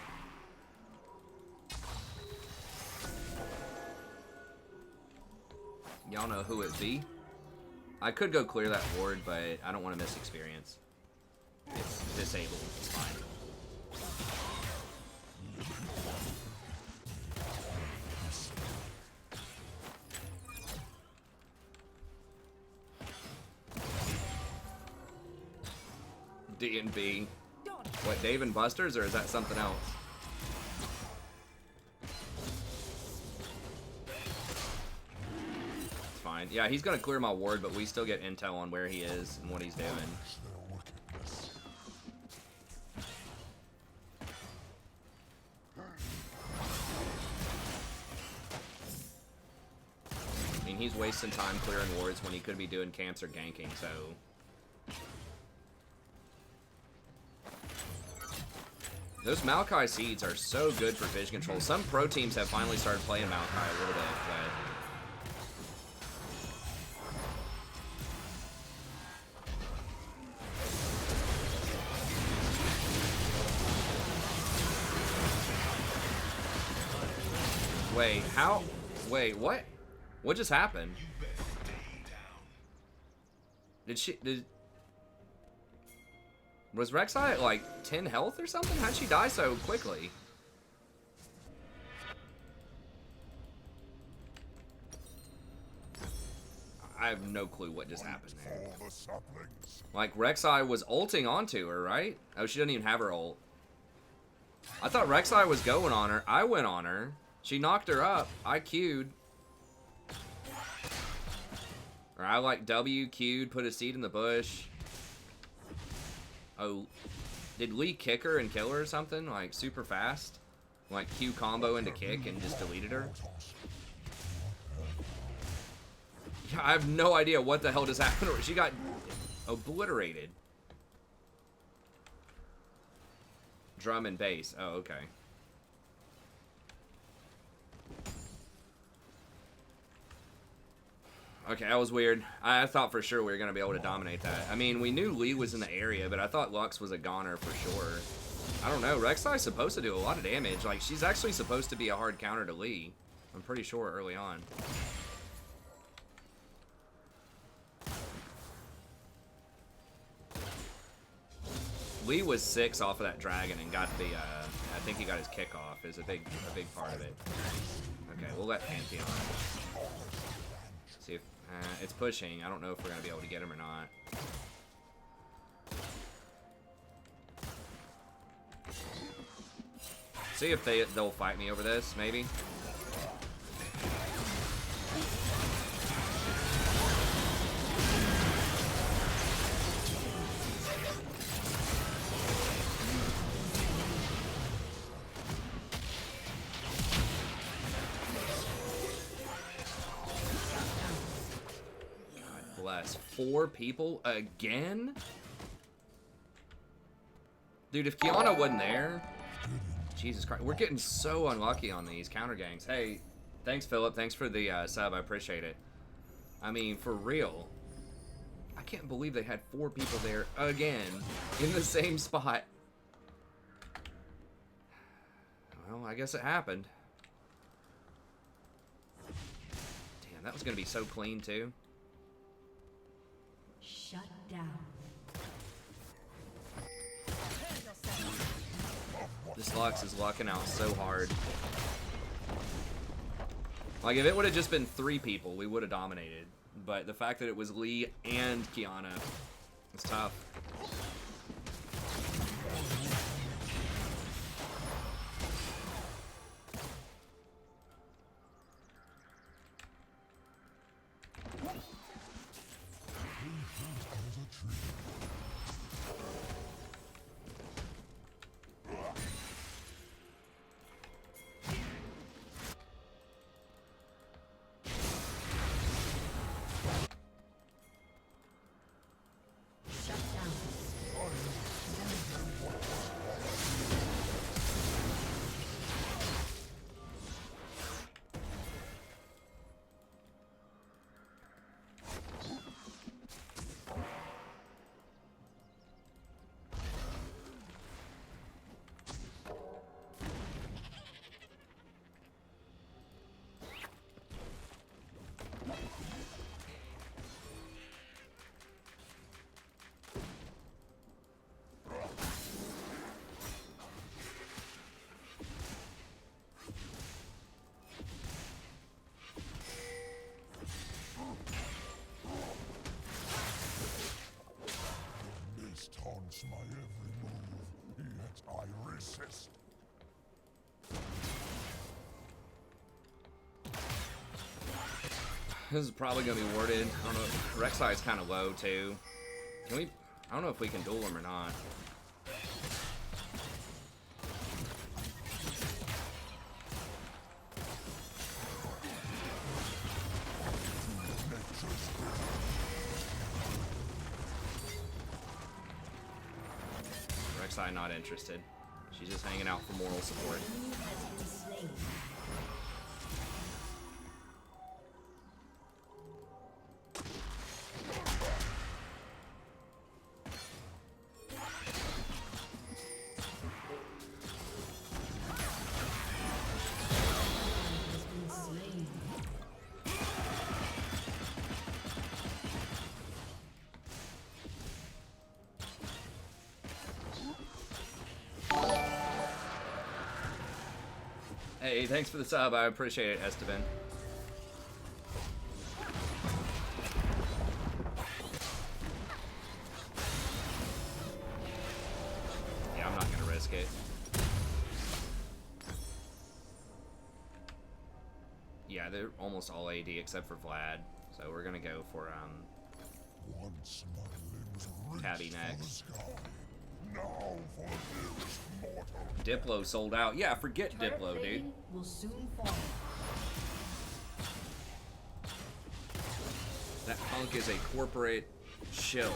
Y'all know who it be? I could go clear that ward, but I don't want to miss experience. It's disabled. It's fine. D&B. What, Dave and Buster's, or is that something else? fine. Yeah, he's gonna clear my ward, but we still get intel on where he is and what he's doing. I mean, he's wasting time clearing wards when he could be doing camps or ganking, so... Those Maokai seeds are so good for vision control. Some pro teams have finally started playing Maokai a little bit, but... Wait, how? Wait, what? What just happened? Was Rek'Sai at like 10 health or something? How'd she die so quickly? I have no clue what just happened there. Like, Rek'Sai was ulting onto her, right? Oh, she doesn't even have her ult. I thought Rek'Sai was going on her. I went on her. She knocked her up. I Q'd. Or I like W Q'd, put a seed in the bush. Oh, did Lee kick her and kill her or something? Like, super fast? Like, Q combo into kick and just deleted her? Yeah, I have no idea what the hell just happened. She got obliterated. Drum and bass. Oh, okay. Okay, that was weird. I thought for sure we were going to be able to dominate that. I mean, we knew Lee was in the area, but I thought Lux was a goner for sure. I don't know. Rek'Sai's supposed to do a lot of damage. Like, she's actually supposed to be a hard counter to Lee. I'm pretty sure early on. Lee was 6 off of that dragon and got the, I think he got his kick off is a big part of it. Okay, we'll let Pantheon. See if, it's pushing. I don't know if we're going to be able to get him or not. See if they'll fight me over this, maybe. God bless. 4 people again? Dude, if Kiana wasn't there... Jesus Christ, we're getting so unlucky on these counter gangs. Hey, thanks, Philip. Thanks for the sub. I appreciate it. I mean, for real. I can't believe they had 4 people there again in the same spot. Well, I guess it happened. Damn, that was going to be so clean, too. Shut down. This Lux is lucking out so hard. Like, if it would have just been 3 people, we would have dominated. But the fact that it was Lee and Kiana is tough. Taunts my every move, yet I resist. This is probably gonna be warded. I don't know. Rek'Sai's kind of low too. Can we? I don't know if we can duel him or not. Rek'Sai not interested. She's just hanging out for moral support. Hey, thanks for the sub. I appreciate it, Esteban. Yeah, I'm not gonna risk it. Yeah, they're almost all AD except for Vlad. So we're gonna go for Once my limbs reached Tabby for next. the sky. Now for nearest mortal. Diplo sold out. Yeah, forget Diplo, dude. Will soon fall. That punk is a corporate shill.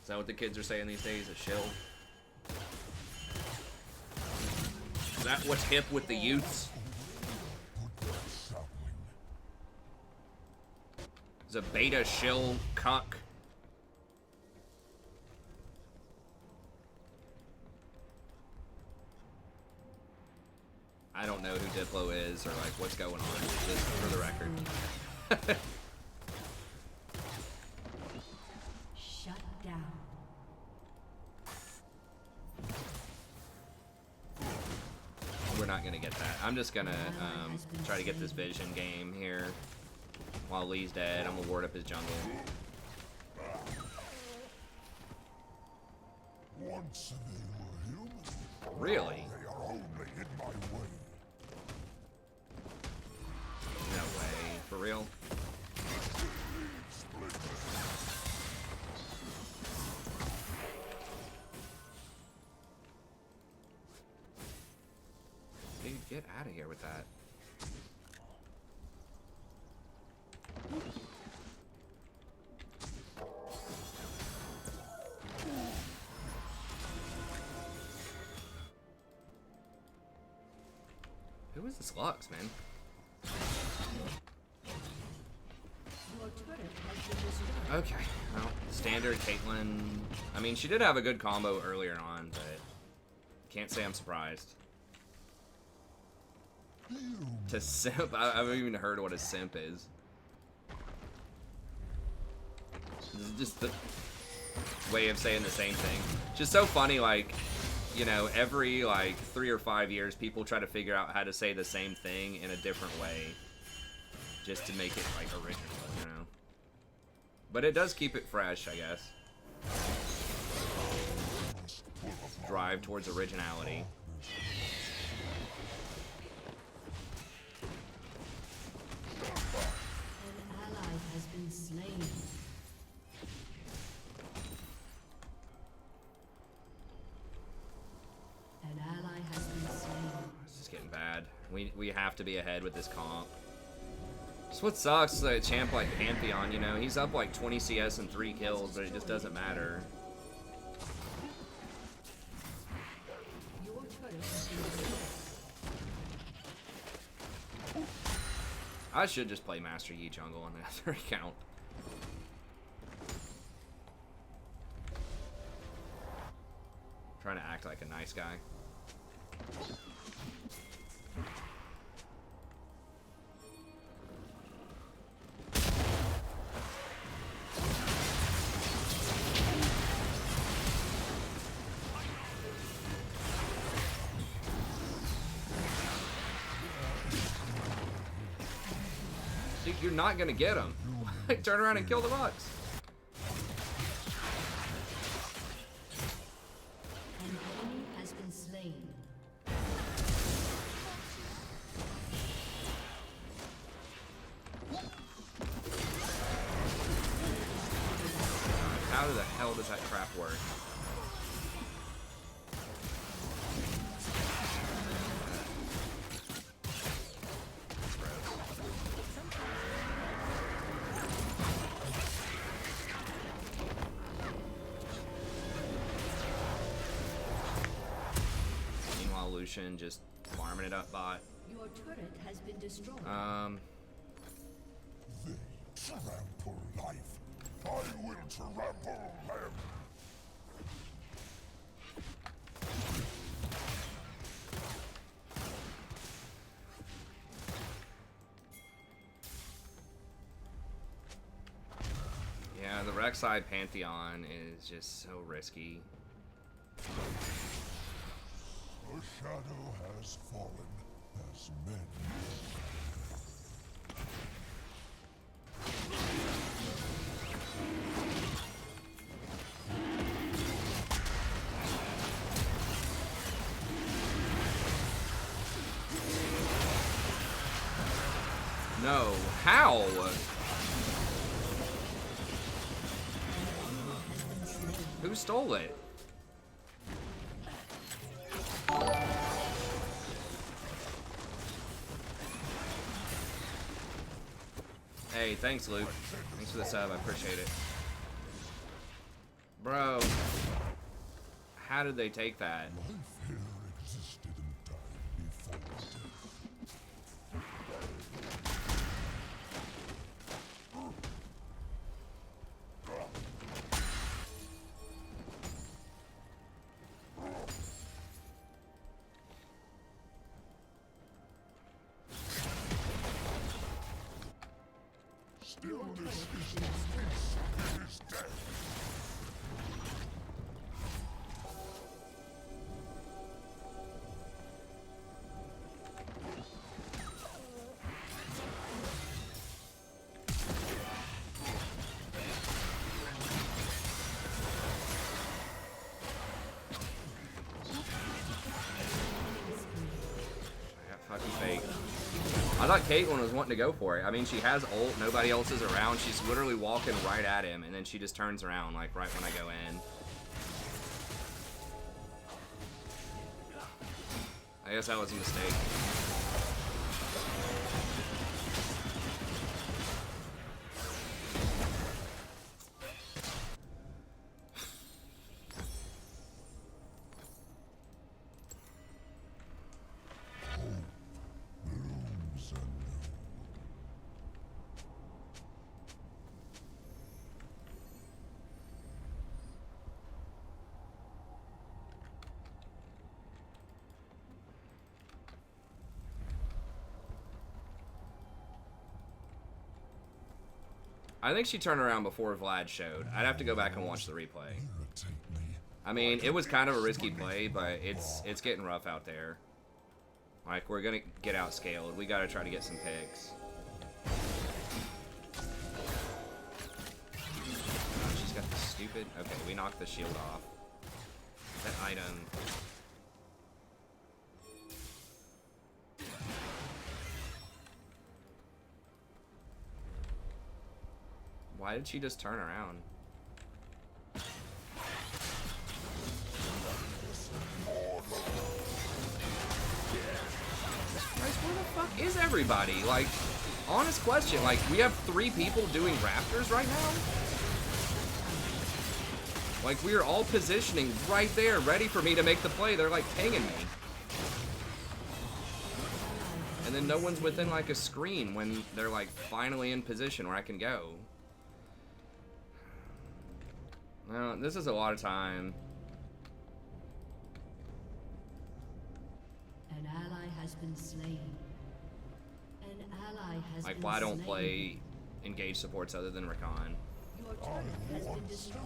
Is that what the kids are saying these days? A shill? Is that what's hip with the youths? Put that sapling. Is a beta shill cuck? I don't know who Diplo is or like what's going on, just for the record. Shut down. We're not gonna get that. I'm just gonna try to get this vision game here. While Lee's dead, I'm gonna ward up his jungle. Once they were human. Really? They are only in my way. No way. For real? Dude, get out of here with that. Who is this Lux, man? Okay, well, standard Caitlyn. I mean, she did have a good combo earlier on, but can't say I'm surprised. To simp? I haven't even heard what a simp is. This is just the way of saying the same thing. Just so funny, like, you know, every, like, 3 or 5 years, people try to figure out how to say the same thing in a different way. Just to make it, like, original, you know? But it does keep it fresh, I guess. Drive towards originality. An ally has been slain. An ally has been slain. This is getting bad. We have to be ahead with this comp. Just what sucks, a champ like Pantheon, you know, he's up like 20 CS and 3 kills, but it just doesn't matter. Your turret has been destroyed. I should just play Master Yi jungle on the other account. Trying to act like a nice guy. Dude, you're not gonna get him. Turn around and kill the bots. An enemy has been slain. the hell does that crap work? That's gross. Meanwhile, Lucian just farming it up bot. Your turret has been destroyed. They trample life. I will trample them. Yeah, the Rek'Sai Pantheon is just so risky. A shadow has fallen as men. No, how? Who stole it? Hey, thanks, Luke. Thanks for the sub. I appreciate it. Bro, how did they take that? Life here existed and died before death. Stillness is peace, it is death. I got fucking fake. I thought Caitlyn was wanting to go for it. I mean, she has ult, nobody else is around. She's literally walking right at him, and then she just turns around, like, right when I go in. I guess that was a mistake. Blooms anew. I think she turned around before Vlad showed. I'd have to go back and watch the replay. Irritate me. I mean, it was kind of a risky play, but it's getting rough out there. Like, we're gonna get outscaled. We gotta try to get some picks. Oh, she's got the stupid... Okay, we knocked the shield off. That item... Why did she just turn around? Christ, where the fuck is everybody? Like, honest question. Like, we have 3 people doing Raptors right now? Like, we are all positioning right there, ready for me to make the play. They're, like, pinging me. And then no one's within, like, a screen when they're, like, finally in position where I can go. Well, this is a lot of time. An ally has been slain. An ally has Like, been why don't slain. play engage supports other than Rakan? Your turret has been destroyed.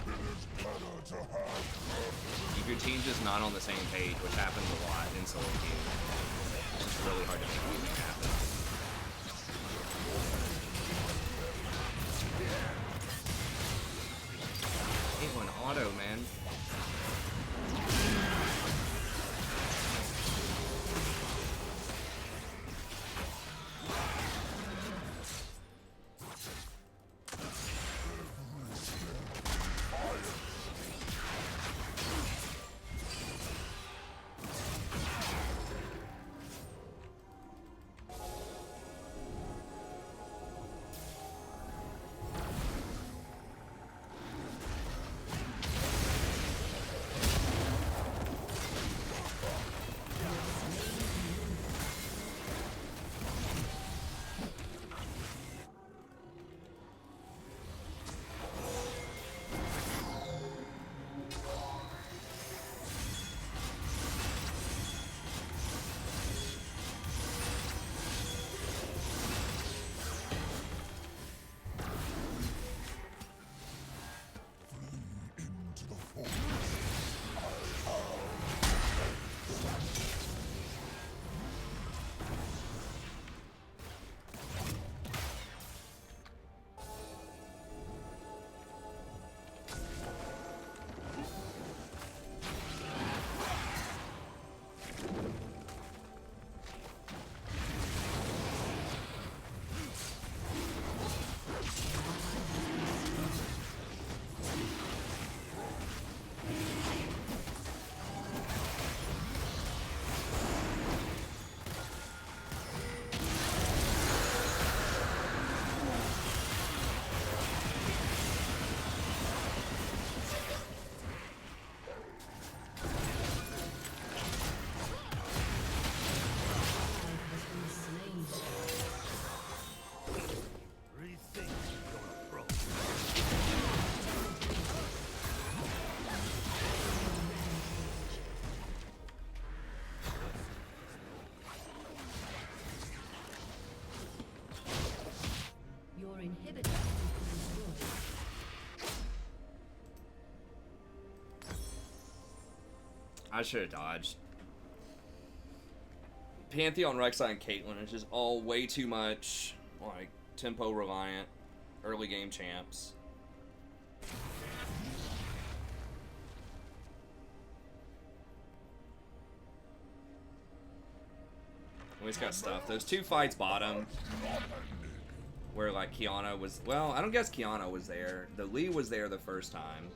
It is better to have If your team's just not on the same page, which happens a lot in solo queue, it's really hard to make anything happen. Caitlyn auto, man. every step I should have dodged. Pantheon, Rek'Sai, and Caitlyn is just all way too much, like, tempo reliant, early game champs. We just got stuff. Those 2 fights bottom, where like Kiana was. Well, I don't guess Kiana was there. The Lee was there the first time.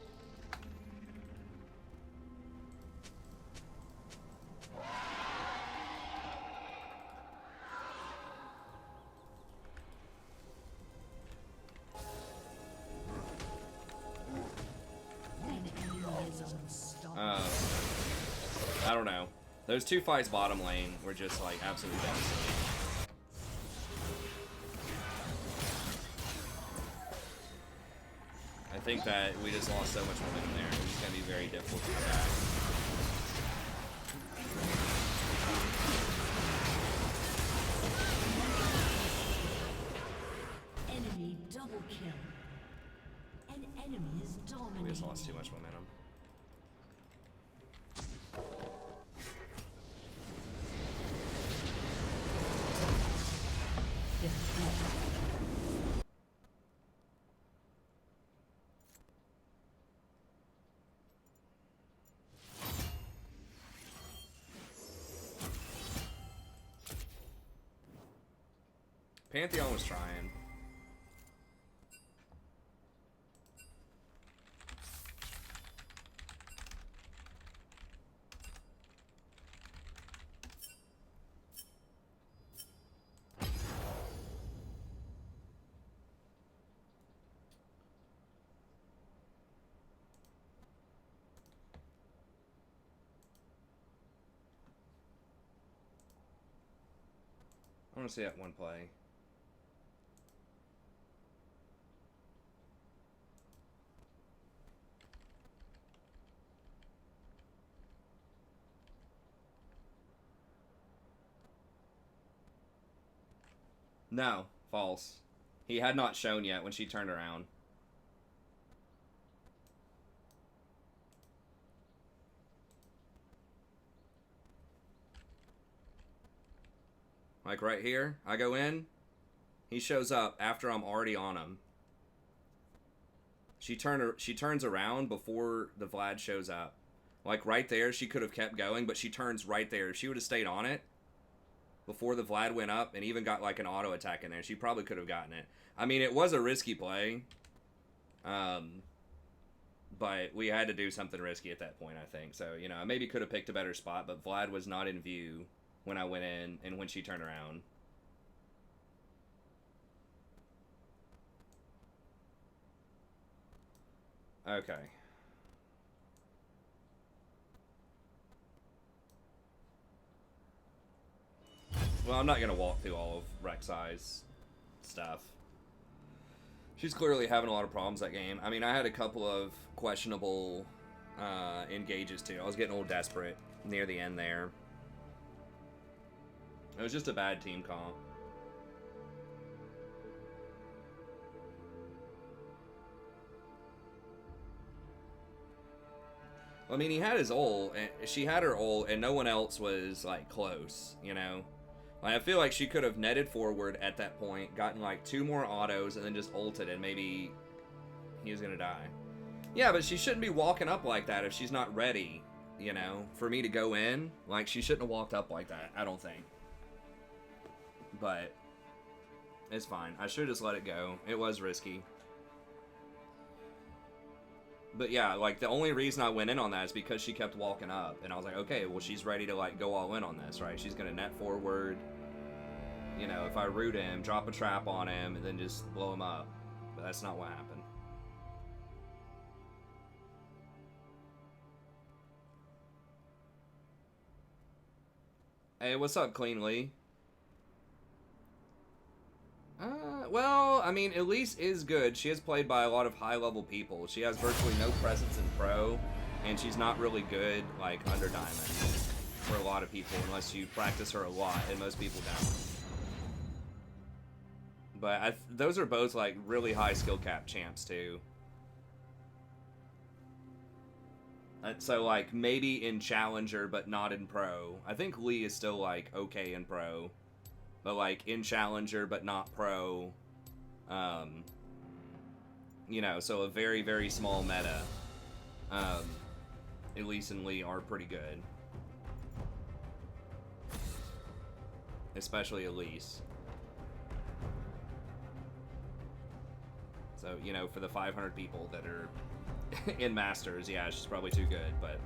I don't know. Those 2 fights bottom lane were just like absolutely devastating. I think that we just lost so much momentum there. It's just gonna be very difficult to come back. Enemy double kill. An enemy is dominating. We just lost too much momentum. Pantheon was trying. I want to see that one play. No, false. He had not shown yet when she turned around. Like right here, I go in, he shows up after I'm already on him. She turns around before the Vlad shows up. Like right there, she could have kept going, but she turns right there. If she would have stayed on it before the Vlad went up and even got like an auto attack in there, she probably could have gotten it. I mean, it was a risky play. But we had to do something risky at that point, I think. So, you know, I maybe could have picked a better spot, but Vlad was not in view when I went in and when she turned around. Okay. Well, I'm not going to walk through all of Rek'Sai's stuff. She's clearly having a lot of problems that game. I mean, I had a couple of questionable engages too. I was getting a little desperate near the end there. It was just a bad team comp. I mean, he had his ult, and she had her ult, and no one else was, like, close, you know? Like, I feel like she could have netted forward at that point, gotten, like, 2 more autos, and then just ulted, and maybe he was gonna die. Yeah, but she shouldn't be walking up like that if she's not ready, you know, for me to go in. Like, she shouldn't have walked up like that, I don't think. But it's fine. I should have just let it go. It was risky. But yeah, like, the only reason I went in on that is because she kept walking up. And I was like, okay, well, she's ready to, like, go all in on this, right? She's going to net forward. You know, if I root him, drop a trap on him, and then just blow him up. But that's not what happened. Hey, what's up, Clean Lee? Well, I mean, Elise is good. She is played by a lot of high-level people. She has virtually no presence in pro, and she's not really good, like, under Diamond for a lot of people, unless you practice her a lot, and most people don't. But those are both, like, really high skill cap champs, too. So, like, maybe in Challenger, but not in Pro. I think Lee is still, like, okay in Pro. But, like, in Challenger, but not Pro. You know, so a very, very small meta. Elise and Lee are pretty good. Especially Elise. So, you know, for the 500 people that are in Masters, yeah, she's probably too good, but...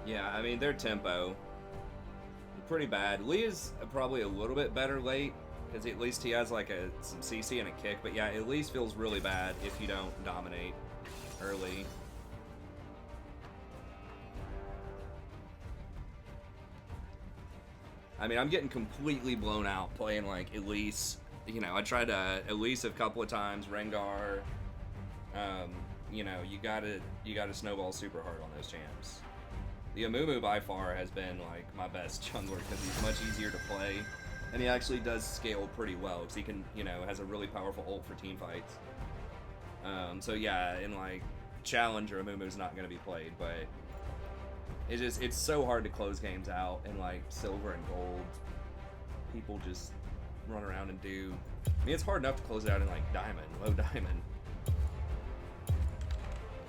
Yeah, I mean, their tempo, pretty bad. Lee is probably a little bit better late, because at least he has like some CC and a kick, but yeah, at least feels really bad if you don't dominate early. I mean, I'm getting completely blown out playing like Elise. You know, I tried Elise a couple of times, Rengar. You know, you gotta snowball super hard on those champs. The Amumu by far has been like my best jungler because he's much easier to play, and he actually does scale pretty well because he can, you know, has a really powerful ult for team fights. So yeah, in like Challenger, Amumu's not gonna be played, but it's so hard to close games out in like silver and gold. People just run around and do. I mean, it's hard enough to close it out in like diamond, low diamond.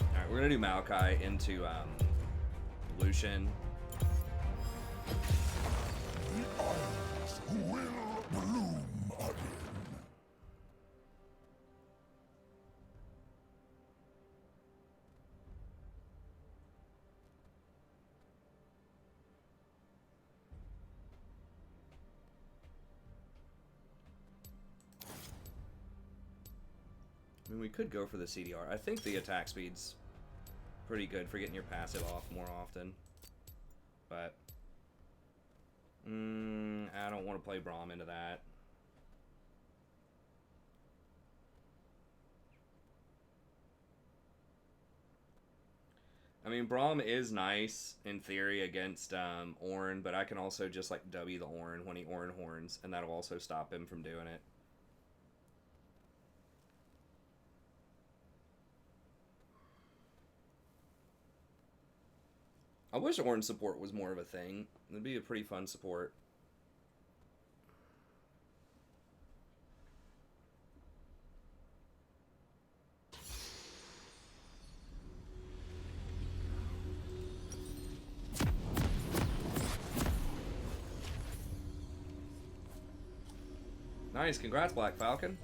All right, we're gonna do Maokai into Lucian. The isles will bloom again. I mean, we could go for the CDR. I think the attack speed's pretty good for getting your passive off more often. But I don't want to play Braum into that. I mean, Braum is nice in theory against Ornn, but I can also just like W the Ornn when he Ornn horns, and that'll also stop him from doing it. I wish Ornn support was more of a thing. It'd be a pretty fun support. Nice, congrats, Black Falcon.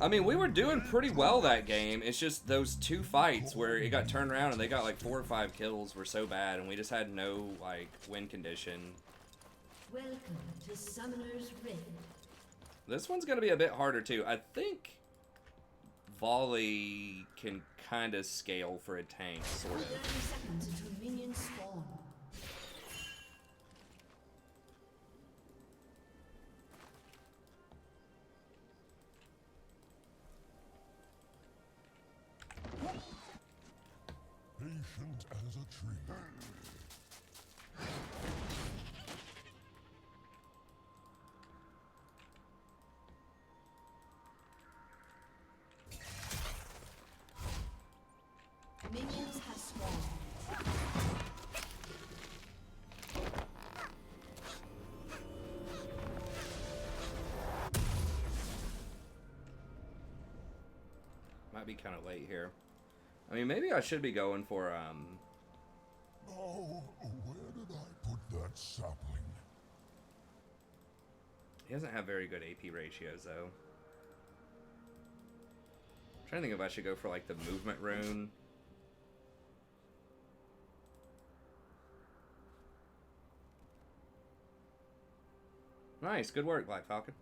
I mean, we were doing pretty well that game. It's just those two fights where it got turned around and they got like 4 or 5 kills were so bad, and we just had no like win condition. Welcome to Summoner's Rift. This one's gonna be a bit harder too. I think Volley can kind of scale for a tank, sort of. 30 seconds until minions spawn. Patient as a tree. Minions have spawned. Might be kind of late here. I mean, maybe I should be going for My Now, where did I put that sapling? He doesn't have very good AP ratios, though. I'm trying to think if I should go for, like, the movement rune. Nice, good work, Black Falcon.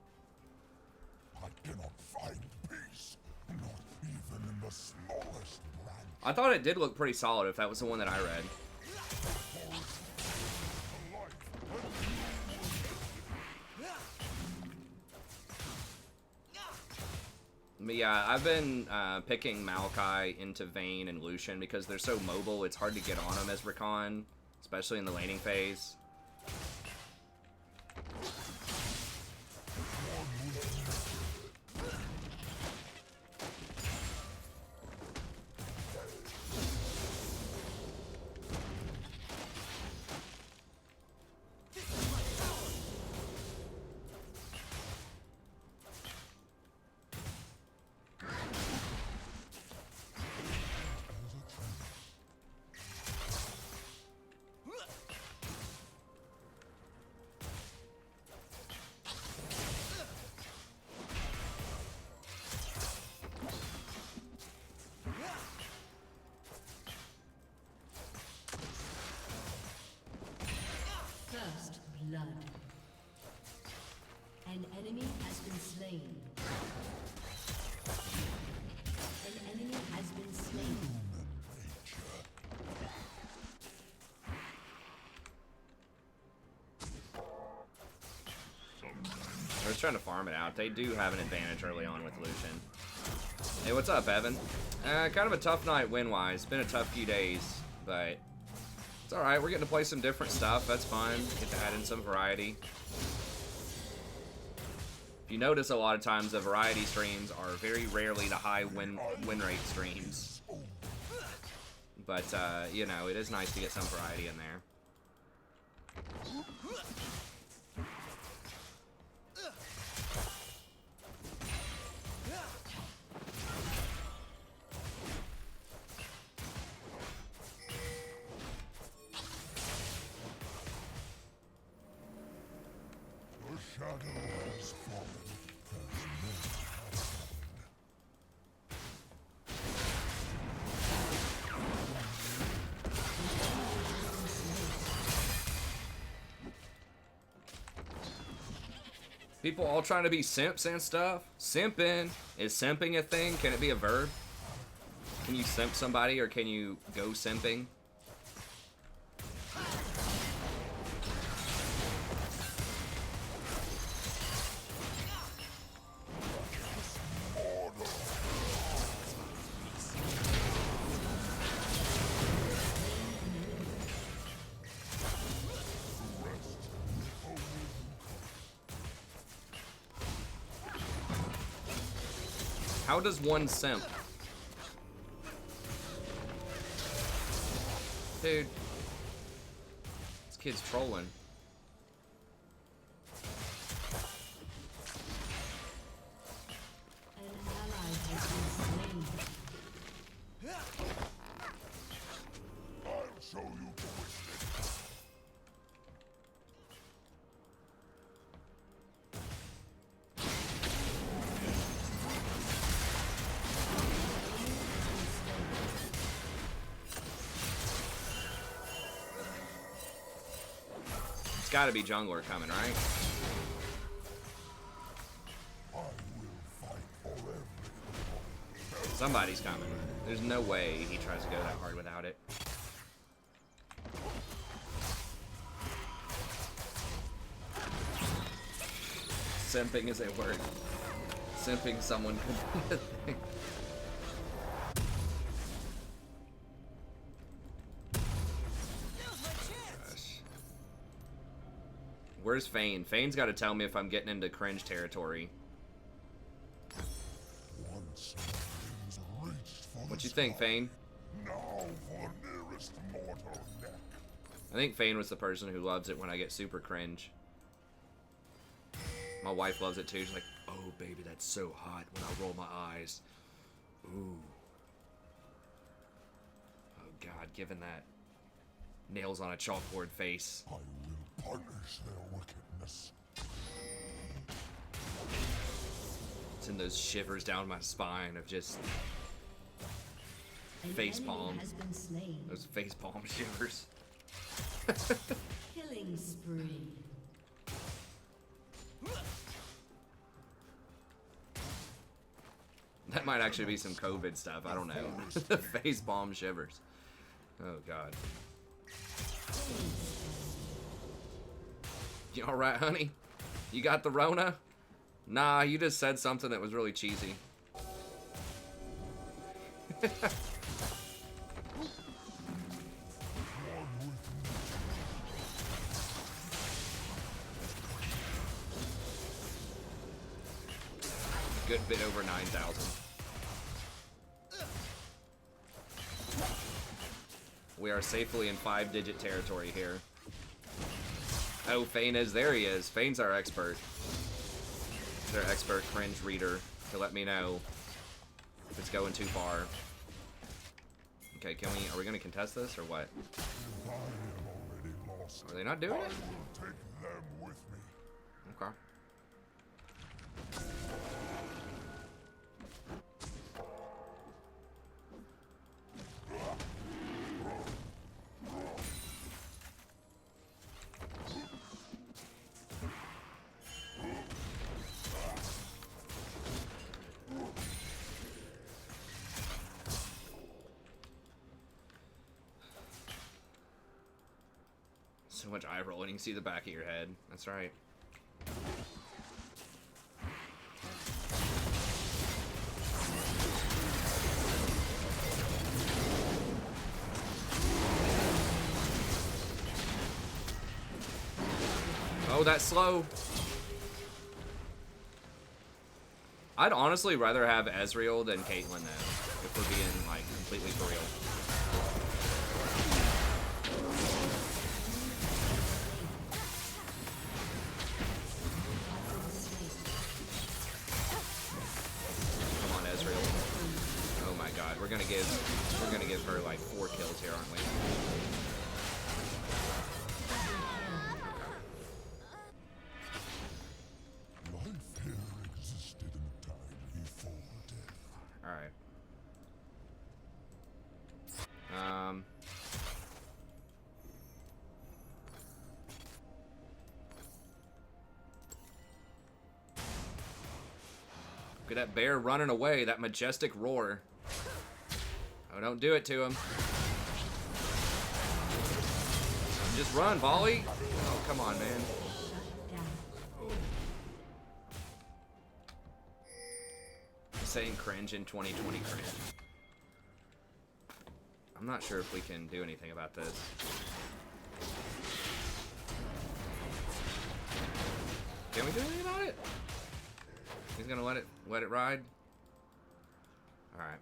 I cannot find peace, not even in the smallest branch. I thought it did look pretty solid if that was the one that I read. But yeah, I've been picking Maokai into Vayne and Lucian because they're so mobile, it's hard to get on them as Rakan, especially in the laning phase. First blood. An enemy has been slain. An enemy has been slain. I was trying to farm it out. They do have an advantage early on with Lucian. Hey, what's up, Evan? Kind of a tough night win-wise. Been a tough few days, but it's alright. We're getting to play some different stuff. That's fun. Get to add in some variety. If you notice, a lot of times the variety streams are very rarely the high win rate streams. But, you know, it is nice to get some variety in there. The shadow has fallen, as men have fallen. People all trying to be simps and stuff. Simping. Is simping a thing? Can it be a verb? Can you simp somebody or can you go simping? How does one simp? Dude. This kid's trolling. An ally has been slain. I'll show you twisted. It's gotta be jungler coming, right? I will fight for everything. Somebody's coming. There's no way he tries to go that hard without it. Simping is a word. Simping someone could be a thing. Gosh. Where's Fane? Fane's got to tell me if I'm getting into cringe territory. Once things reached for What the you think, sky, Fane? now for nearest mortal neck. I think Fane was the person who loves it when I get super cringe. My wife loves it too. She's like, oh baby, that's so hot when I roll my eyes. Ooh. Oh god, given that. Nails on a chalkboard face. I will punish their wickedness. Send those shivers down my spine of just An face enemy palm. has been slain. Those face palm shivers. Killing spree. That might actually be some COVID stuff. I don't know. The face palm shivers. Oh god. You all right, honey? You got the Rona? Nah, you just said something that was really cheesy. Good bit over 9,000. We are safely in 5-digit territory here. Oh, Fane is. There he is. Fane's our expert. He's our expert cringe reader to let me know if it's going too far. Okay, can we... Are we going to contest this or what? I am already lost. Are they not doing I it? will take them with me. Okay. So much eye rolling, you can see the back of your head. That's right. Oh, that's slow. I'd honestly rather have Ezreal than Caitlyn, though, if we're being, like, completely for real. Come on, Ezreal. Oh my god, we're gonna give her, like, 4 kills here, aren't we? Life here existed in the time before death. Alright. Look at that bear running away, that majestic roar. Oh, don't do it to him. Just run, volley. Oh, come on, man. Saying cringe in 2020 cringe. I'm not sure if we can do anything about this. Can we do anything about it? He's gonna let it ride? Alright.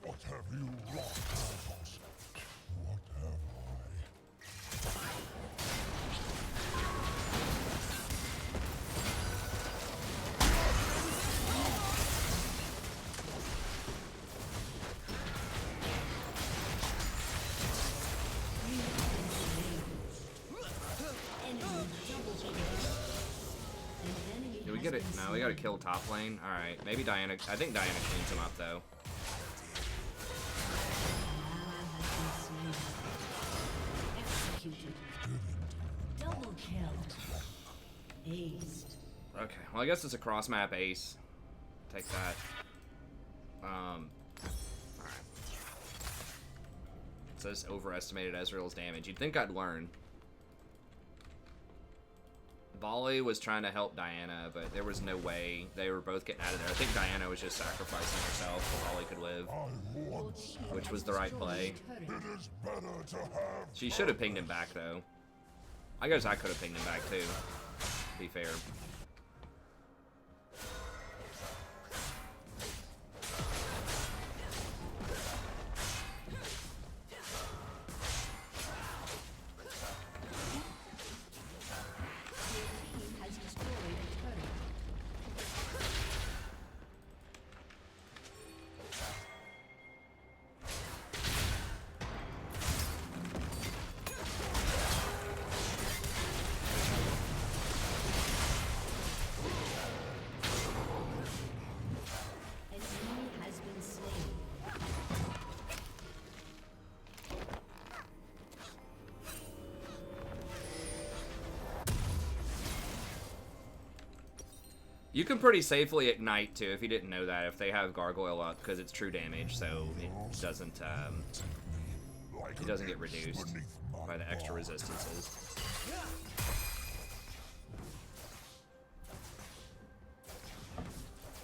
What have you wrought, Kratos? What have Do we get it? No, we gotta kill top lane. Alright, maybe Diana. I think Diana cleans him up, though. Double kill. Aced. Okay, well, I guess it's a cross map ace. Take that. Alright. It says overestimated Ezreal's damage. You'd think I'd learn. Volley was trying to help Diana, but there was no way. They were both getting out of there. I think Diana was just sacrificing herself so Volley could live, which was the right play. She should have pinged him back, though. I guess I could have pinged him back, too, to be fair. You can pretty safely ignite too, if you didn't know that, if they have Gargoyle up, because it's true damage, so it doesn't get reduced by the extra resistances.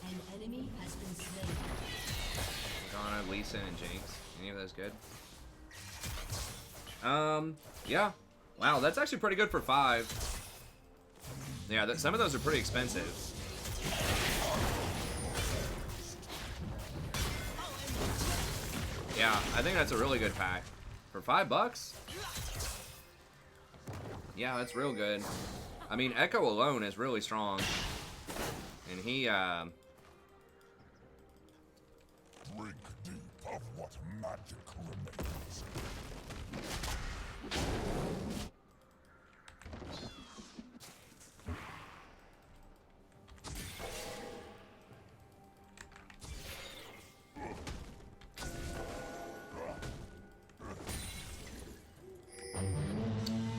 An enemy has been slain. Morgana, Lisa, and Jinx. Any of those good? Yeah. Wow, that's actually pretty good for 5. Yeah, some of those are pretty expensive. Yeah, I think that's a really good pack. For $5? Yeah, that's real good. I mean, Echo alone is really strong. And he, Drink deep of what magic remains.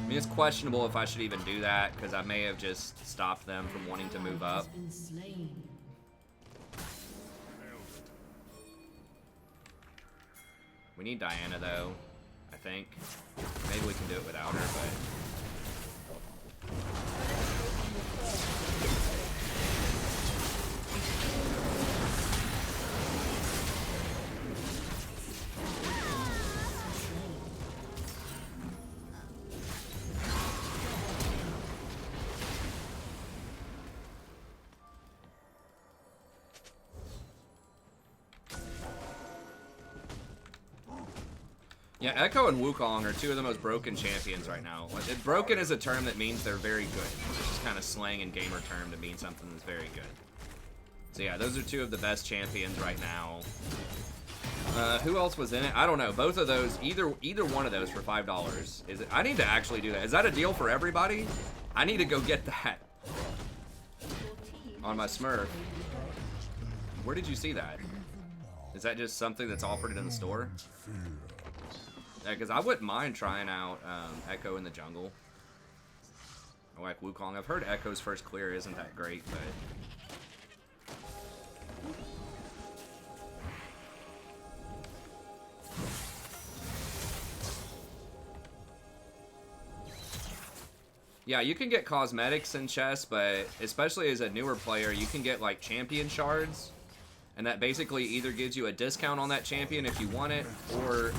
I mean, it's questionable if I should even do that, because I may have just stopped them from wanting to move up. Has been slain. We need Diana, though, I think. Maybe we can do it without her, but... Yeah, Echo and Wukong are two of the most broken champions right now. Broken is a term that means they're very good. It's just kind of slang and gamer term to mean something that's very good. So yeah, those are two of the best champions right now. Who else was in it? I don't know. Both of those, either one of those for $5. Is it? I need to actually do that. Is that a deal for everybody? I need to go get that on my Smurf. Where did you see that? Is that just something that's offered in the store? Yeah, because I wouldn't mind trying out Echo in the jungle. I like Wukong. I've heard Echo's first clear isn't that great, but... Yeah, you can get cosmetics in chess, but especially as a newer player, you can get like champion shards. And that basically either gives you a discount on that champion if you want it, or...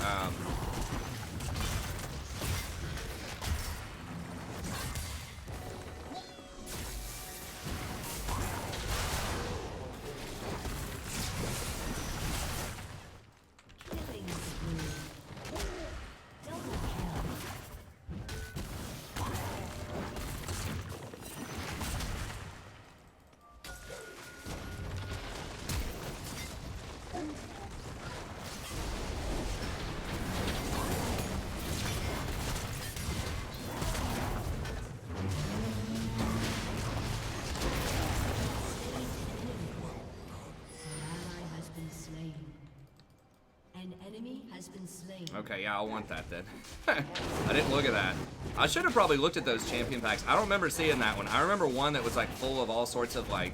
Okay, yeah, I'll want that then. I didn't look at that. I should have probably looked at those champion packs. I don't remember seeing that one. I remember one that was like full of all sorts of like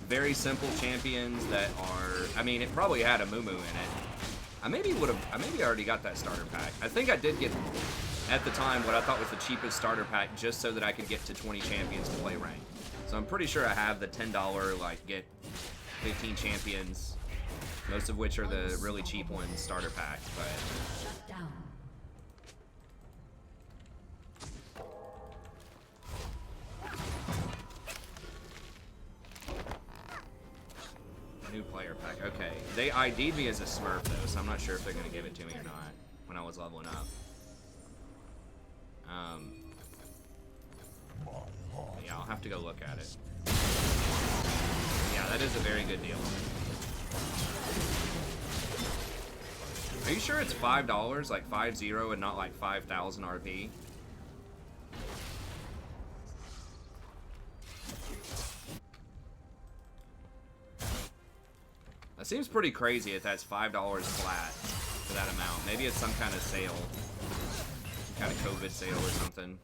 very simple champions that are... I mean, it probably had a Amumu in it. I maybe already got that starter pack. I think I did get, at the time, what I thought was the cheapest starter pack just so that I could get to 20 champions to play ranked. So I'm pretty sure I have the $10, like, get 15 champions, most of which are the really cheap ones starter pack, but... Shut down. New player pack. Okay. They ID'd me as a Smurf, though, so I'm not sure if they're going to give it to me or not when I was leveling up. Yeah, I'll have to go look at it. Yeah, that is a very good deal. Are you sure it's $5, like 50, and not like 5,000 RP? That seems pretty crazy if that's $5 flat for that amount. Maybe it's some kind of sale. Some kind of COVID sale or something.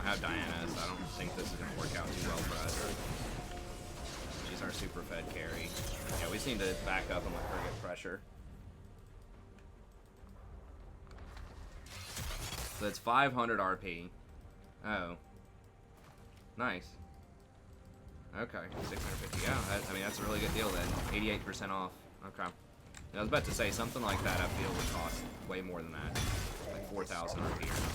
have Diana, so I don't think this is going to work out too well for us. She's our super fed carry. Yeah, we just need to back up and let her get pressure. So that's 500 RP. Oh. Nice. Okay, 650. Yeah, I mean, that's a really good deal then. 88% off. Okay. I was about to say, something like that I feel would cost way more than that. Like 4,000 RP or something.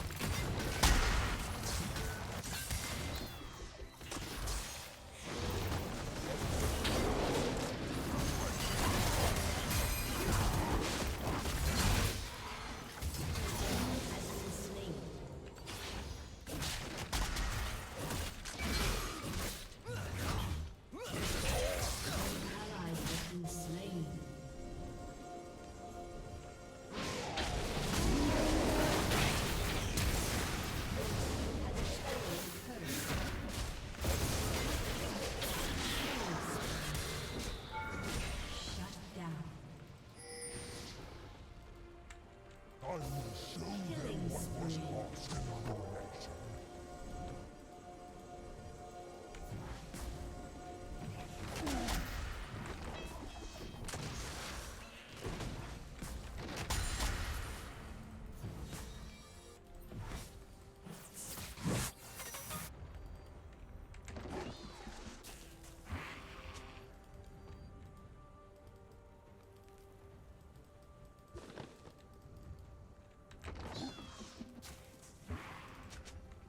I will show them what was lost in the revelation.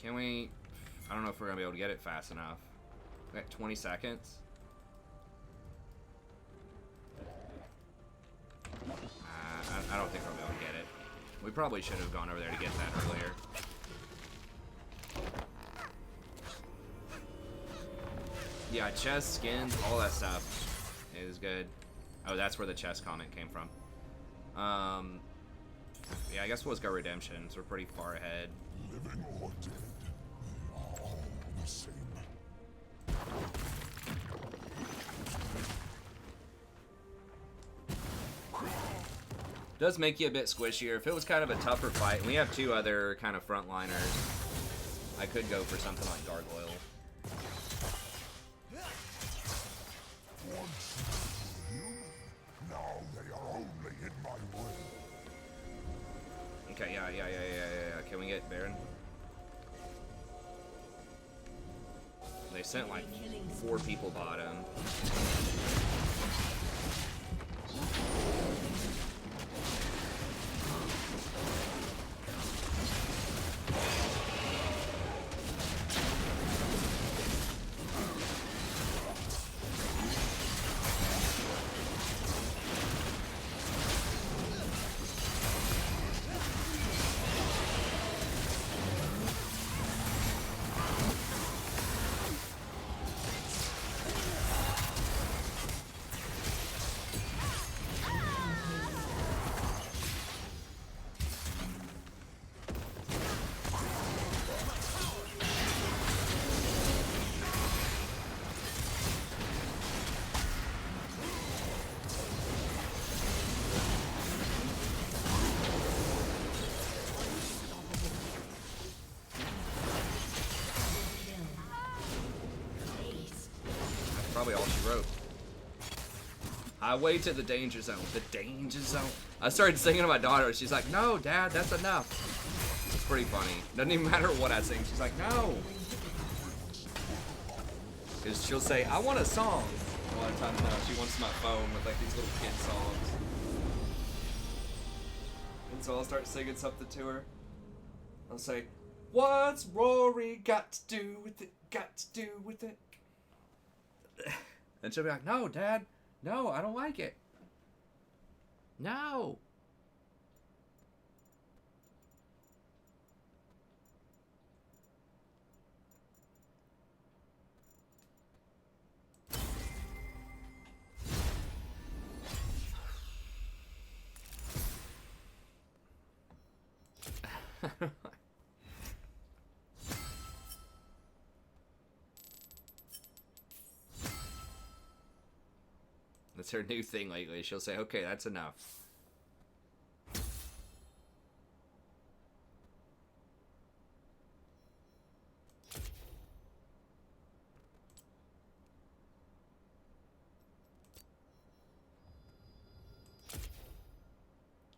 Can we... I don't know if we're going to be able to get it fast enough. We got 20 seconds. I don't think we'll be able to get it. We probably should have gone over there to get that earlier. Yeah, chest, skins, all that stuff is good. Oh, that's where the chest comment came from. Yeah, I guess we'll just go redemption, so we're pretty far ahead. Living or dead, they are all the same. Does make you a bit squishier. If it was kind of a tougher fight, and we have two other kind of frontliners, I could go for something like Gargoyle. Once human, now they are only in my way. Okay, yeah. Can we get Baron? They sent like 4 people bottom. Probably all she wrote. Highway to the danger zone. The danger zone. I started singing to my daughter. She's like, "No, Dad, that's enough." It's pretty funny. Doesn't even matter what I sing. She's like, "No." Because she'll say, "I want a song." A lot of times now, she wants my phone with like these little kid songs. And so I'll start singing something to her. I'll say, "What's Rory got to do with it? Got to do with it?" And she'll be like, "No, Dad. No, I don't like it. No." That's her new thing lately. She'll say, "Okay, that's enough."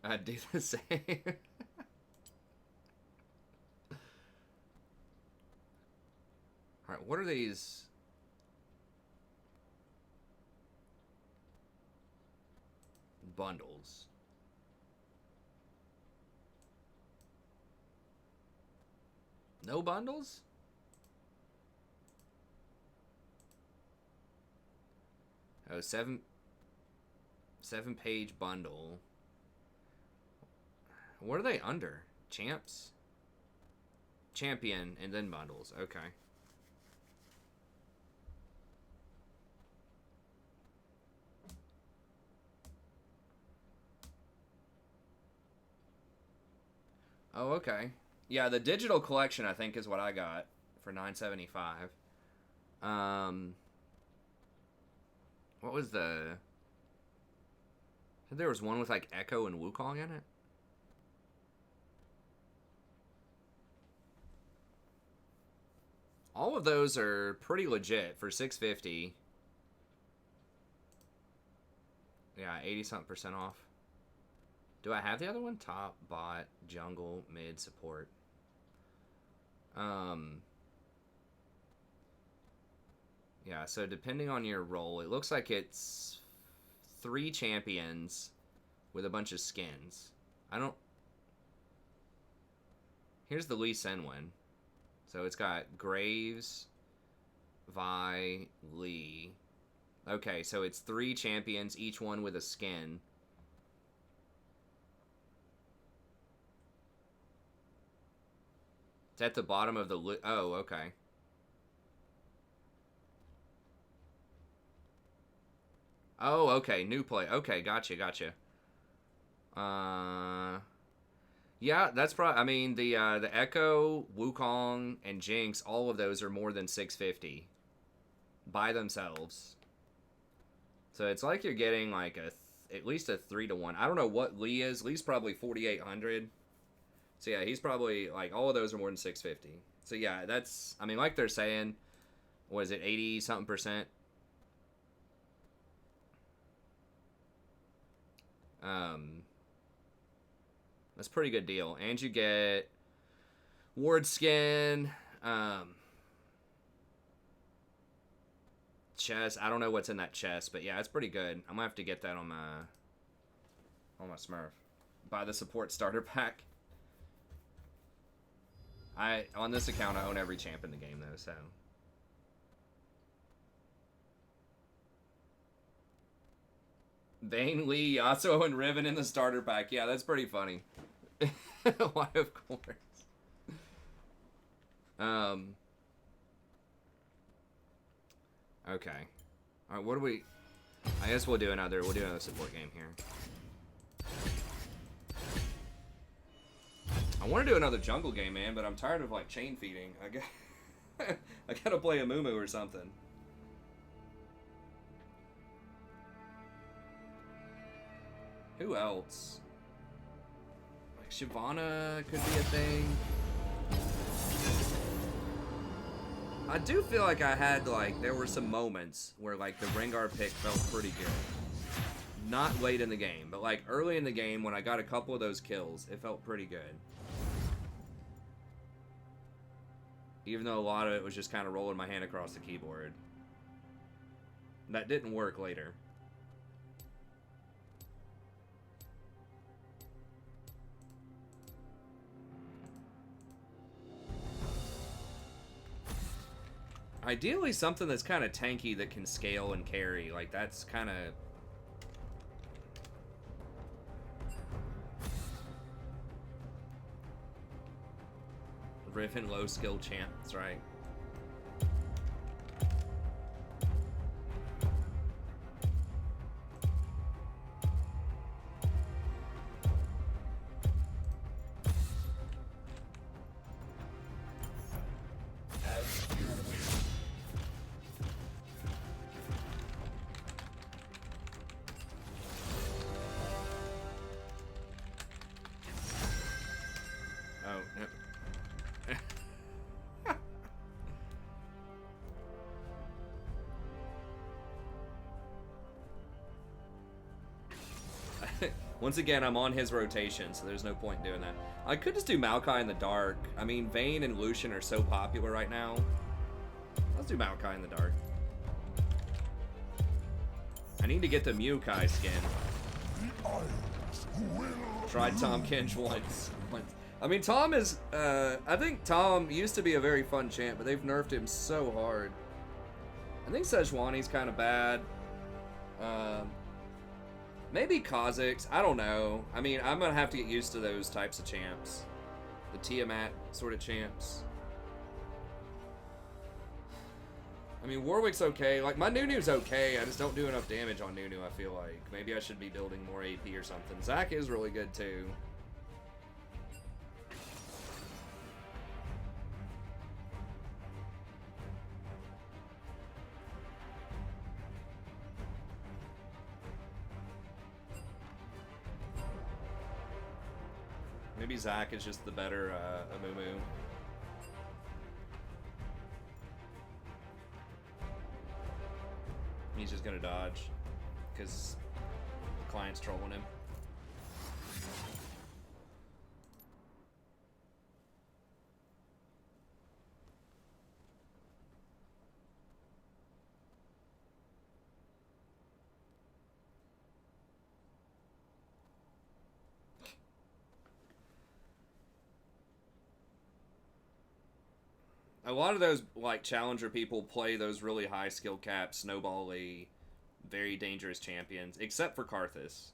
I'd do the same. Alright, what are these? Bundles. No bundles? Oh, seven-page bundle. What are they under? Champs? Champion and then bundles. Okay. Oh, okay. Yeah, the digital collection I think is what I got for $9.75. What was the? I think there was one with like Echo and Wukong in it. All of those are pretty legit for $6.50. Yeah, 80-something% off. Do I have the other one? Top, bot, jungle, mid, support. Yeah, so depending on your role, it looks like it's 3 champions with a bunch of skins. I don't... Here's the Lee Sin one. So it's got Graves, Vi, Lee. Okay, so it's 3 champions, each one with a skin. It's at the bottom of the... Oh, okay. Oh, okay. New play. Okay, gotcha. Yeah, that's probably... I mean, the Echo, Wukong, and Jinx, all of those are more than $6.50 by themselves. So it's like you're getting like at least a 3-to-1. I don't know what Lee is. Lee's probably 4,800. So yeah, he's probably like all of those are more than $6.50. So yeah, that's... I mean, like they're saying, was it 80-something%? That's a pretty good deal. And you get Ward skin, chest. I don't know what's in that chest, but yeah, it's pretty good. I'm gonna have to get that on my Smurf. Buy the support starter pack. On this account I own every champ in the game though, so. Vayne, Lee, Yasuo, and Riven in the starter pack. Yeah, that's pretty funny. Why, of course. Okay. All right, what do we... I guess we'll do another support game here. I want to do another jungle game, man, but I'm tired of, like, chain feeding. I gotta play Amumu or something. Who else? Like Shyvana could be a thing. I do feel like I had like there were some moments where like the Rengar pick felt pretty good. Not late in the game, but like early in the game when I got a couple of those kills, it felt pretty good. Even though a lot of it was just kind of rolling my hand across the keyboard. That didn't work later. Ideally, something that's kind of tanky that can scale and carry. Like, that's kind of... Riven low skill champ, that's right. Once again, I'm on his rotation, so there's no point in doing that. I could just do Maokai in the dark. I mean, Vayne and Lucian are so popular right now. Let's do Maokai in the dark. I need to get the Maokai skin. Tried Tom Kench once. I mean, Tom is, I think Tom used to be a very fun champ, but they've nerfed him so hard. I think Sejuani's kind of bad. Maybe Kha'Zix. I don't know. I mean, I'm going to have to get used to those types of champs. The Tiamat sort of champs. I mean, Warwick's okay. Like, my Nunu's okay. I just don't do enough damage on Nunu, I feel like. Maybe I should be building more AP or something. Zac is really good, too. Maybe Zac is just the better Amumu. He's just gonna dodge because the client's trolling him. A lot of those, like, challenger people play those really high skill cap, snowball-y, very dangerous champions, except for Karthus.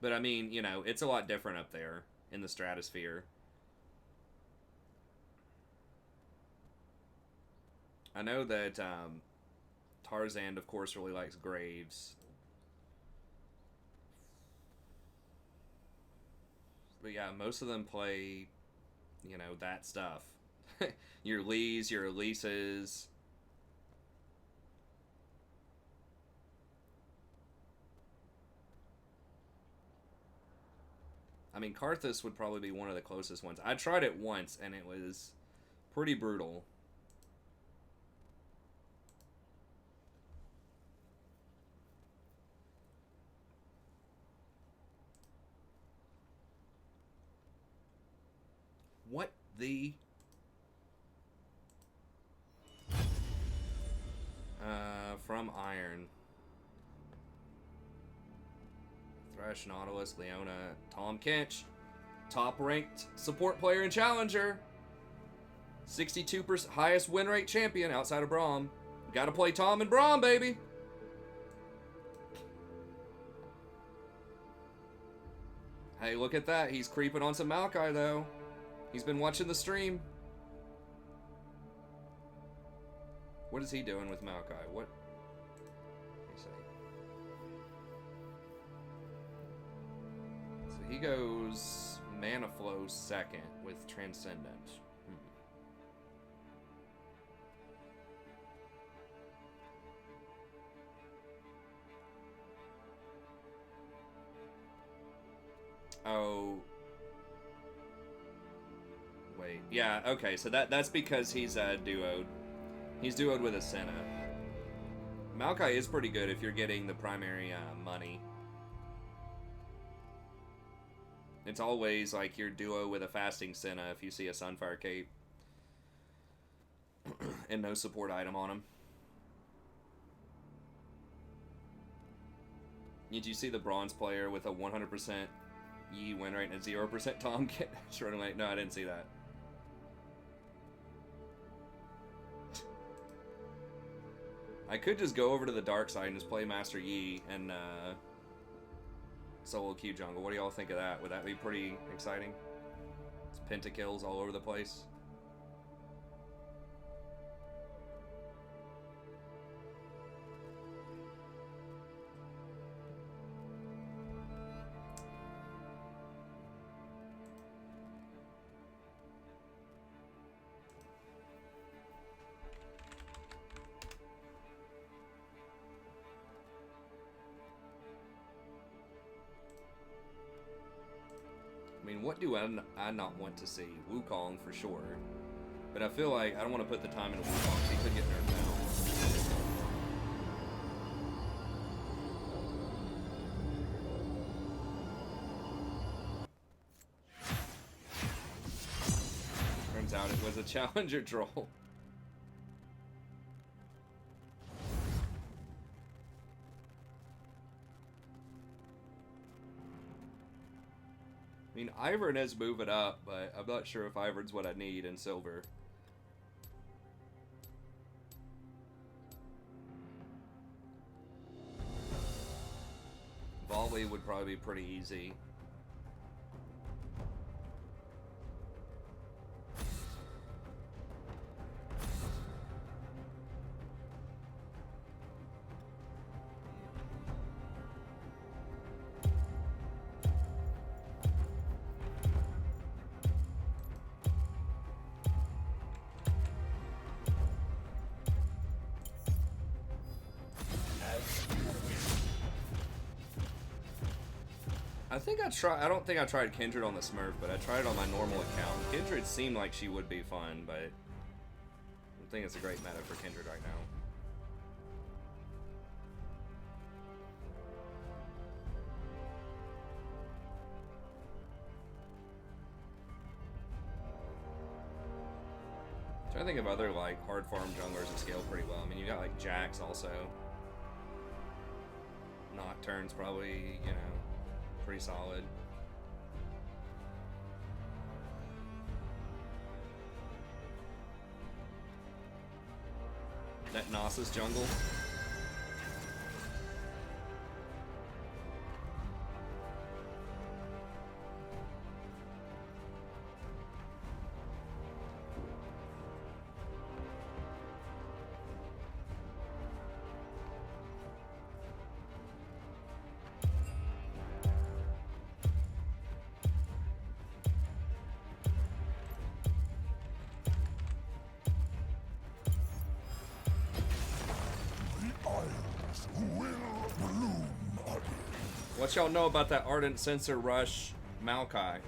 But, I mean, you know, it's a lot different up there in the stratosphere. I know that Tarzan, of course, really likes Graves. But, yeah, most of them play, you know, that stuff. Your Lees, your Elises. I mean, Karthus would probably be one of the closest ones. I tried it once, and it was pretty brutal. What the... from Iron. Thresh, Nautilus, Leona, Tom Kench. Top ranked support player and challenger. 62% highest win rate champion outside of Braum. Gotta play Tom and Braum, baby. Hey, look at that. He's creeping on some Maokai, though. He's been watching the stream. What is he doing with Maokai? What? Let me see. So he goes Mana Flow second with Transcendent. Oh. Wait. Yeah, okay. So that's because he's duoed. He's duoed with a Senna. Maokai is pretty good if you're getting the primary money. It's always like your duo with a fasting Senna if you see a Sunfire Cape. And no support item on him. Did you see the bronze player with a 100% Yi win rate and a 0% Tom running late? No, I didn't see that. I could just go over to the dark side and just play Master Yi and solo Q jungle. What do y'all think of that? Would that be pretty exciting? It's pentakills all over the place. I mean, what do I not want to see? Wukong for sure. But I feel like I don't want to put the time into Wukong because he could get nerfed out. as a challenger troll. I mean, Ivern is moving up, but I'm not sure if Ivern's what I need in silver. Volley would probably be pretty easy. I don't think I tried Kindred on the Smurf, but I tried it on my normal account. Kindred seemed like she would be fun, but I don't think it's a great meta for Kindred right now. I'm trying to think of other like hard farm junglers that scale pretty well. I mean, you got like Jax also. Nocturne's probably, you know, pretty solid. That Nasus jungle. What y'all know about that Ardent Sensor Rush Maokai? I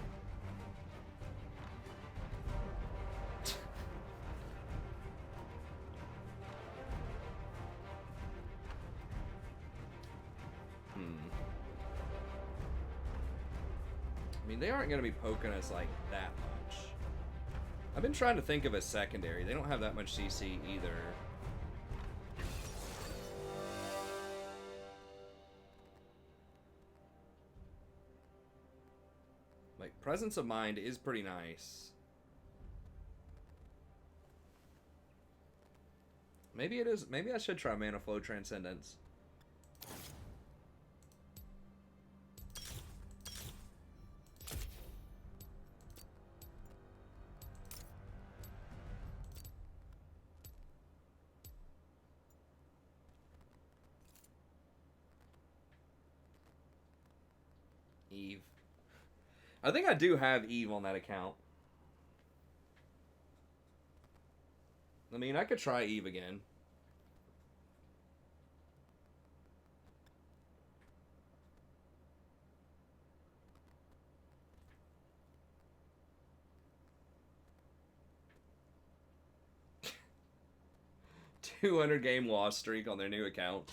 mean, they aren't going to be poking us like that much. I've been trying to think of a secondary. They don't have that much CC either. Like, Presence of Mind is pretty nice. Maybe it is. Maybe I should try Mana Flow Transcendence. Eve. I think I do have Eve on that account. I mean, I could try Eve again. $200 game loss streak on their new account.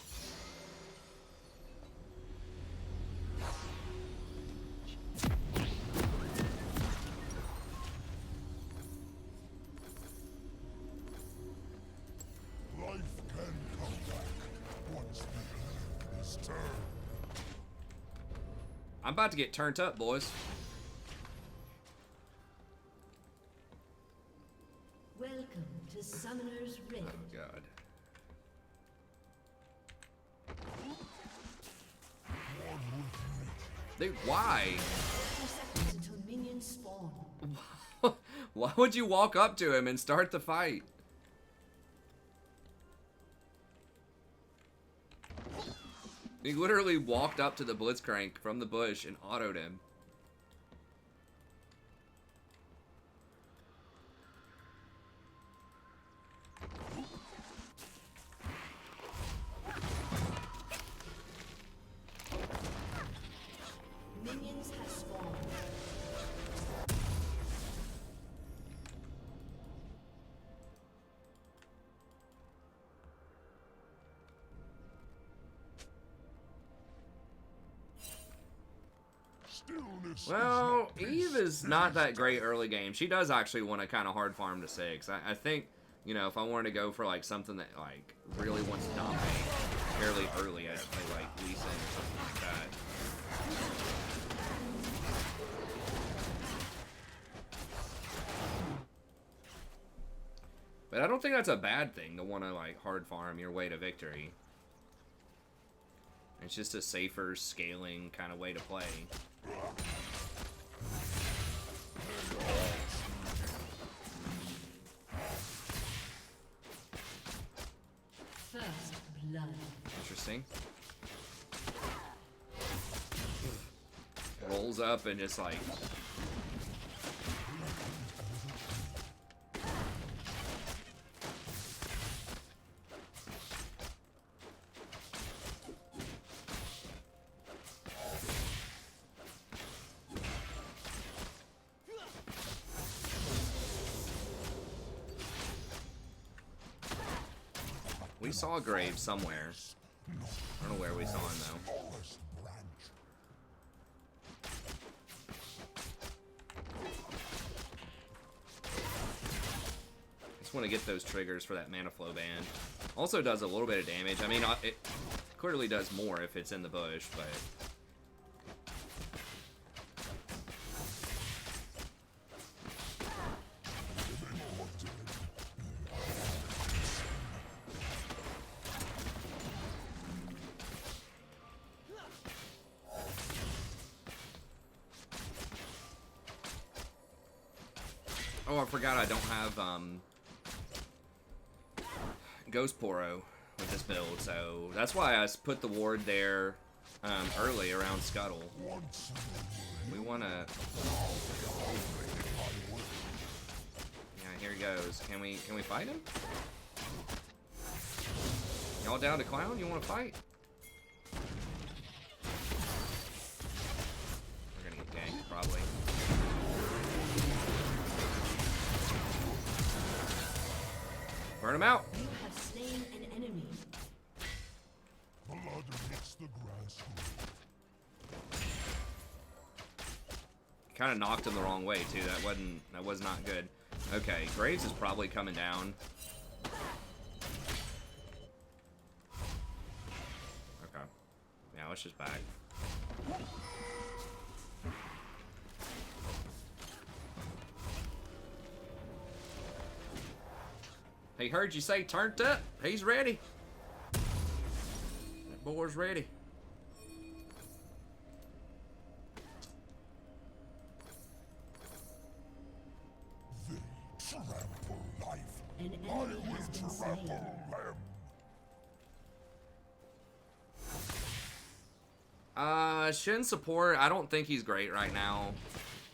I'm about to get turned up, boys. Welcome to Summoner's Rift. Oh, God. Dude, why? 30 seconds until minions spawn. Why would you walk up to him and start the fight? He literally walked up to the Blitzcrank from the bush and autoed him. Minions have spawned. Stillness Well, is not Eve peace. is not that great early game. She does actually want to kind of hard farm to 6. I think, you know, if I wanted to go for like something that like really wants to dominate fairly early, I'd play like Elise or something like that. But I don't think that's a bad thing to want to like hard farm your way to victory. It's just a safer scaling kind of way to play. First blood. Interesting. Rolls up and just like... We saw Graves somewhere. I don't know where we saw him though. Smallest branch. Just want to get those triggers for that mana flow band. Also does a little bit of damage. I mean, it clearly does more if it's in the bush, but... Oh, I forgot I don't have Ghost Poro with this build, so that's why I put the ward there early around Scuttle. We want to... Yeah, here he goes. Can we fight him? Y'all down to clown? You want to fight? We're gonna get ganked, probably. Burn him out. You have slain an enemy. Blood hits the grass. Kind of knocked him the wrong way too. That was not good. Okay, Graves is probably coming down. Okay. Yeah, let's just back. He heard you say turned up. He's ready. That boy's ready. They trample life. An I enemy will has been slain. trample them. Shin support, I don't think he's great right now.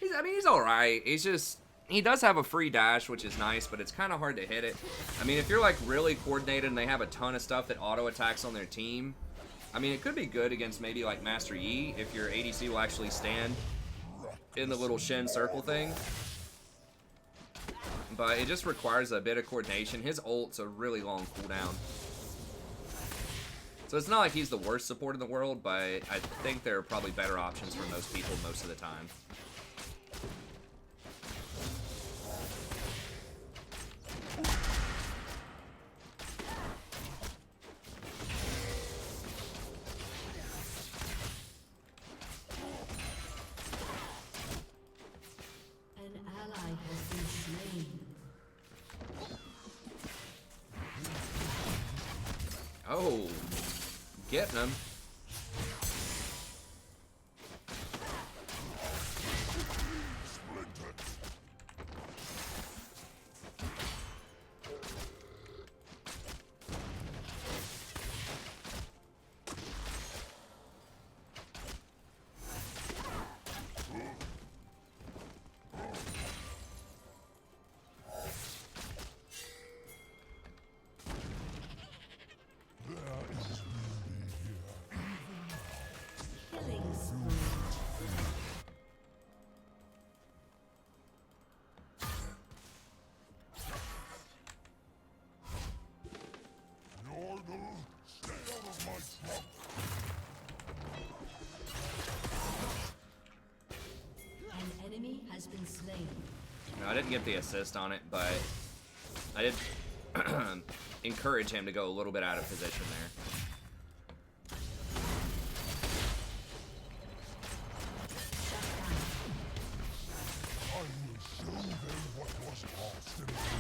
I mean, he's alright. He's just... He does have a free dash, which is nice, but it's kind of hard to hit it. I mean, if you're, like, really coordinated and they have a ton of stuff that auto-attacks on their team, I mean, it could be good against maybe, like, Master Yi, if your ADC will actually stand in the little Shin circle thing. But it just requires a bit of coordination. His ult's a really long cooldown. So it's not like he's the worst support in the world, but I think there are probably better options for most people most of the time. An ally has been slain. Oh, getting him. There is beauty here. has been slain. No, I didn't get the assist on it, but I did encourage him to go a little bit out of position there. I will show them what was lost in creation.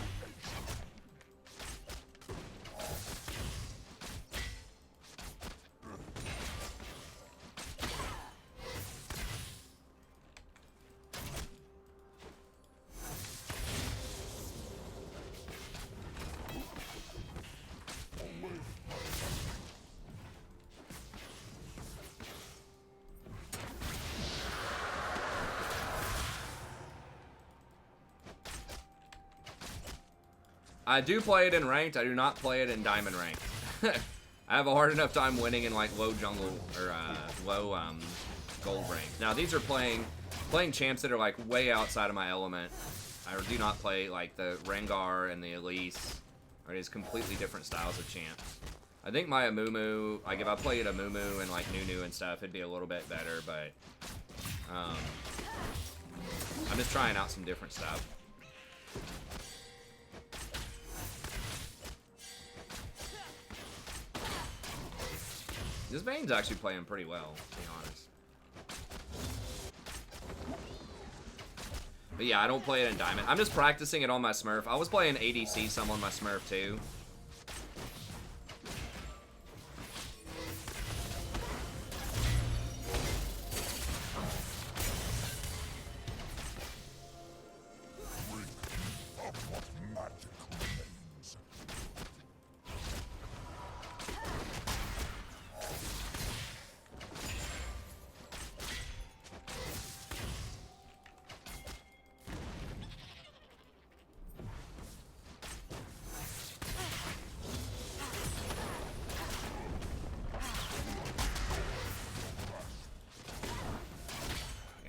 I do play it in ranked. I do not play it in diamond ranked. I have a hard enough time winning in like low jungle or low gold rank. Now these are playing champs that are like way outside of my element. I do not play like the Rengar and the Elise. Or it is completely different styles of champs. I think my Amumu, like if I played Amumu and like Nunu and stuff, it'd be a little bit better. But I'm just trying out some different stuff. This Vayne's actually playing pretty well, to be honest. But yeah, I don't play it in Diamond. I'm just practicing it on my Smurf. I was playing ADC some on my Smurf too.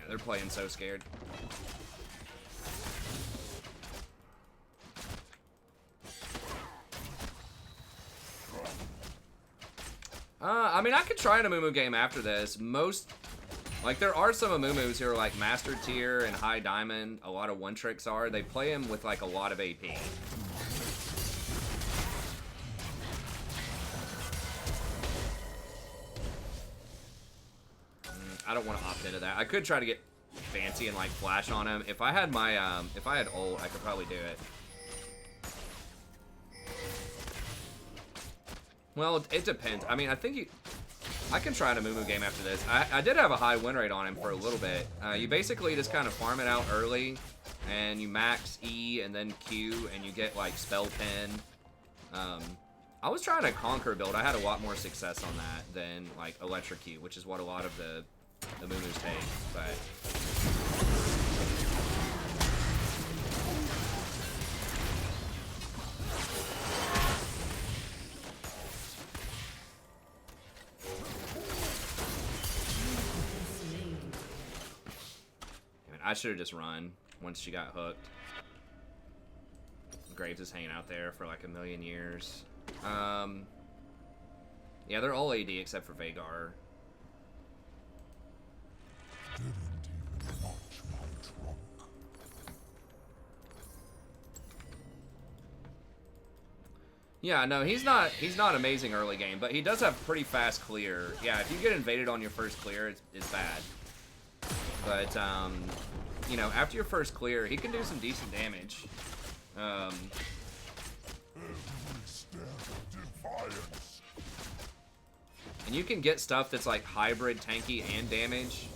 They're playing so scared. I mean, I could try an Amumu game after this. Like, there are some Amumus who are, like, master tier and high diamond. A lot of one-tricks are. They play him with, like, a lot of AP. I don't want to opt into that. I could try to get fancy and, like, flash on him. If I had my, if I had ult, I could probably do it. Well, it depends. I mean, I think I can try an Amumu game after this. I did have a high win rate on him for a little bit. You basically just kind of farm it out early, and you max E and then Q, and you get, like, spell pin. I was trying to conquer build. I had a lot more success on that than, like, electrocute, which is what a lot of the Amumus take, but... I should have just run once she got hooked. Graves is hanging out there for like a million years. Yeah, they're all AD except for Veigar. Didn't even watch my trunk. Yeah, no, he's not amazing early game, but he does have pretty fast clear. Yeah, if you get invaded on your first clear, it's bad. But you know, after your first clear, he can do some decent damage. Every step defiance. And you can get stuff that's like hybrid tanky and damage.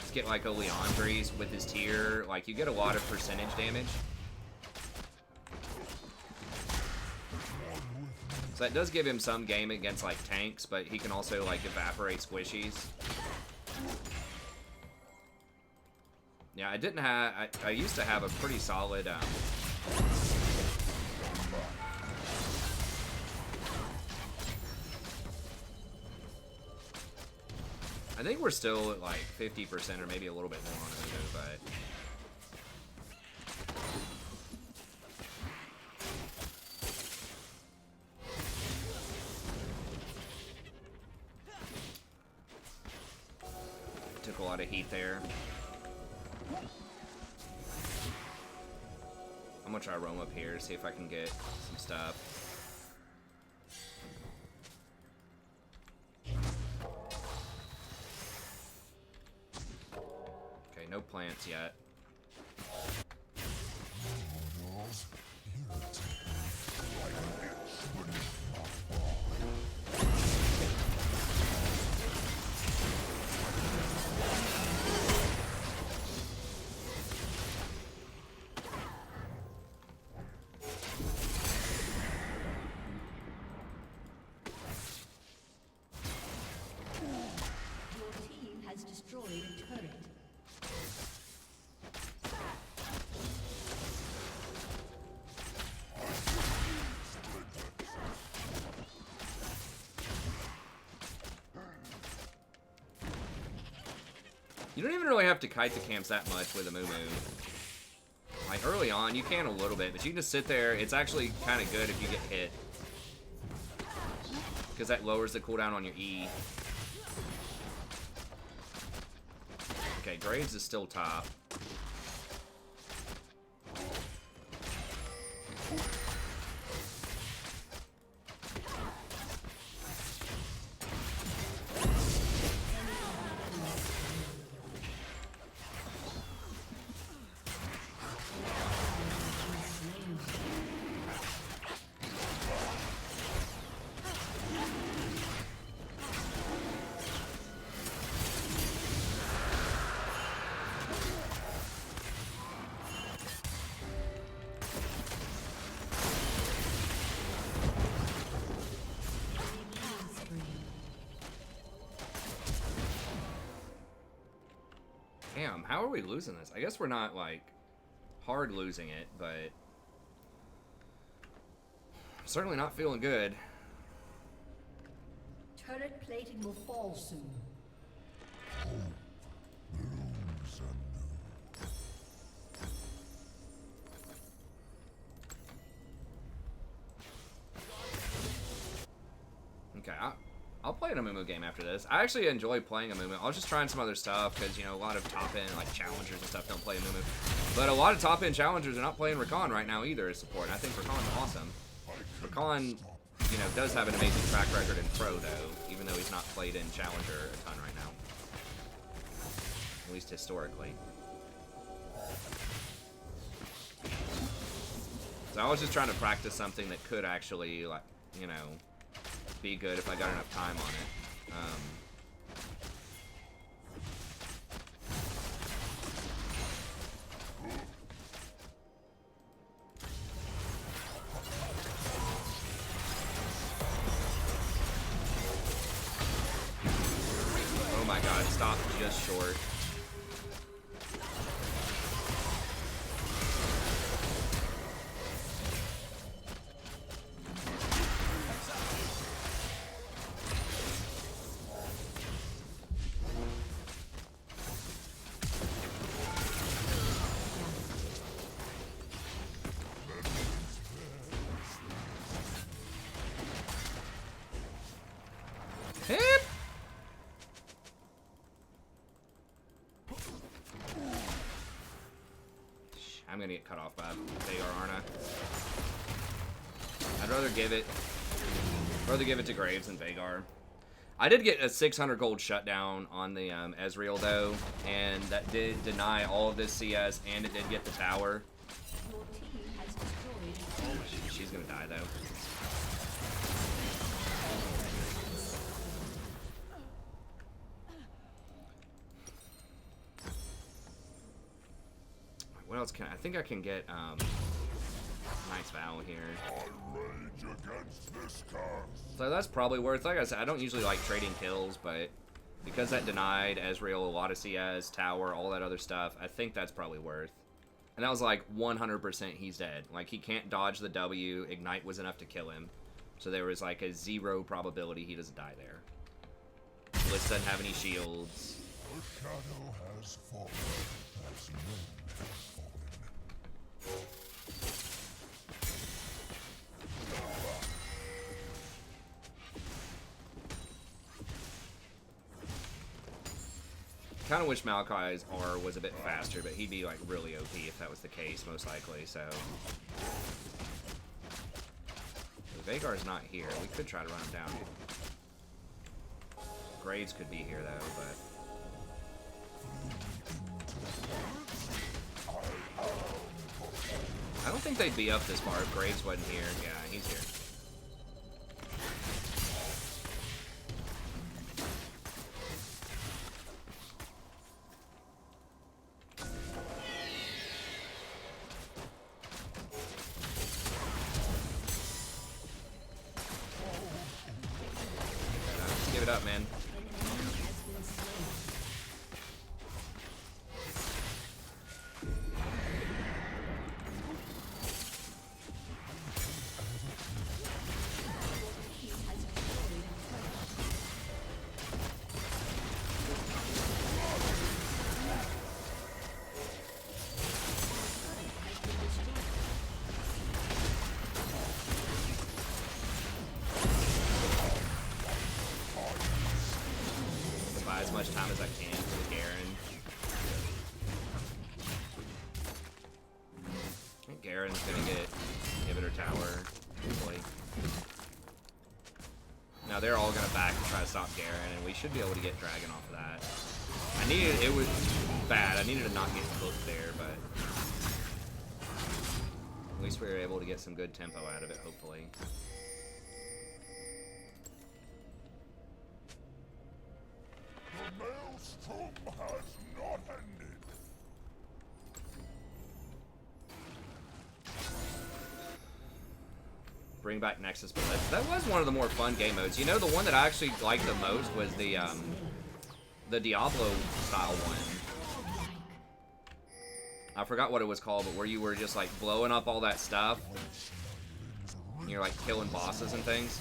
Just get like a Leandri's with his tier. Like, you get a lot of percentage damage. So that does give him some game against like tanks, but he can also like evaporate squishies. Yeah, I didn't have. I used to have a pretty solid. I think we're still at like 50% or maybe a little bit more on Amumu, but. Took a lot of heat there. I'm gonna try to roam up here, see if I can get some stuff. Okay, no plants yet. Destroyed a turret. You don't even really have to kite the camps that much with Amumu. Like, early on, you can a little bit, but you can just sit there. It's actually kind of good if you get hit. Because that lowers the cooldown on your E. Okay, Graves is still top. Damn, how are we losing this? I guess we're not, like, hard losing it, but certainly not feeling good. Turret plating will fall soon. Okay, I'll play an Amumu game after this. I actually enjoy playing Amumu. I was just trying some other stuff because, you know, a lot of top-end, like, challengers and stuff don't play Amumu. But a lot of top-end challengers are not playing Rakan right now either as support. And I think Rakan's awesome. Rakan, you know, does have an amazing track record in Pro, though, even though he's not played in Challenger a ton right now. At least historically. So I was just trying to practice something that could actually, like, you know, be good if I got enough time on it. Oh my god, stop just short. I'm gonna get cut off by Veigar, aren't I? I'd rather give it to Graves than Veigar. I did get a 600 gold shutdown on the Ezreal though, and that did deny all of this CS, and it did get the tower. Your team has destroyed. She's gonna die though. What else can I think I can get nice Vow here. So that's probably worth, like I said, I don't usually like trading kills, but because that denied Ezreal a lot of CS, tower, all that other stuff, I think that's probably worth. And that was like 100% he's dead. Like he can't dodge the W, Ignite was enough to kill him. So there was like a 0 probability he doesn't die there. Elise doesn't have any shields. The shadow has fallen as men have fallen. kind of wish Maokai's R was a bit faster, but he'd be like really OP if that was the case, most likely. So Veigar's not here. We could try to run him down. Graves could be here though, but I don't think they'd be up this far if Graves wasn't here. Yeah, he's here. Let's give it up, man. As much time as I can for the Garen. I think Garen's gonna get inhibitor tower, hopefully. Now they're all gonna back to try to stop Garen, and we should be able to get Dragon off of that. It was bad. I needed to not get hooked there, but at least we were able to get some good tempo out of it, hopefully. The maelstrom has not ended. Bring back Nexus Blitz. That was one of the more fun game modes. You know, the one that I actually liked the most was the Diablo style one. I forgot what it was called, but where you were just like blowing up all that stuff. And you're like killing bosses and things.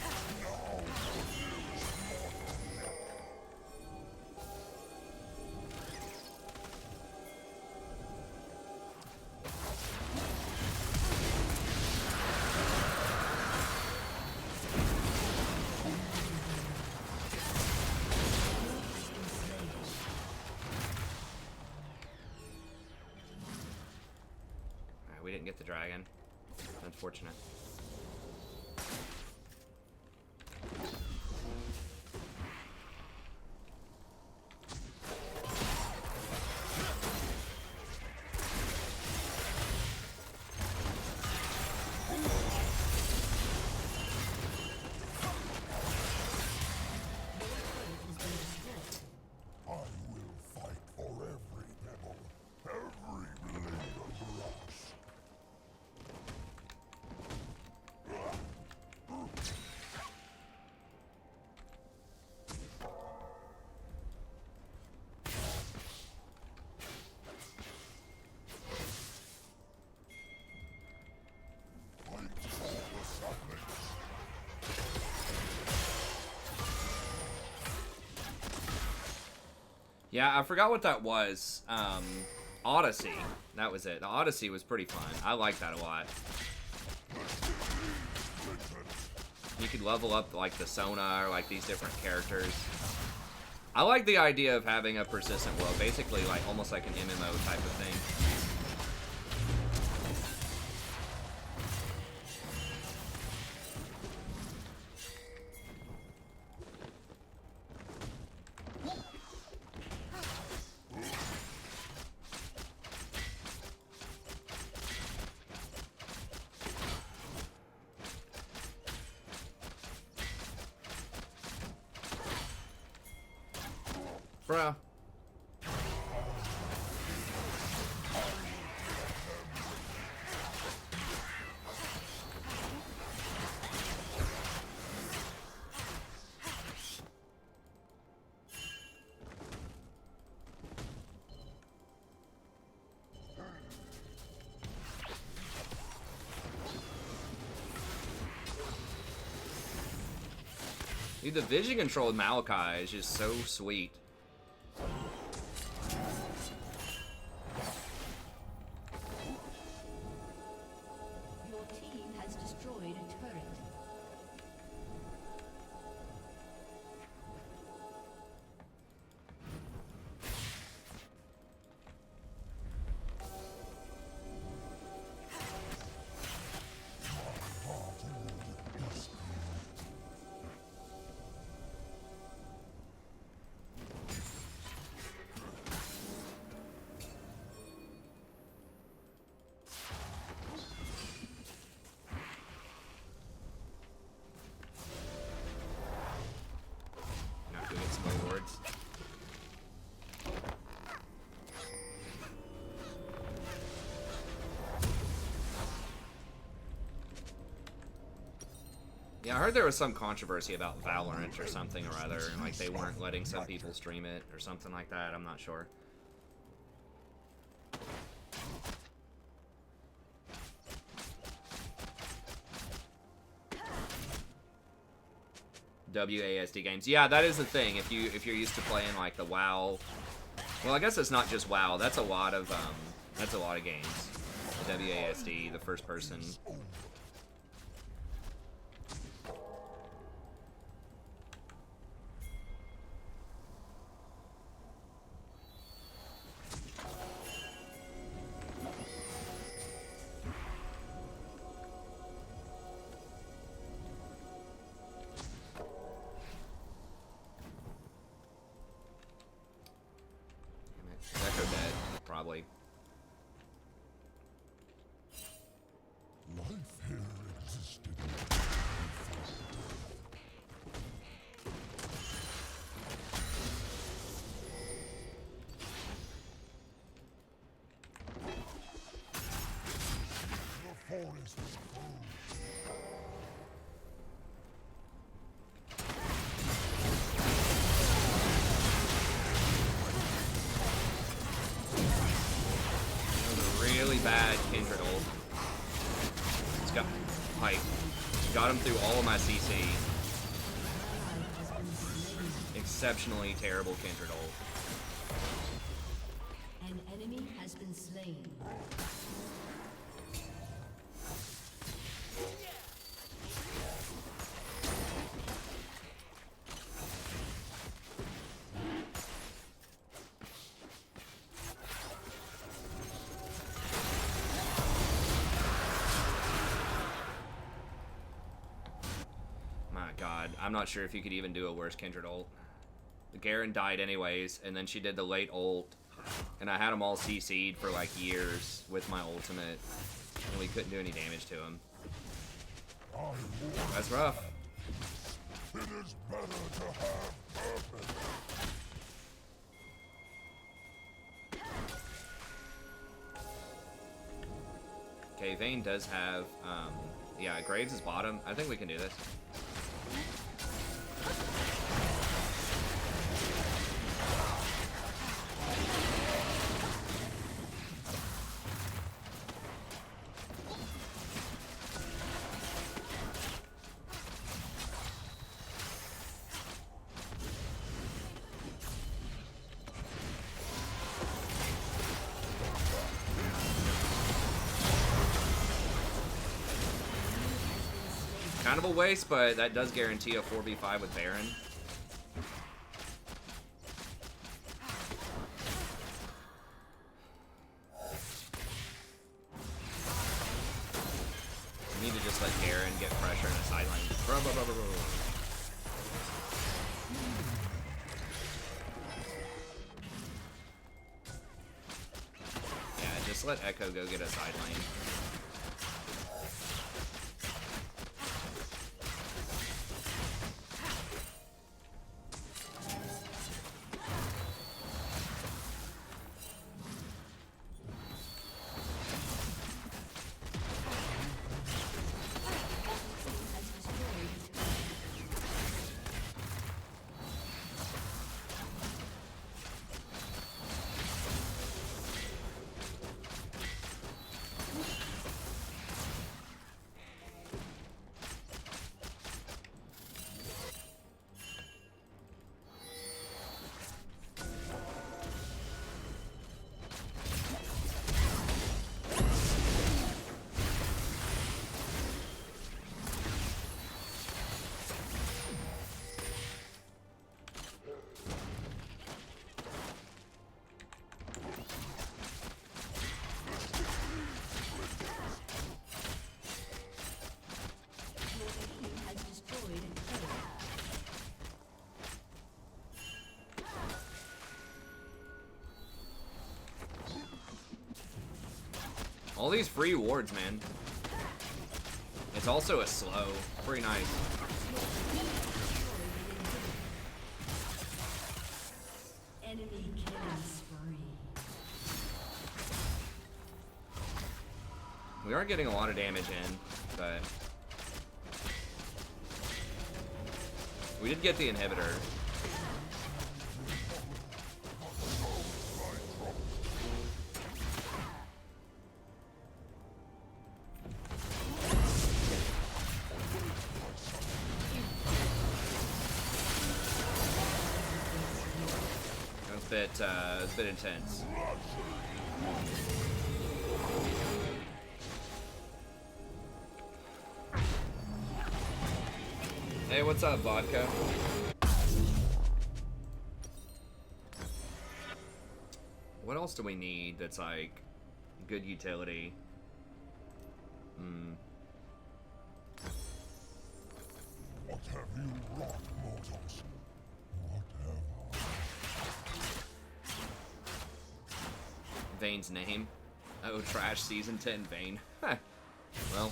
We didn't get the dragon. Unfortunate. I will fight for every pebble, every blade of grass. Yeah, I forgot what that was. Odyssey. That was it. The Odyssey was pretty fun. I like that a lot. You could level up like the Sona or like these different characters. I like the idea of having a persistent world, basically like almost like an MMO type of thing. Bruh. Dude, the vision control with Maokai is just so sweet. Your team has destroyed a turret. heard there was some controversy about Valorant or something or other, and like they weren't letting some people stream it or something like that. I'm not sure. WASD games. Yeah, that is the thing. If you're used to playing like the WoW, well, I guess it's not just WoW. That's a lot of games. The WASD, the first person. Echo dead, probably. Life here existed the forest is cold. Really bad Kindred ult. It's got like got him through all of my CC. Exceptionally terrible Kindred ult. An enemy has been slain. God, I'm not sure if you could even do a worse Kindred ult. The Garen died anyways, and then she did the late ult, and I had him all CC'd for like years with my ultimate, and we couldn't do any damage to him. That's rough. It is better to have purpose. Okay, Vayne does have, yeah, Graves is bottom. I think we can do this. Kind of a waste, but that does guarantee a 4v5 with Baron. We need to just let Garen get pressure in a side lane. Bro, bro, bro, bro, bro. Yeah, just let Echo go get a side lane. All these free wards, man. It's also a slow. Pretty nice. Enemy killing spree. We are getting a lot of damage in, but We did get the inhibitor. It's a bit intense. Hey, what's up, vodka? What else do we need that's like good utility? What have you wrought, mortals? What have Vane's name. Oh, trash season 10 Vane. Well,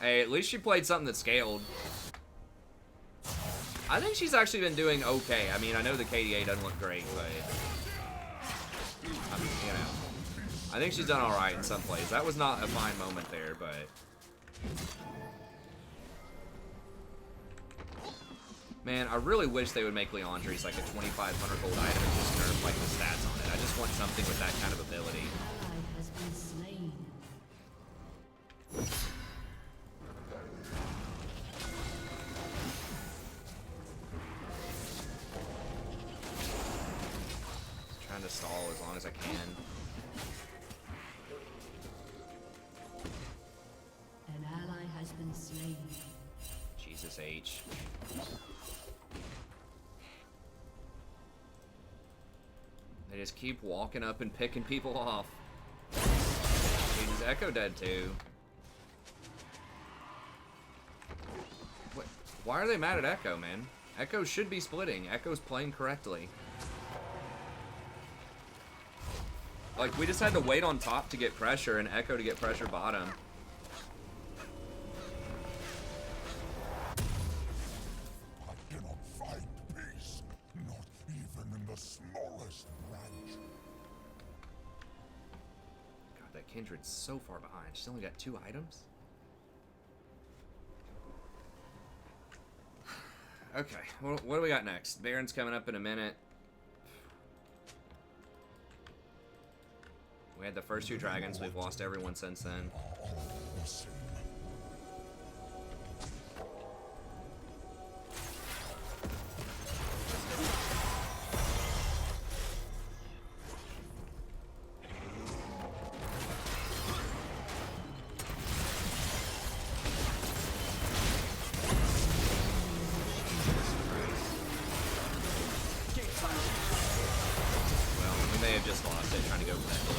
hey, at least she played something that scaled. I think she's actually been doing okay. I mean, I know the KDA doesn't look great, but you know, I think she's done all right in some plays. That was not a fine moment there, but man, I really wish they would make Leandre's like a 2,500 gold item and just nerf like the stats on it. I just want something with that kind of ability. Has been slain. Trying to stall as long as I can. An ally has been slain. Jesus H. They just keep walking up and picking people off. Dude, is Echo dead too? What? Why are they mad at Echo, man? Echo should be splitting. Echo's playing correctly. Like, we just had to wait on top to get pressure and Echo to get pressure bottom. I cannot find peace, not even in the smallest branch. God, that Kindred's so far behind. She's only got 2 items? Okay, what do we got next? Baron's coming up in a minute. We had the first 2 dragons. We've lost everyone since then. All the same. Well, we may have just lost it trying to go for that blue.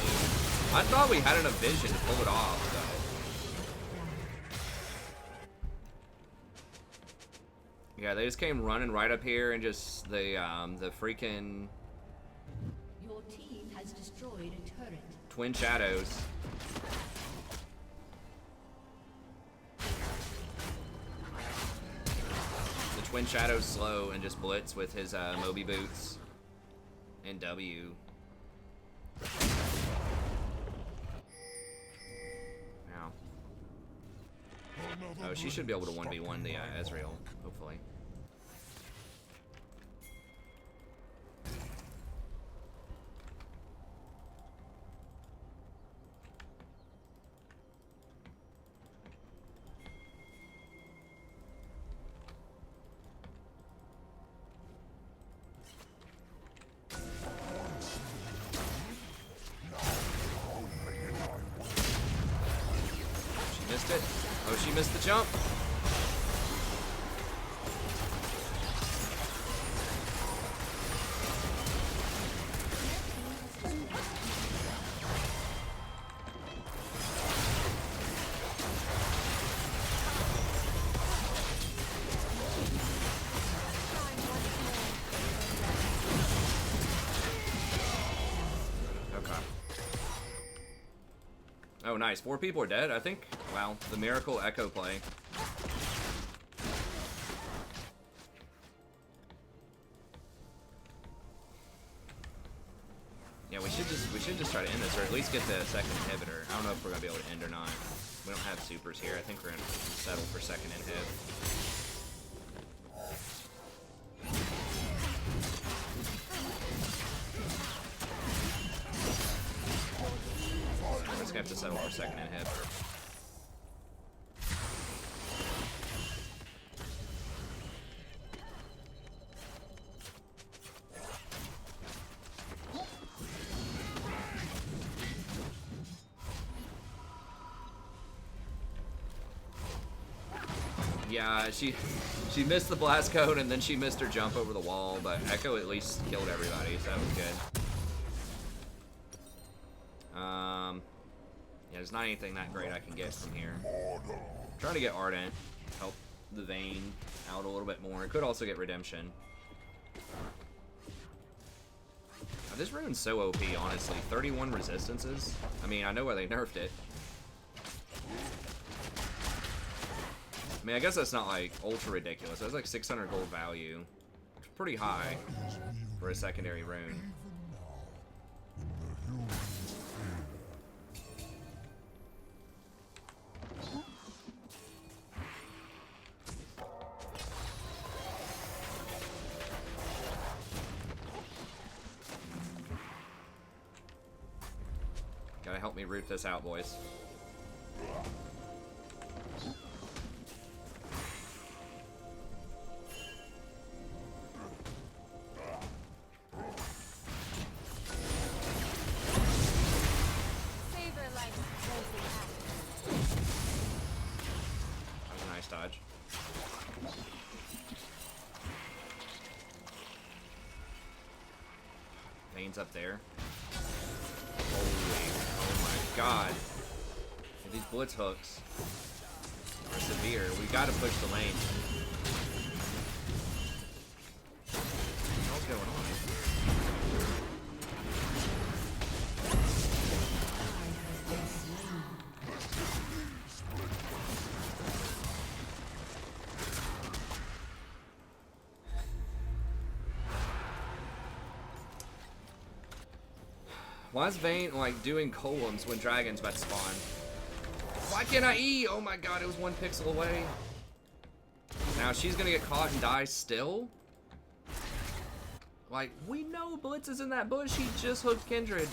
I thought we had enough vision to pull it off, though. Yeah, they just came running right up here and just the freaking Your team has destroyed a turret. twin shadows. The twin shadows slow and just blitz with his Moby boots and W. Now. Oh, she should be able to 1v1 the Ezreal, hopefully. She missed it. Oh, she missed the jump. Oh, nice. 4 people are dead, I think. Wow, the miracle echo play. Yeah, we should just try to end this, or at least get the second inhibitor. I don't know if we're gonna be able to end or not. We don't have supers here. I think we're gonna settle for second inhib. just gonna have to settle for second inhib. Yeah, she missed the blast cone and then she missed her jump over the wall, but Echo at least killed everybody, so that was good. Yeah, there's not anything that great I can get from here. I'm trying to get Ardent, help the Vayne out a little bit more. Could also get Redemption. This rune's so OP, honestly. 31 resistances. I mean, I know why they nerfed it. I mean, I guess that's not like ultra ridiculous. That's like 600 gold value. It's pretty high for a secondary rune. Gotta help me root this out, boys. Dodge. Vayne's up there. Holy, oh my god. These blitz hooks are severe. We gotta push the lane. What's going on? Why is Vayne like doing columns when Dragon's about to spawn? Why can't I E? Oh my god, it was 1 pixel away. Now she's gonna get caught and die still? Like, we know Blitz is in that bush, he just hooked Kindred.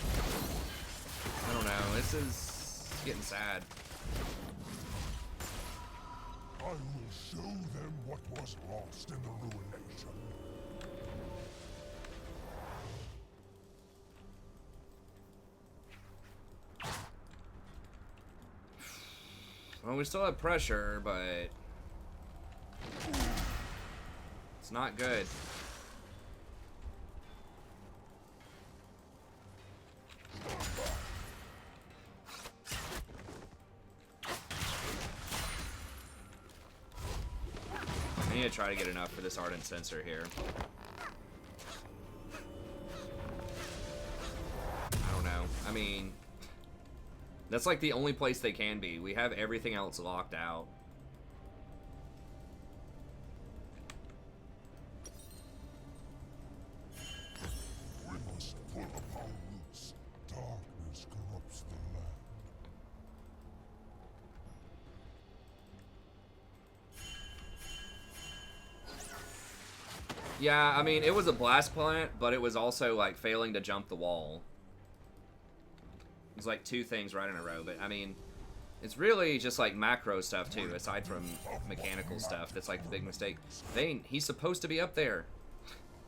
I don't know, this is getting sad. I will show them what was lost in the ruination. Well, we still have pressure, but it's not good. I need to try to get enough for this Ardent Sensor here. I don't know. I mean, that's like the only place they can be. We have everything else locked out. We must pull up our roots. Darkness corrupts the land. Yeah, I mean, it was a blast plant, but it was also like failing to jump the wall. It's like 2 things right in a row, but I mean, it's really just like macro stuff too, aside from mechanical stuff. That's like the big mistake. Vayne, he's supposed to be up there.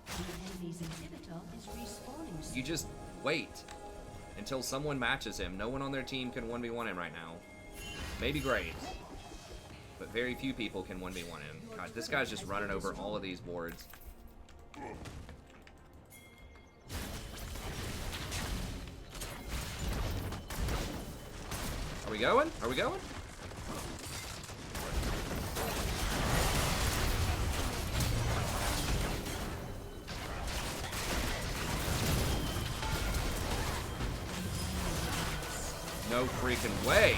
The enemy's inhibitor is respawning soon. You just wait until someone matches him. No one on their team can 1v1 him right now. Maybe Graves, but very few people can 1v1 him. God, this guy's just running over all of these boards. Are we going? Are we going? No freaking way.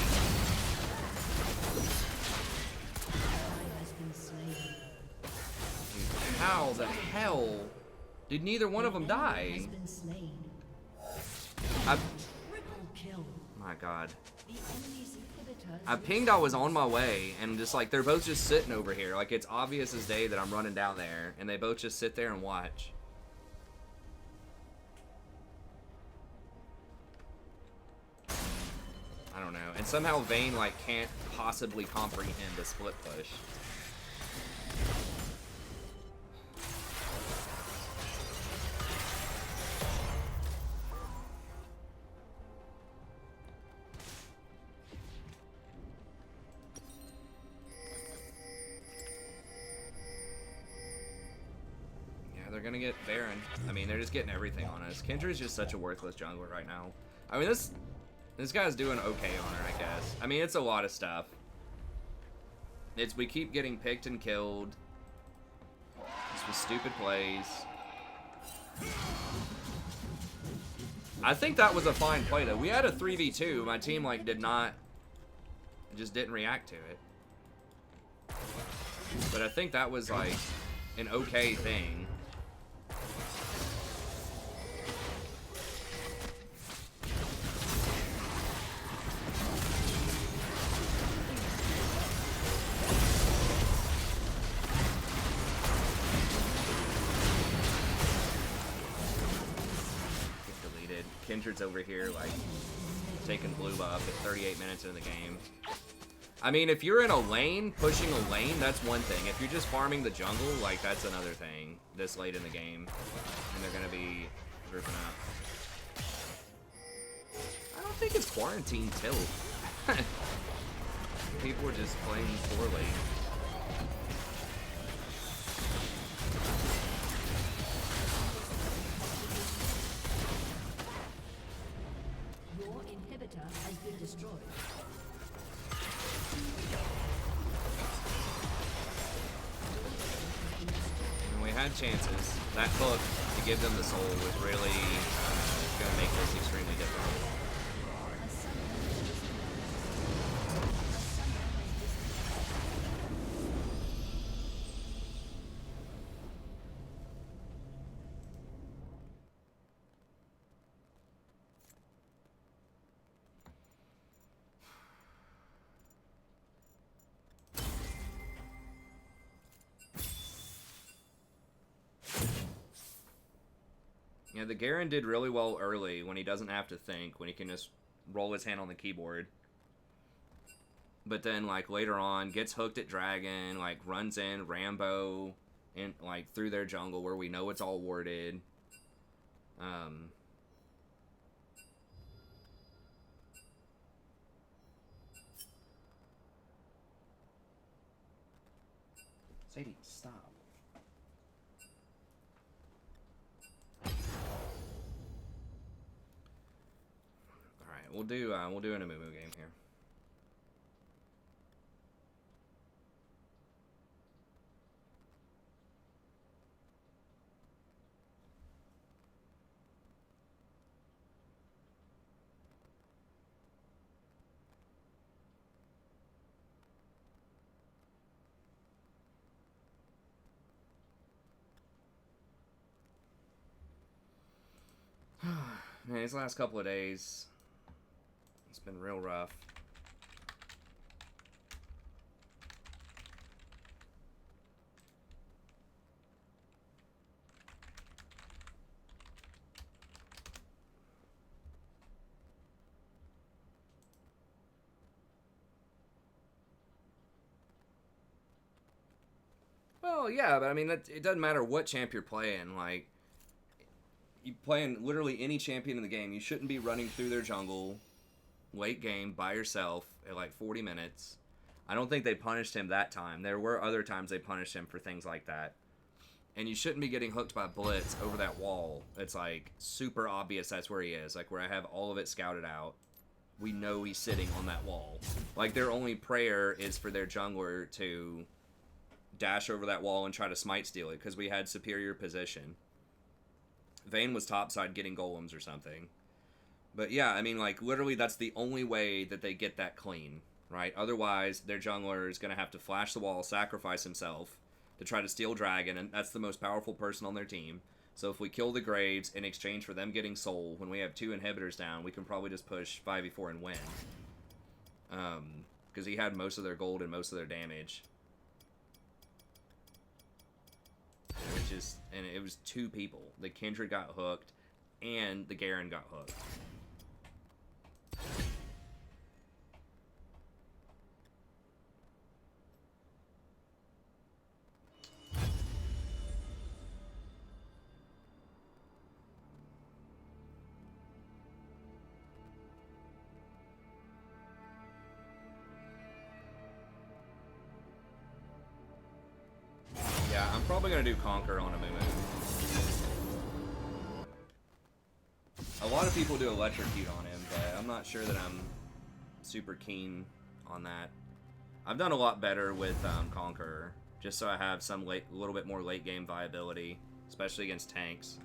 How the hell did neither one of them die? My god. I pinged I was on my way, and just like, they're both just sitting over here. Like, it's obvious as day that I'm running down there, and they both just sit there and watch. don't know. And somehow Vayne, like, can't possibly comprehend a split push. They're gonna get Baron. I mean, they're just getting everything on us. Kendra's just such a worthless jungler right now. I mean, this guy's doing okay on her, I guess. I mean, it's a lot of stuff. We keep getting picked and killed. Just with stupid plays. I think that was a fine play, though. We had a 3v2. My team, like, just didn't react to it. But I think that was, like, an okay thing. Kindred's over here, like, taking blue buff at 38 minutes into the game. I mean, if you're in a lane, pushing a lane, that's one thing. If you're just farming the jungle, like, that's another thing this late in the game. And they're gonna be grouping up. I don't think it's quarantine tilt. People are just playing poorly. Has been destroyed. And we had chances. That hook to give them the soul was really going to make this extremely difficult. Yeah, the Garen did really well early when he doesn't have to think, when he can just roll his hand on the keyboard. But then, like, later on, gets hooked at Dragon, like, runs in Rambo, and like, through their jungle where we know it's all warded. Sadie, stop. We'll do an Amumu game here. Man, these last couple of days, it's been real rough. Well, yeah, but I mean, it doesn't matter what champ you're playing. Like, you playing literally any champion in the game, you shouldn't be running through their jungle late game by yourself at like 40 minutes. I don't think they punished him that time. There were other times they punished him for things like that. And you shouldn't be getting hooked by Blitz over that wall. It's like super obvious that's where he is. Like, where I have all of it scouted out. We know he's sitting on that wall. Like, their only prayer is for their jungler to dash over that wall and try to smite steal it, because we had superior position. Vayne was topside getting golems or something. But yeah, I mean, like, literally that's the only way that they get that clean, right? Otherwise, their jungler is going to have to flash the wall, sacrifice himself to try to steal Dragon, and that's the most powerful person on their team. So if we kill the Graves in exchange for them getting soul, when we have 2 inhibitors down, we can probably just push 5v4 and win. Because he had most of their gold and most of their damage. And it was 2 people. The Kindred got hooked, and the Garen got hooked. I'm probably going to do Conquer on Amumu. A lot of people do Electrocute on him, but I'm not sure that I'm super keen on that. I've done a lot better with Conqueror, just so I have some a little bit more late game viability, especially against tanks.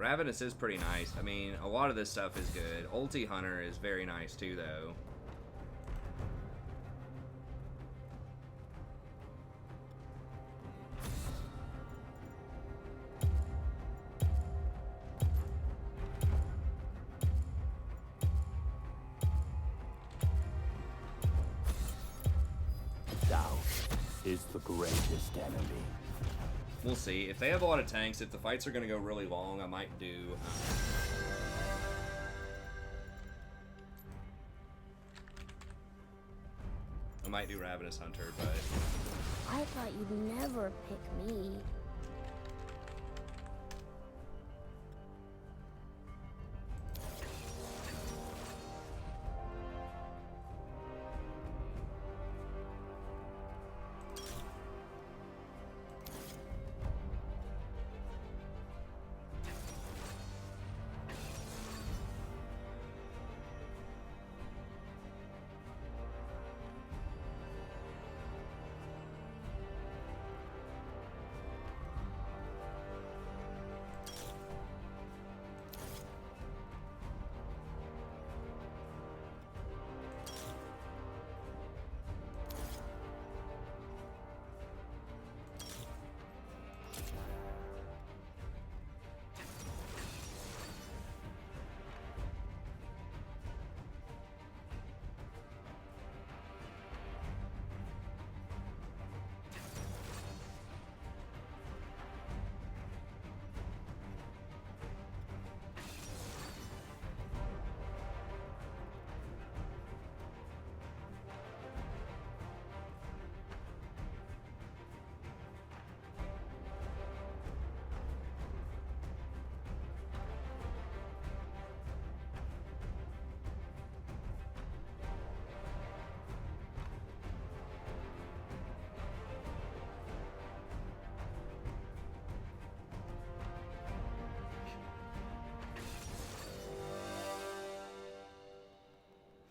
Ravenous is pretty nice. I mean, a lot of this stuff is good. Ulti Hunter is very nice too, though. Doubt is the greatest enemy. We'll see. If they have a lot of tanks, if the fights are going to go really long, I might do... I might do Ravenous Hunter, but... I thought you'd never pick me.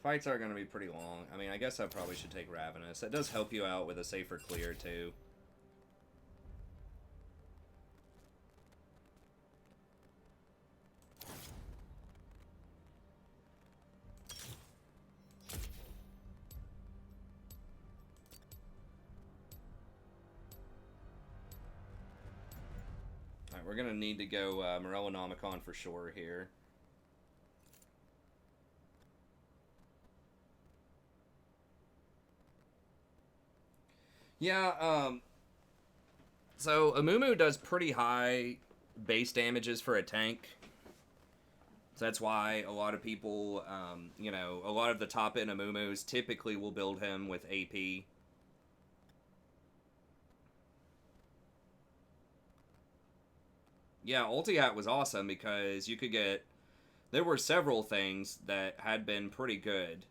Fights are going to be pretty long. I mean, I guess I probably should take Ravenous. That does help you out with a safer clear, too. Alright, we're going to need to go Morellonomicon for sure here. Yeah, so Amumu does pretty high base damages for a tank. So that's why a lot of people, you know, a lot of the top-end Amumus typically will build him with AP. Yeah, Ulti Hat was awesome because you could get... There were several things that had been pretty good.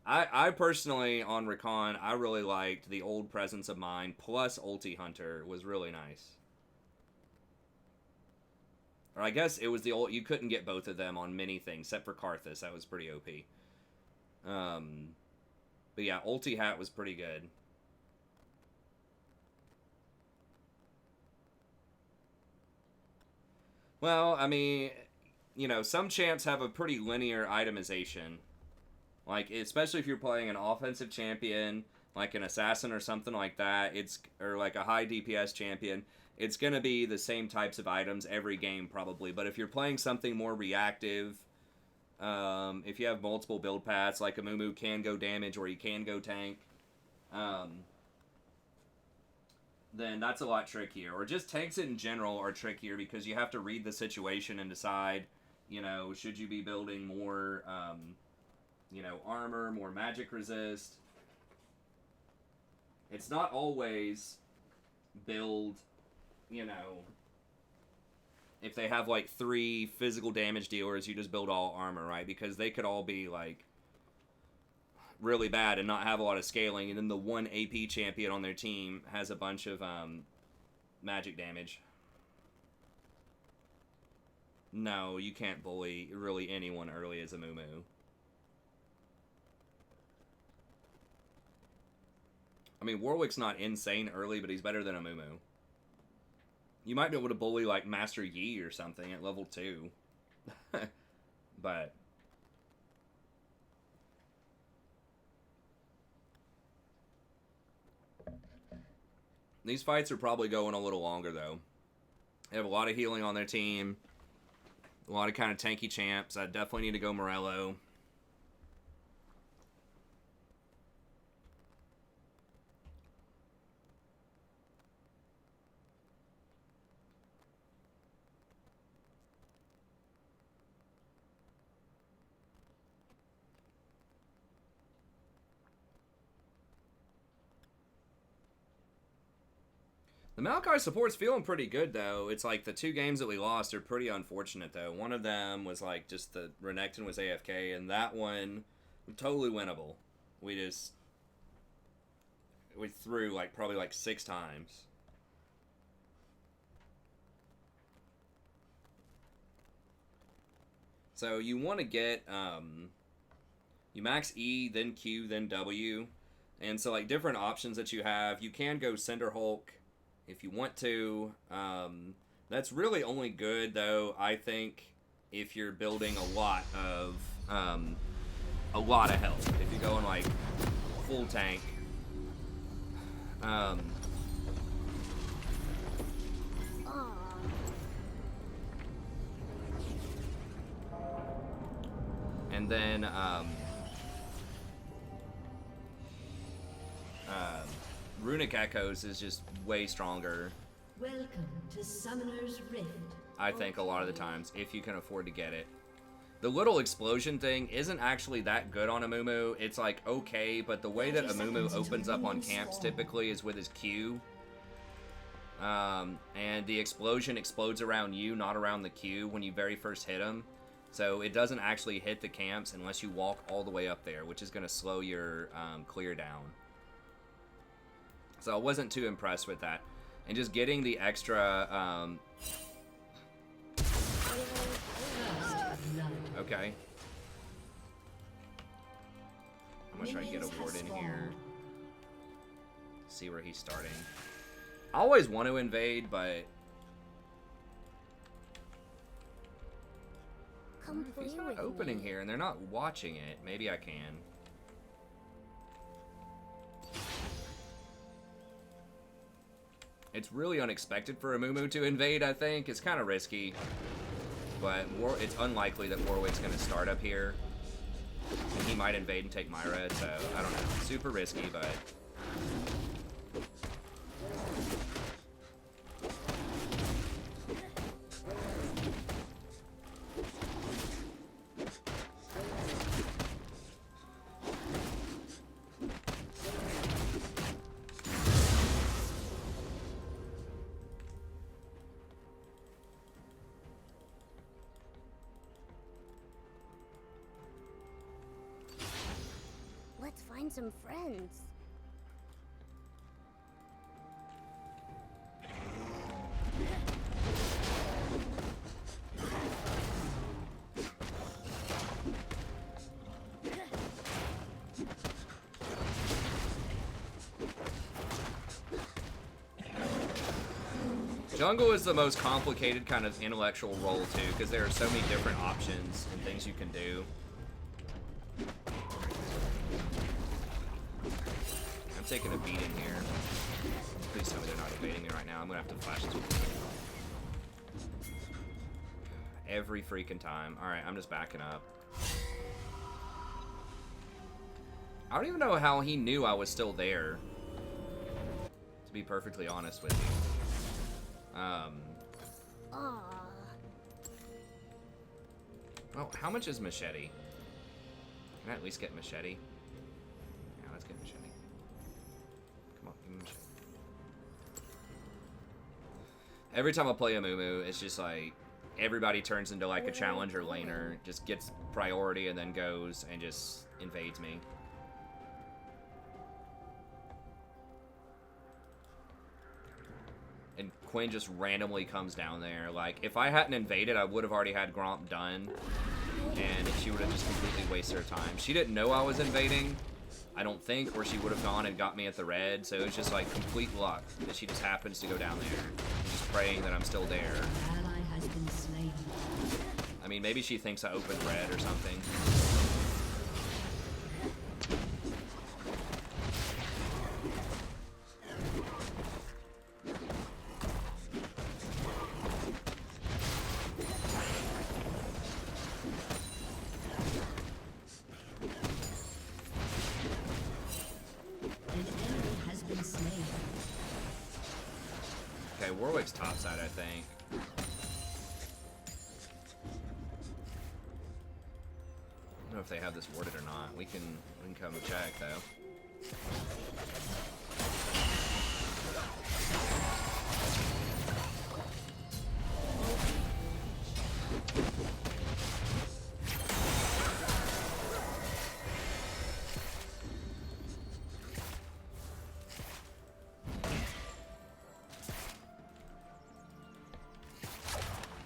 I personally, on Rakan, I really liked the old Presence of Mind plus Ulti Hunter was really nice. Or I guess it was the old... You couldn't get both of them on many things, except for Karthus. That was pretty OP. But yeah, Ulti Hat was pretty good. Well, I mean, you know, some champs have a pretty linear itemization. Like, especially if you're playing an offensive champion, like an assassin or something like that, or like a high DPS champion, it's going to be the same types of items every game probably. But if you're playing something more reactive, if you have multiple build paths, like Amumu can go damage or you can go tank, then that's a lot trickier. Or just tanks in general are trickier because you have to read the situation and decide, you know, should you be building more... you know, armor, more magic resist. It's not always build, you know, if they have like 3 physical damage dealers, you just build all armor, right? Because they could all be like really bad and not have a lot of scaling, and then the one AP champion on their team has a bunch of magic damage. No, you can't bully really anyone early as a Amumu. I mean, Warwick's not insane early, but he's better than Amumu. You might be able to bully, like, Master Yi or something at level 2. But... these fights are probably going a little longer, though. They have a lot of healing on their team. A lot of kind of tanky champs. I definitely need to go Morello. The Maokai support's feeling pretty good, though. It's like the 2 games that we lost are pretty unfortunate, though. One of them was like just the Renekton was AFK, and that one totally winnable. We threw like probably like 6 times. So you want to get you max E, then Q, then W, and so like different options that you have. You can go Cinder Hulk if you want to. That's really only good, though, I think, if you're building a lot of health. If you're going like full tank. And then Runic Echoes is just way stronger. Welcome to Summoner's Rift. I think a lot of the times, if you can afford to get it. The little explosion thing isn't actually that good on Amumu. It's like okay, but the way that Amumu opens up on camps typically is with his Q. And the explosion explodes around you, not around the Q when you very first hit him. So it doesn't actually hit the camps unless you walk all the way up there, which is going to slow your clear down. So I wasn't too impressed with that. And just getting the extra... okay. I'm going to try to get a ward in here. See where he's starting. I always want to invade, but... if he's not opening here and they're not watching it, maybe I can. It's really unexpected for Amumu to invade, I think. It's kind of risky. But it's unlikely that Warwick's going to start up here. And he might invade and take my red, so I don't know. Super risky, but... Let's find some friends. Jungle is the most complicated kind of intellectual role, too, because there are so many different options and things you can do. I'm taking a beating here. Please tell me they're not evading me right now. I'm going to have to flash this one. Every freaking time. Alright, I'm just backing up. I don't even know how he knew I was still there, to be perfectly honest with you. Oh, how much is Machete? Can I at least get Machete? Yeah, let's get Machete. Come on, give me Machete. Every time I play Amumu, it's just like everybody turns into like a challenger laner, just gets priority and then goes and just invades me. And Quinn just randomly comes down there. Like, if I hadn't invaded, I would have already had Gromp done. And she would have just completely wasted her time. She didn't know I was invading, I don't think, or she would have gone and got me at the red. So it was just like complete luck that she just happens to go down there. Just praying that I'm still there. Ally has been slain. I mean, maybe she thinks I opened red or something. Warwick's topside, I think. I don't know if they have this warded or not. We can come check though.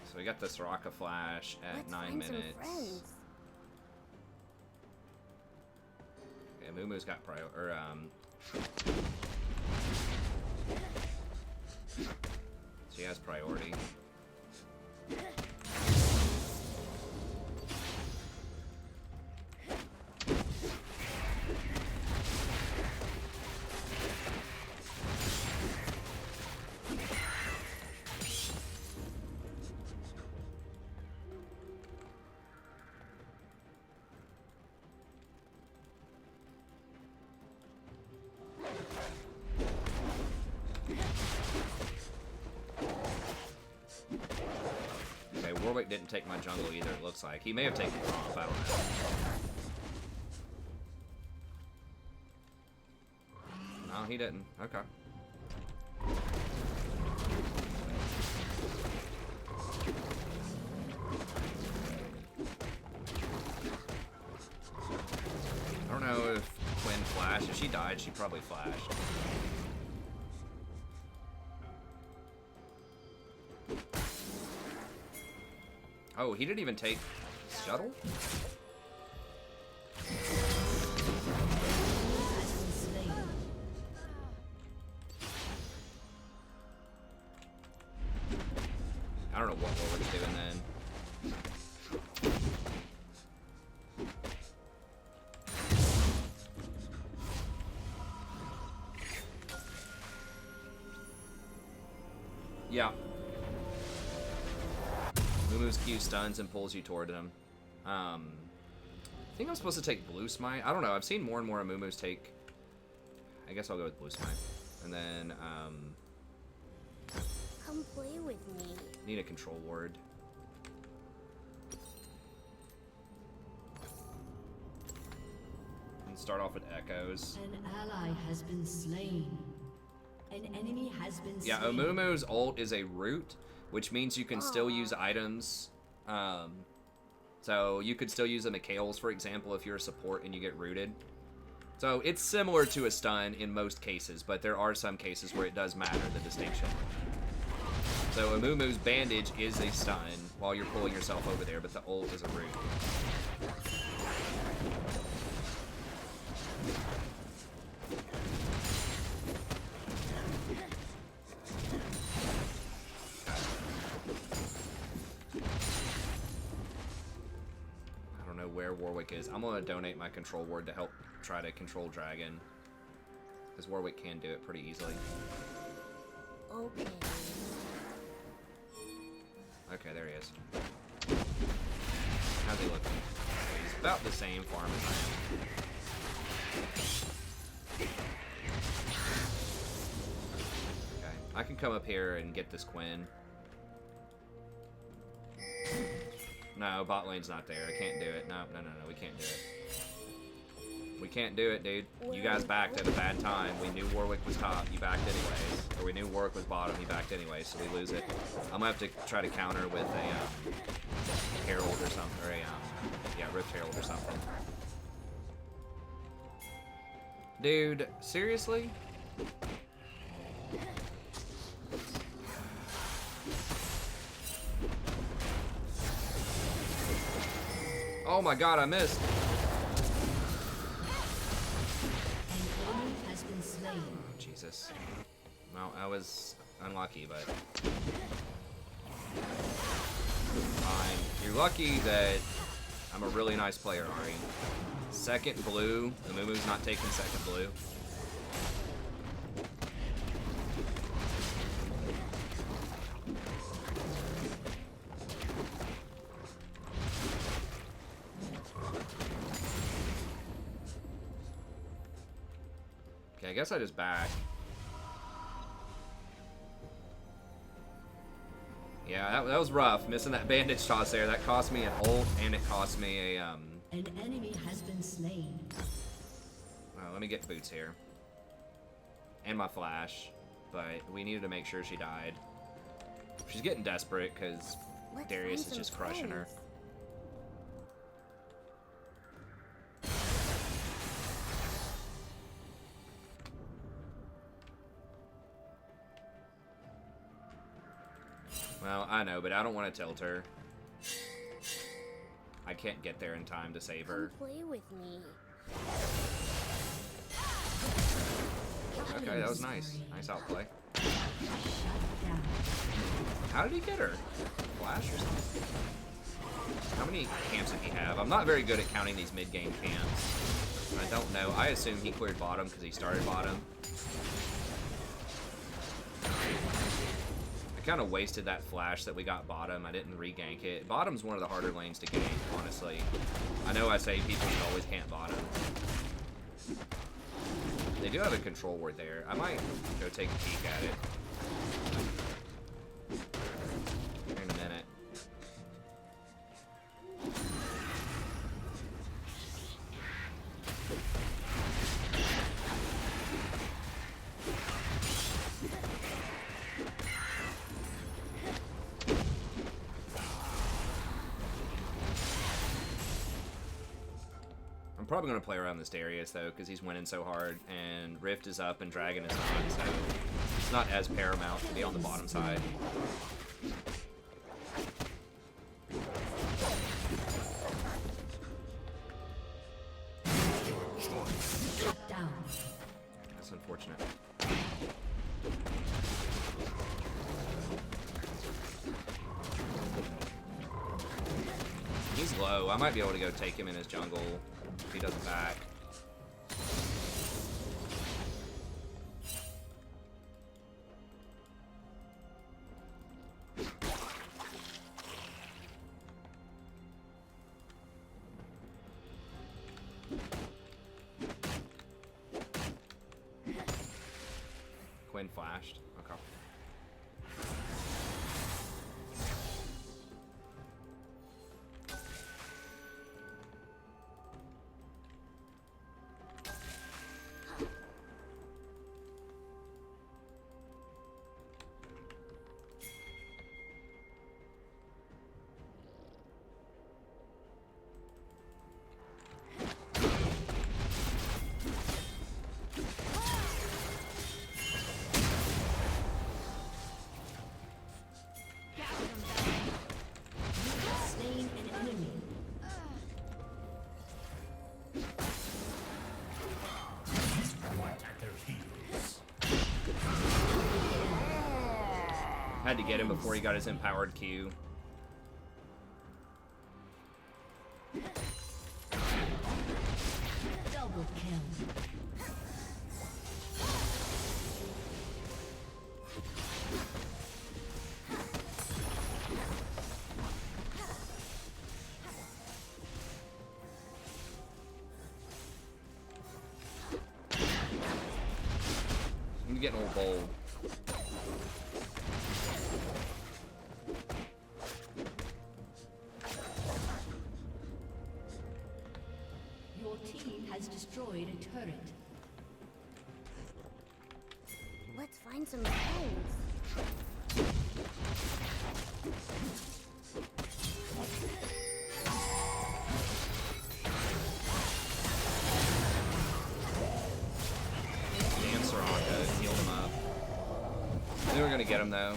So we got this Soraka flash at 9 minutes. Okay, Mumu's got she has priority. Warwick didn't take my jungle either, it looks like. He may have taken Gromp, I don't know. No, he didn't. Okay. I don't know if Quinn flashed. If she died, she probably flashed. Oh, he didn't even take shuttle? I don't know what Warwick's doing then. Yeah. Mumu's Q stuns and pulls you toward him. I think I'm supposed to take Blue Smite. I don't know. I've seen more and more Amumu's take. I guess I'll go with Blue Smite. And then, come play with me. Need a control ward. And start off with Echoes. An ally has been slain. An enemy has been slain. Yeah, Amumu's ult is a root, which means you can still use items. So you could still use a Mikhail's, for example, if you're a support and you get rooted. So it's similar to a stun in most cases, but there are some cases where it does matter, the distinction. So Amumu's bandage is a stun while you're pulling yourself over there, but the ult is a root. Where Warwick is. I'm gonna donate my control ward to help try to control Dragon, because Warwick can do it pretty easily. Okay. Okay, there he is. How's he looking? Okay, he's about the same farm as I am. Okay, I can come up here and get this Quinn. No, bot lane's not there. I can't do it. No, we can't do it. We can't do it, dude. You guys backed at a bad time. We knew Warwick was top. You backed anyways. Or we knew Warwick was bottom. You backed anyways, so we lose it. I'm gonna have to try to counter with a Herald or something. Or a, yeah, Rift Herald or something. Dude, seriously? Oh my god, I missed. Jesus. Well, I was unlucky, but fine. You're lucky that I'm a really nice player, Ari. Second blue. Amumu's not taking second blue. Okay, I guess I just back. Yeah, that was rough. Missing that bandage toss there. That cost me an ult, and it cost me a, An enemy has been slain. Well, let me get boots here. And my flash. But we needed to make sure she died. She's getting desperate, because Darius is just crushing her. Well, I know, but I don't want to tilt her. I can't get there in time to save her. Come play with me. Okay, that was nice. Nice outplay. How did he get her? Flash or something? How many camps did he have? I'm not very good at counting these mid-game camps. I don't know. I assume he cleared bottom because he started bottom. I kind of wasted that flash that we got bottom. I didn't re-gank it. Bottom's one of the harder lanes to gank, honestly. I know I say people should always camp bottom. They do have a control ward there. I might go take a peek at it. Here in a minute. I'm probably going to play around this Darius, though, because he's winning so hard, and Rift is up and Dragon is not, so it's not as paramount to be on the bottom side. That's unfortunate. He's low. I might be able to go take him in his jungle if he doesn't back. Quinn flashed. Okay. Slain an enemy. Had to get him before he got his empowered Q. Double kill. I'm getting old bold. Your team has destroyed a turret. Let's find some friends. Damn Soraka, healed him up. They were gonna get him though.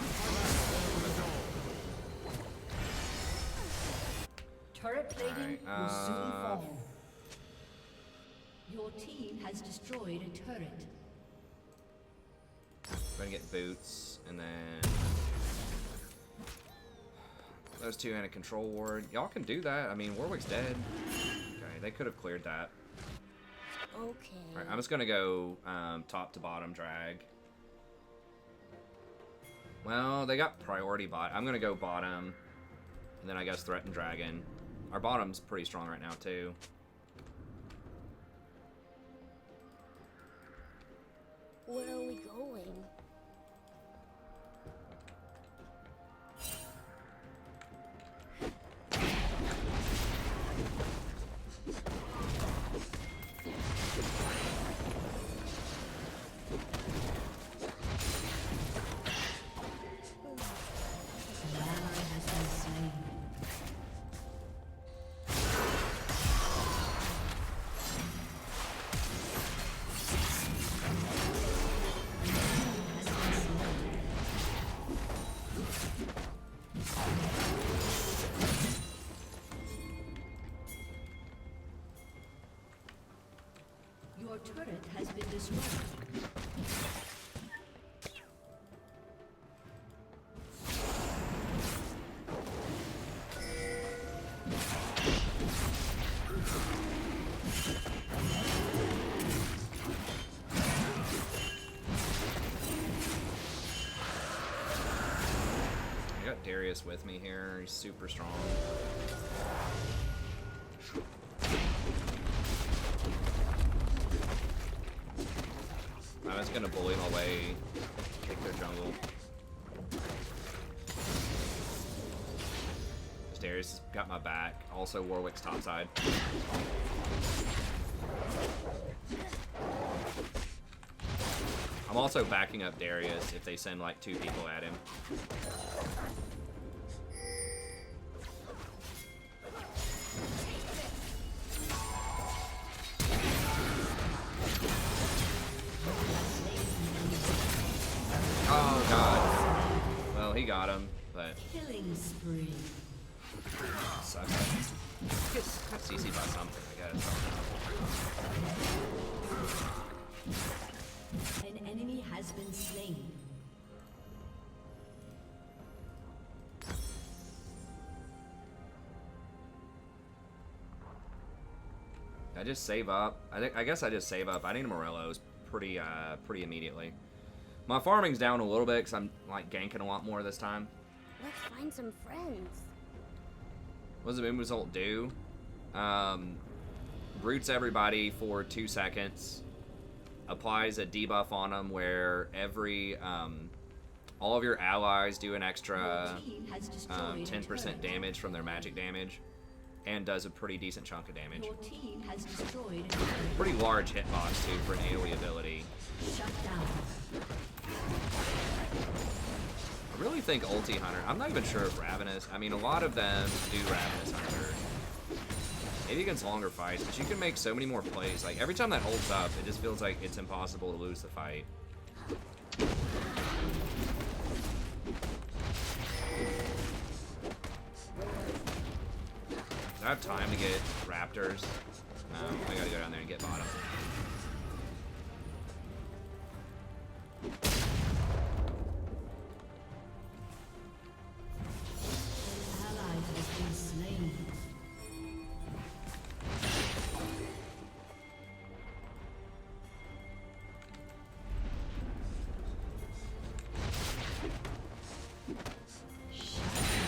Turret plating Alright, will soon fall. Your team has destroyed a turret. We're gonna get boots, and then those two and a control ward. Y'all can do that. I mean, Warwick's dead. Okay, they could have cleared that. Okay. Alright, I'm just gonna go top to bottom drag. Well, they got priority bot. I'm gonna go bottom, and then I guess threaten dragon. Our bottom's pretty strong right now too. Where are we going? An ally has been slain. Your turret has been destroyed. I got Darius with me here. He's super strong. I was gonna bully him away, kick their jungle. Darius got my back. Also Warwick's topside. I'm also backing up Darius if they send like 2 people at him. Oh god. Well, he got him, but Killing spree. sucks. Get CC by something, I guess. An enemy has been slain. I just save up. I guess I just save up. I need a Morello's pretty immediately. My farming's down a little bit because I'm like ganking a lot more this time. Let's find some friends. What does the Amumu's ult do? Brutes everybody for 2 seconds. Applies a debuff on them where every all of your allies do an extra 10% damage from their magic damage, and does a pretty decent chunk of damage. Your team has destroyed. Pretty large hitbox too for an AoE ability. Shut down. I really think Ulti Hunter. I'm not even sure if Ravenous. I mean, a lot of them do Ravenous Hunter. Maybe against longer fights, but you can make so many more plays. Like every time that ults up, it just feels like it's impossible to lose the fight. Do I have time to get Raptors? No, I gotta go down there and get bottom. Ally has been slain.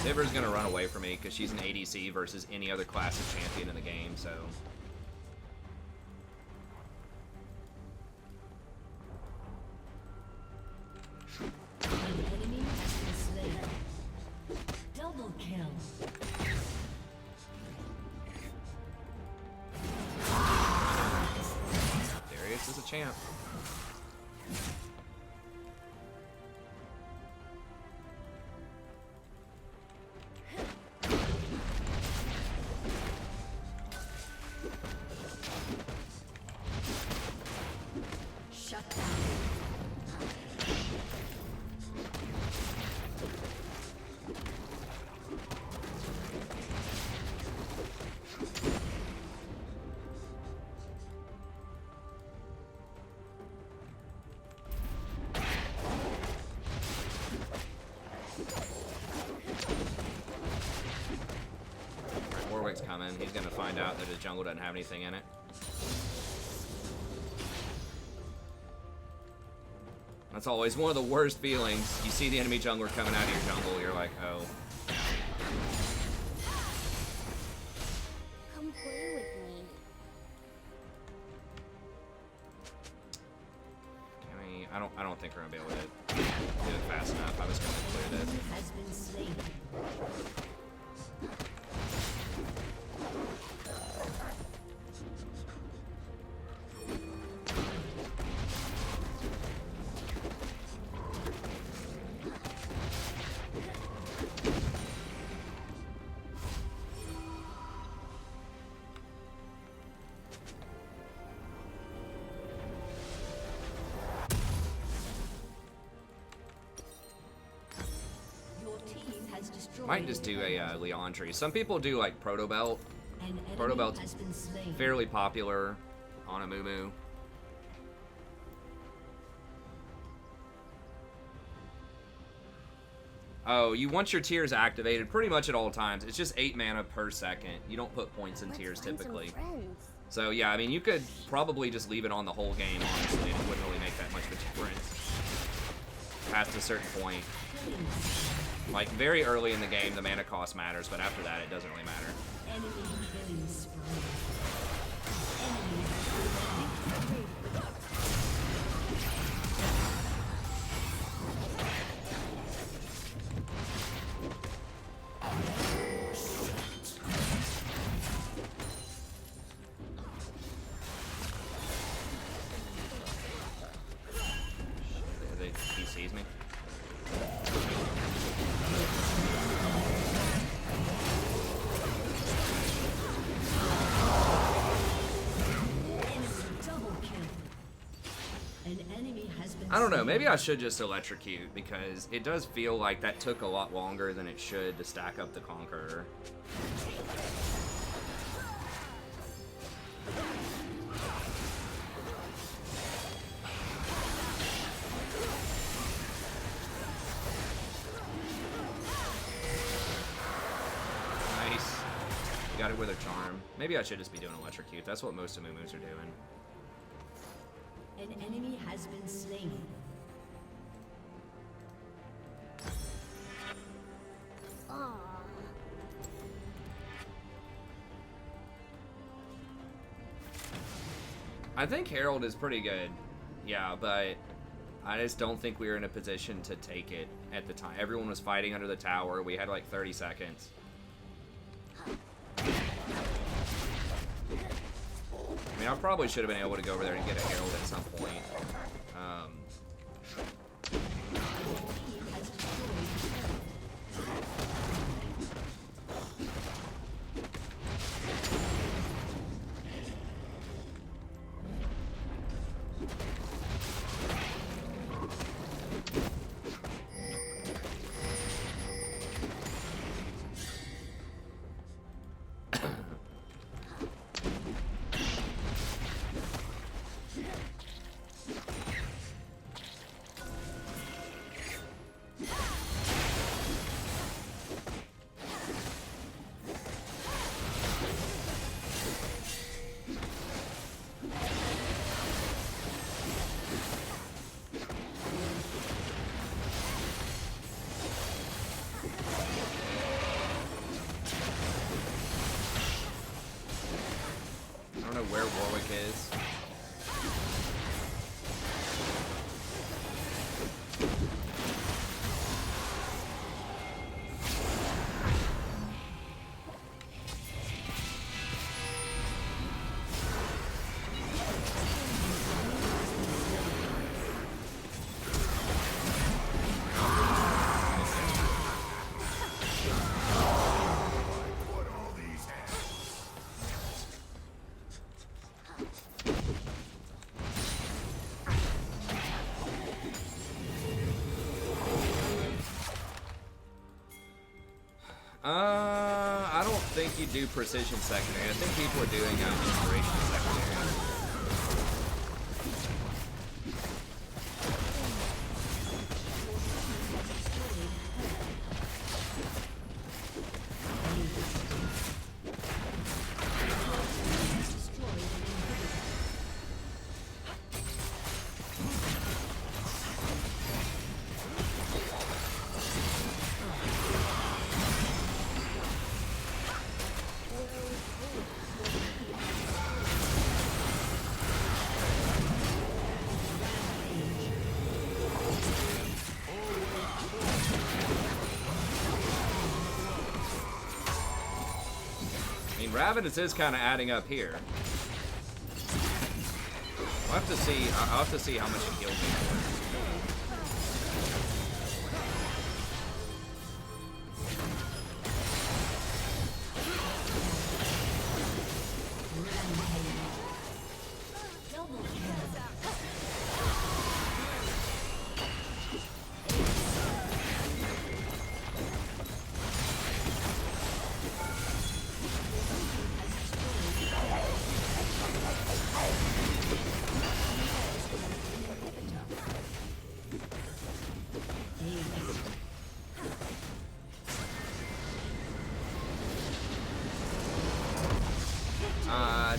Sivers gonna run away from me because she's an ADC versus any other class of champion in the game, so. An enemy has been slain. Double kill. is a champ. Shut down. Warwick's coming. He's gonna find out that his jungle doesn't have anything in it. That's always one of the worst feelings. You see the enemy jungler coming out of your jungle, you're like, oh. Come play with me. I don't think we're gonna be able to do it fast enough. I was gonna clear this. Has been slain. Might just do a Leandry. Some people do like Proto Belt. Proto Belt's fairly popular on Amumu. Oh, you want your tiers activated pretty much at all times. It's just 8 mana per second. You don't put points in tiers typically. So yeah, I mean, you could probably just leave it on the whole game, honestly, and it wouldn't really make that much of a difference. Past a certain point. Like, very early in the game, the mana cost matters, but after that, it doesn't really matter. Enemy killing spree. He sees me. I don't know, maybe I should just electrocute, because it does feel like that took a lot longer than it should to stack up the Conqueror. Nice. Got it with a charm. Maybe I should just be doing electrocute. That's what most Amumus are doing. An enemy has been slain. I think Herald is pretty good. Yeah, but I just don't think we were in a position to take it at the time. Everyone was fighting under the tower. We had like 30 seconds. I mean, I probably should have been able to go over there and get a Herald at some point. Where Warwick is. you do precision secondary. I think people are doing inspiration secondary. Ravenous is kind of adding up here. I'll have to see. I'll have to see how much he healed me for.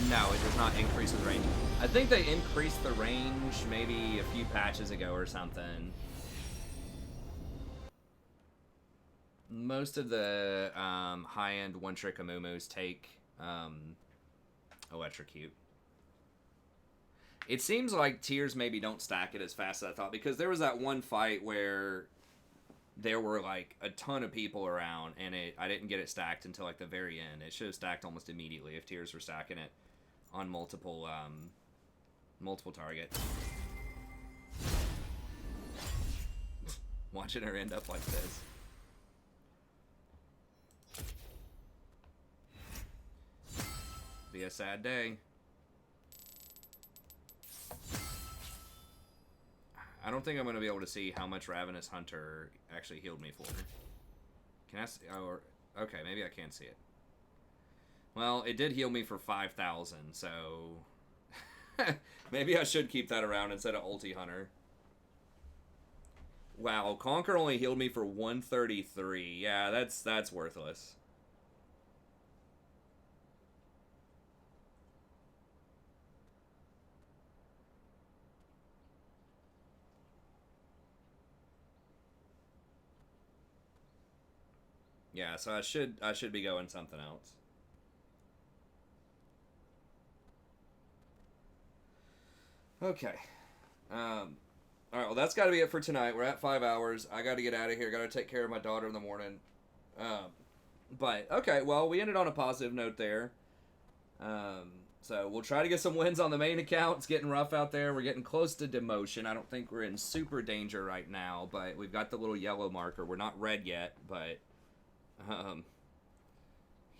No, it does not increase the range. I think they increased the range maybe a few patches ago or something. Most of the high-end one-trick Amumus take Electrocute. It seems like tiers maybe don't stack it as fast as I thought, because there was that one fight where there were like a ton of people around, and I didn't get it stacked until like the very end. It should have stacked almost immediately if tiers were stacking it on multiple targets. Watching her end up like this. Be a sad day. I don't think I'm going to be able to see how much Ravenous Hunter actually healed me for. Can I see? Or, okay, maybe I can't see it. Well, it did heal me for 5,000, so maybe I should keep that around instead of Ulti Hunter. Wow, Conquer only healed me for 133. Yeah, that's worthless. Yeah, so I should be going something else. Okay. Alright, well that's gotta be it for tonight. We're at 5 hours. I gotta get out of here. Gotta take care of my daughter in the morning. But, okay, well, we ended on a positive note there. So we'll try to get some wins on the main account. It's getting rough out there. We're getting close to demotion. I don't think we're in super danger right now, but we've got the little yellow marker. We're not red yet, but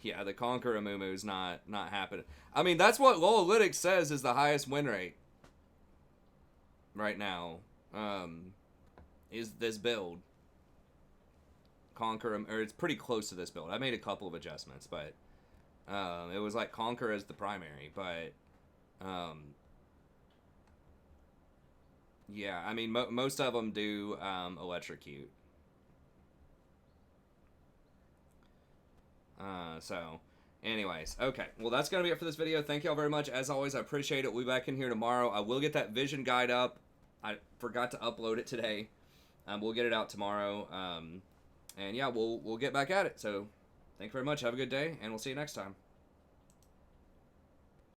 yeah, the Conquer Amumu's not happening. I mean, that's what Lolalytics says is the highest win rate right now. Is this build. Conquer, or it's pretty close to this build. I made a couple of adjustments, but it was like Conquer as the primary, but yeah, I mean, most of them do Electrocute. So, anyways, okay. Well, that's going to be it for this video. Thank y'all very much. As always, I appreciate it. We'll be back in here tomorrow. I will get that vision guide up. I forgot to upload it today. We'll get it out tomorrow. And yeah, we'll get back at it. So, thank you very much. Have a good day, and we'll see you next time.